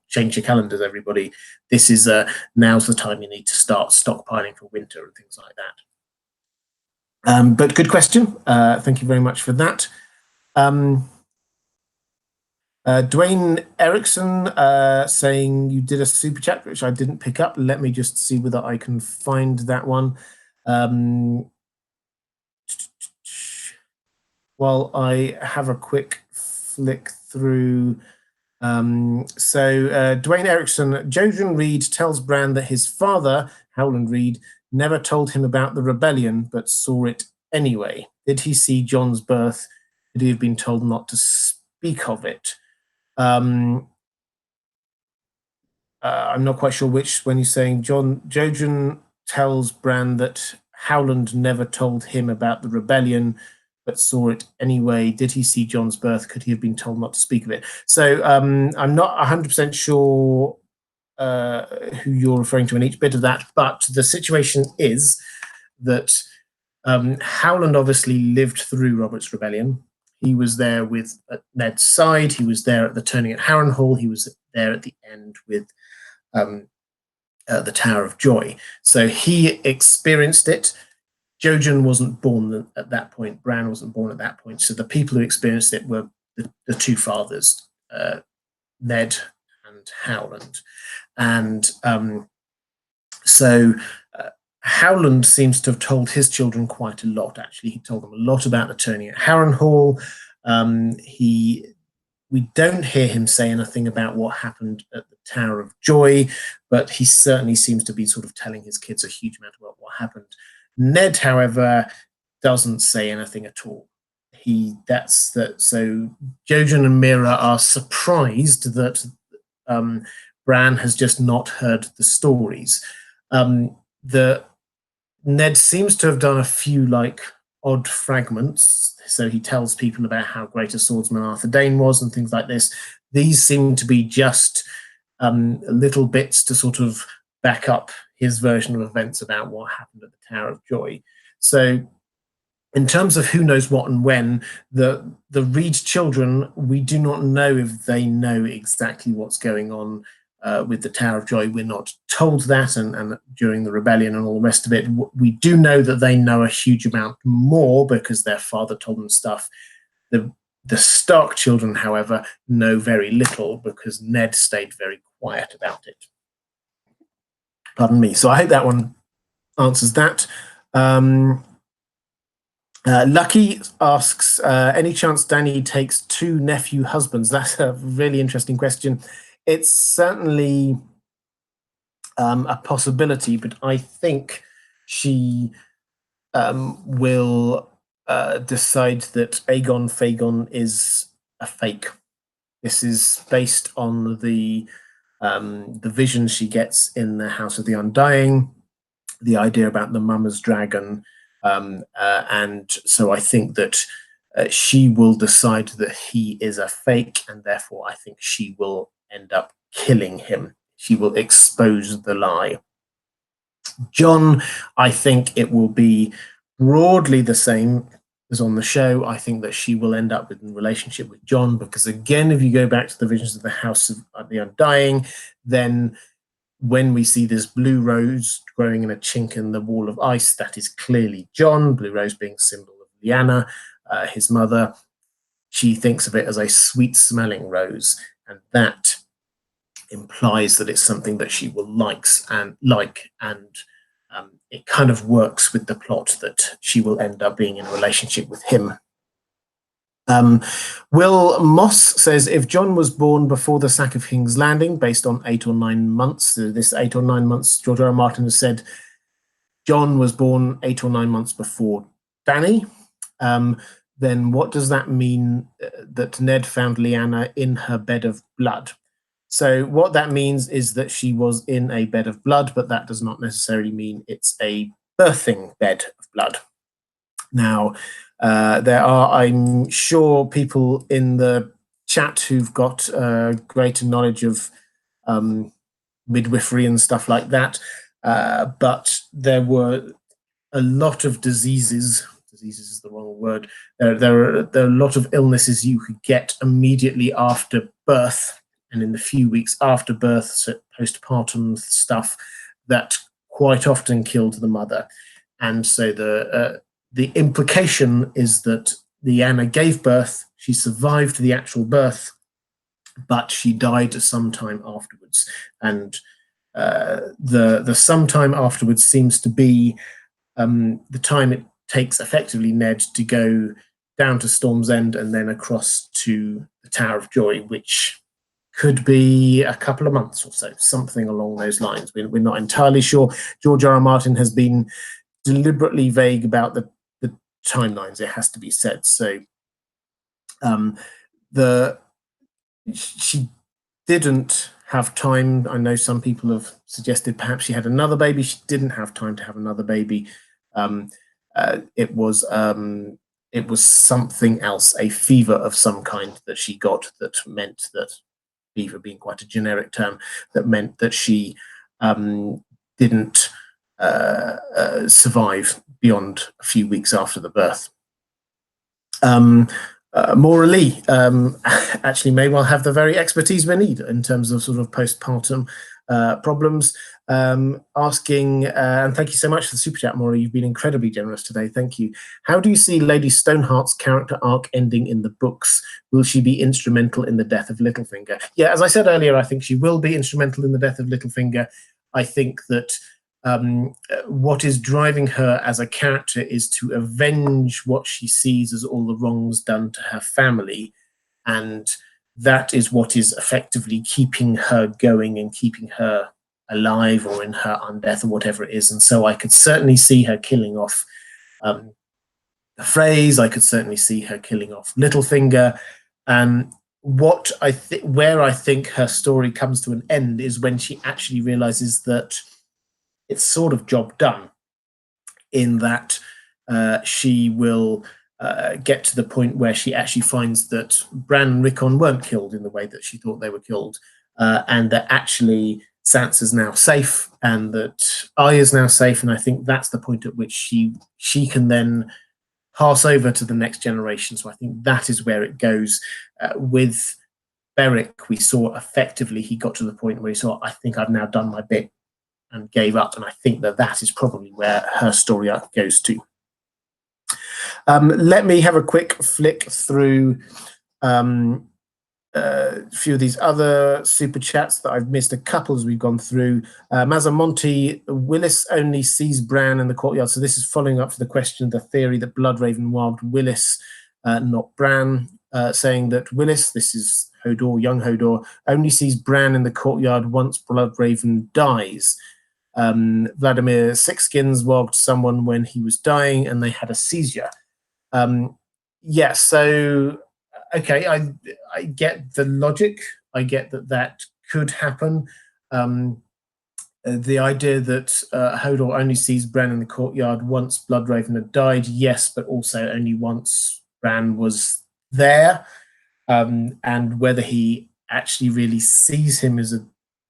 change your calendars, everybody. This is now's the time you need to start stockpiling for winter and things like that. But good question. Thank you very much for that. Dwayne Erickson saying you did a super chat, which I didn't pick up. Let me just see whether I can find that one. While I have a quick flick through. Dwayne Erickson, Jojen Reed tells Bran that his father, Howland Reed, never told him about the rebellion, but saw it anyway. Did he see Jon's birth? Could he have been told not to speak of it? I'm not quite sure which, when he's saying Jojen tells Bran that Howland never told him about the rebellion, but saw it anyway. Did he see Jon's birth? Could he have been told not to speak of it? So I'm not 100% sure who you're referring to in each bit of that, but the situation is that Howland obviously lived through Robert's Rebellion. He was there with Ned's side. He was there at the turning at Harrenhal. He was there at the end with the Tower of Joy. So he experienced it. Jojen wasn't born at that point. Bran wasn't born at that point. So the people who experienced it were the two fathers, Ned and Howland. And so Howland seems to have told his children quite a lot, actually. He told them a lot about the turning at Harrenhal. We don't hear him say anything about what happened at the Tower of Joy, but he certainly seems to be sort of telling his kids a huge amount about what happened. Ned, however, doesn't say anything at all. So Jojen and Mira are surprised that Bran has just not heard the stories. Ned seems to have done a few odd fragments. So he tells people about how great a swordsman Arthur Dane was and things like this. These seem to be just little bits to sort of back up his version of events about what happened at the Tower of Joy. So in terms of who knows what and when, the Reed children, we do not know if they know exactly what's going on with the Tower of Joy. We're not told that, and during the rebellion and all the rest of it. We do know that they know a huge amount more because their father told them stuff. The Stark children, however, know very little because Ned stayed very quiet about it. Pardon me. So I hope that one answers that. Lucky asks, any chance Dany takes 2 nephew husbands? That's a really interesting question. It's certainly a possibility, but I think she will decide that Aegon Phaegon is a fake. This is based on the vision she gets in the House of the Undying, the idea about the Mama's dragon, and so I think that she will decide that he is a fake, and therefore I think she will end up killing him. She will expose the lie. Jon, I think it will be broadly the same as on the show. I think that she will end up with a relationship with Jon because, again, if you go back to the visions of the House of the Undying, then when we see this blue rose growing in a chink in the wall of ice, that is clearly Jon, blue rose being a symbol of Lyanna, his mother. She thinks of it as a sweet-smelling rose, and that implies that it's something that she will like, and it kind of works with the plot that she will end up being in a relationship with him. Will Moss says, if Jon was born before the sack of King's Landing, based on 8 or 9 months, this 8 or 9 months, George R. R. Martin has said Jon was born 8 or 9 months before Dany, then what does that mean that Ned found Lyanna in her bed of blood? So what that means is that she was in a bed of blood, but that does not necessarily mean it's a birthing bed of blood. Now, there are, I'm sure, people in the chat who've got greater knowledge of midwifery and stuff like that, but there were a lot of diseases is the wrong word. There are a lot of illnesses you could get immediately after birth and in the few weeks after birth, so postpartum stuff, that quite often killed the mother. And so the implication is that Lyanna gave birth, she survived the actual birth, but she died sometime afterwards. And the sometime afterwards seems to be the time it takes effectively Ned to go down to Storm's End and then across to the Tower of Joy, which could be a couple of months or so, something along those lines. We're not entirely sure. George R. R. Martin has been deliberately vague about the timelines, it has to be said. So she didn't have time. I know some people have suggested perhaps she had another baby. She didn't have time to have another baby. It was something else, a fever of some kind that she got, that meant that, fever being quite a generic term, that meant that she didn't survive beyond a few weeks after the birth. Maura Lee actually may well have the very expertise we need in terms of sort of postpartum problems. Asking, and thank you so much for the super chat, Maura. You've been incredibly generous today. Thank you. How do you see Lady Stoneheart's character arc ending in the books? Will she be instrumental in the death of Littlefinger? Yeah, as I said earlier, I think she will be instrumental in the death of Littlefinger. I think that what is driving her as a character is to avenge what she sees as all the wrongs done to her family, and that is what is effectively keeping her going and keeping her alive or in her undeath or whatever it is. And so I could certainly see her killing off the Freys. I could certainly see her killing off Littlefinger. Where I think her story comes to an end is when she actually realizes that it's sort of job done, in that she will get to the point where she actually finds that Bran and Rickon weren't killed in the way that she thought they were killed, and that actually Sansa's now safe and that Arya's now safe. And I think that's the point at which she can then pass over to the next generation. So I think that is where it goes. With Beric, we saw effectively he got to the point where he saw, I think I've now done my bit, and gave up. And I think that is probably where her story arc goes to. Let me have a quick flick through a few of these other super chats that I've missed a couple as we've gone through. Mazamonte, Willis only sees Bran in the courtyard. So this is following up for the question, the theory that Bloodraven warged Willis, not Bran, saying that Willis, this is Hodor, young Hodor, only sees Bran in the courtyard once Bloodraven dies. Vladimir Sixskins warged someone when he was dying and they had a seizure. Yeah, so okay, I get the logic. I get that could happen. The idea that Hodor only sees Bran in the courtyard once Bloodraven had died, yes, but also only once Bran was there. And whether he actually really sees him is a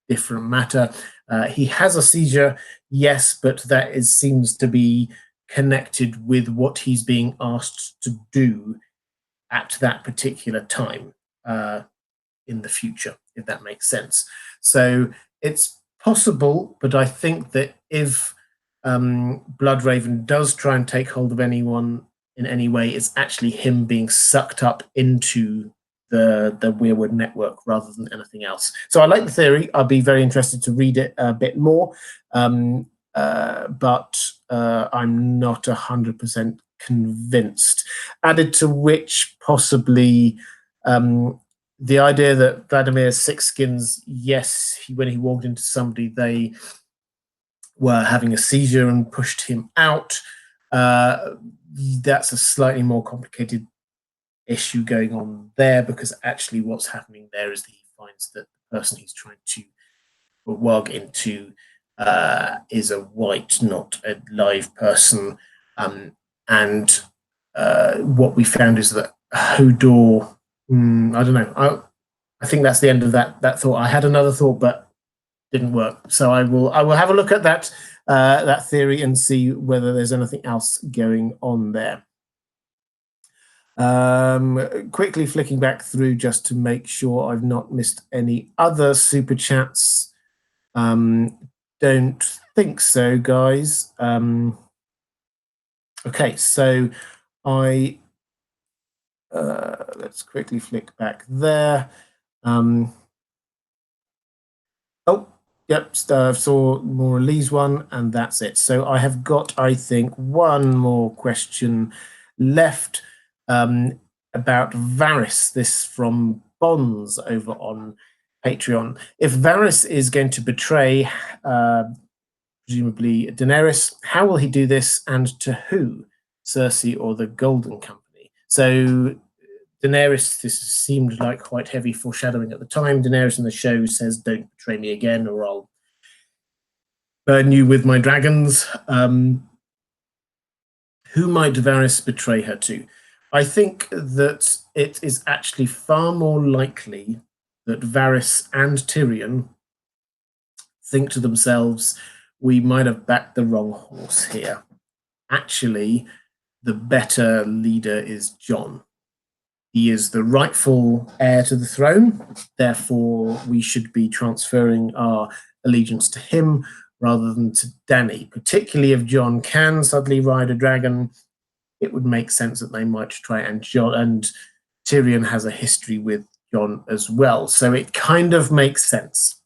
different matter. He has a seizure, yes, but that seems to be connected with what he's being asked to do at that particular time in the future, if that makes sense. So it's possible, but I think that if Bloodraven does try and take hold of anyone in any way, it's actually him being sucked up into the Weirwood network rather than anything else. So I like the theory. I'll be very interested to read it a bit more, but I'm not 100% convinced. Added to which possibly the idea that Vladimir Sixskins, yes, when he walked into somebody, they were having a seizure and pushed him out. That's a slightly more complicated issue going on there, because actually what's happening there is that he finds that the person he's trying to warg into is a white, not a live person. And what we found is that Hodor, I don't know. I think that's the end of that thought. I had another thought, but didn't work. So I will have a look at that theory and see whether there's anything else going on there. Quickly flicking back through just to make sure I've not missed any other super chats. Don't think so, guys. Okay, so let's quickly flick back there. Oh, yep, saw Maura Lee's one, and that's it. So I have got, I think, one more question left about Varys. This from Bonds over on Patreon. If Varys is going to betray presumably Daenerys, how will he do this, and to who? Cersei or the Golden Company? So Daenerys, this seemed like quite heavy foreshadowing at the time. Daenerys in the show says, "Don't betray me again, or I'll burn you with my dragons." Who might Varys betray her to? I think that it is actually far more likely that Varys and Tyrion think to themselves, we might have backed the wrong horse here. actually the better leader is Jon. He is the rightful heir to the throne. Therefore, we should be transferring our allegiance to him rather than to Dany. Particularly if Jon can suddenly ride a dragon, it would make sense that they might try. And Tyrion has a history with Jon as well, so it kind of makes sense.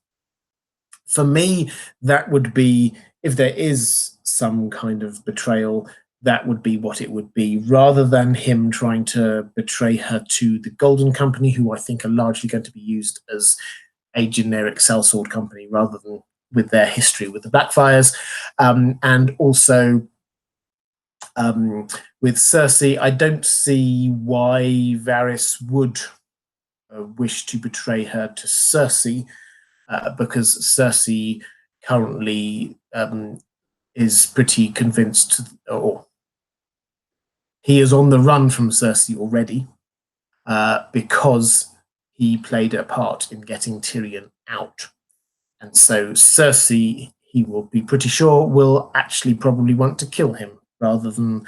For me, that would be, if there is some kind of betrayal, that would be what it would be, rather than him trying to betray her to the Golden Company, who I think are largely going to be used as a generic sellsword company rather than with their history with the Blackfires. And also with Cersei, I don't see why Varys would wish to betray her to Cersei, because Cersei currently is pretty convinced, or he is on the run from Cersei already, because he played a part in getting Tyrion out. And so Cersei, he will be pretty sure, will actually probably want to kill him rather than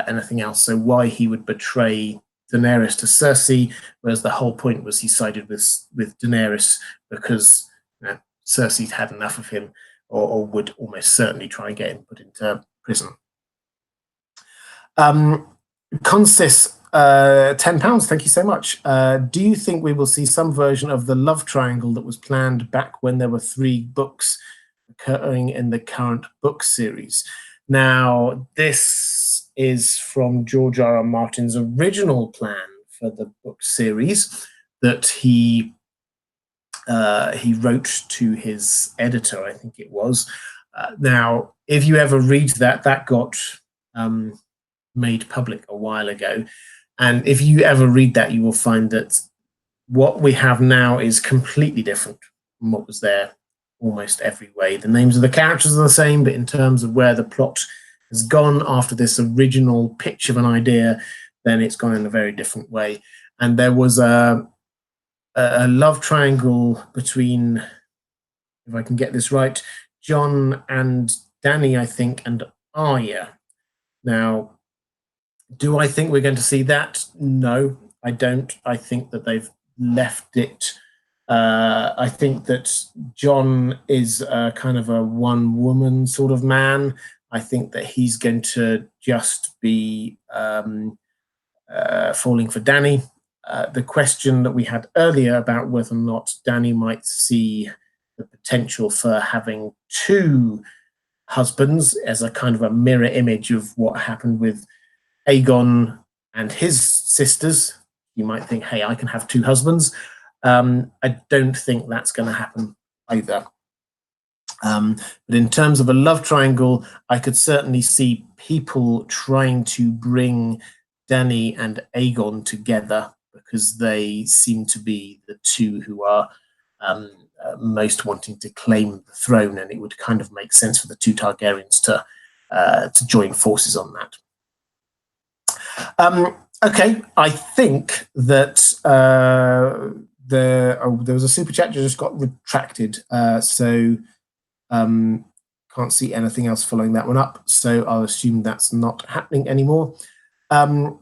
anything else. So why he would betray Daenerys to Cersei, whereas the whole point was he sided with Daenerys because Cersei's had enough of him, or would almost certainly try and get him put into prison. Consis, £10, thank you so much. Do you think we will see some version of the love triangle that was planned back when there were 3 books occurring in the current book series? Now, this is from George R.R. Martin's original plan for the book series that he wrote to his editor, I think it was. Now, if you ever read that, that got made public a while ago. And if you ever read that, you will find that what we have now is completely different from what was there almost every way. The names of the characters are the same, but in terms of where the plot has gone after this original pitch of an idea, then it's gone in a very different way. And there was a love triangle between, if I can get this right, Jon and Dany, I think, and Arya. Now, do I think we're going to see that? No, I don't. I think that they've left it. I think that Jon is kind of a one-woman sort of man. I think that he's going to just be falling for Dany. The question that we had earlier about whether or not Dany might see the potential for having 2 husbands as a kind of a mirror image of what happened with Aegon and his sisters. You might think, hey, I can have 2 husbands. I don't think that's going to happen either. But in terms of a love triangle, I could certainly see people trying to bring Dany and Aegon together because they seem to be the 2 who are most wanting to claim the throne, and it would kind of make sense for the 2 Targaryens to join forces on that. Okay, I think that there was a super chat that just got retracted, so can't see anything else following that one up, so I'll assume that's not happening anymore. I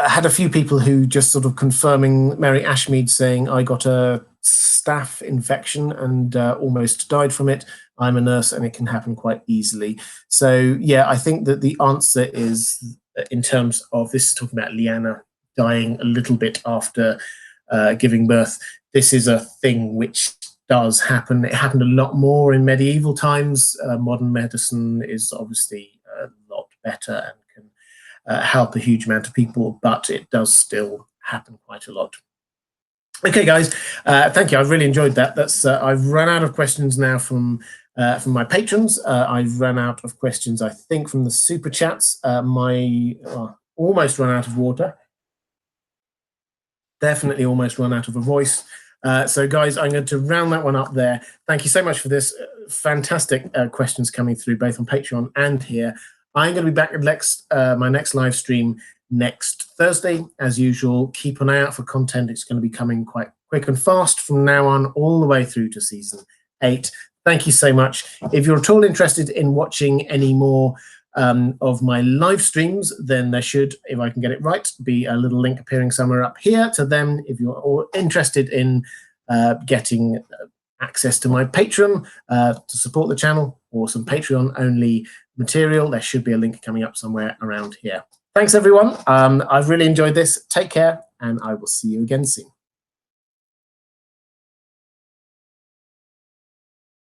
had a few people who just sort of confirming Mary Ashmead saying, I got a staph infection and almost died from it. I'm a nurse and it can happen quite easily. So yeah, I think that the answer is, in terms of this, is talking about Lyanna dying a little bit after giving birth. This is a thing which does happen. It happened a lot more in medieval times. Modern medicine is obviously a lot better and can help a huge amount of people, but it does still happen quite a lot. Okay, guys, thank you. I've really enjoyed that. That's I've run out of questions now from my patrons. I've run out of questions, I think, from the super chats. Almost run out of water. Definitely almost run out of a voice. So, guys, I'm going to round that one up there. Thank you so much for this. Fantastic questions coming through, both on Patreon and here. I'm going to be back at my next live stream next Thursday, as usual. Keep an eye out for content. It's going to be coming quite quick and fast from now on, all the way through to season 8. Thank you so much. If you're at all interested in watching any more of my live streams, then there should, if I can get it right, be a little link appearing somewhere up here to them. If you're all interested in getting access to my Patreon to support the channel, or some Patreon-only material, there should be a link coming up somewhere around here. Thanks, everyone. I've really enjoyed this. Take care, and I will see you again soon.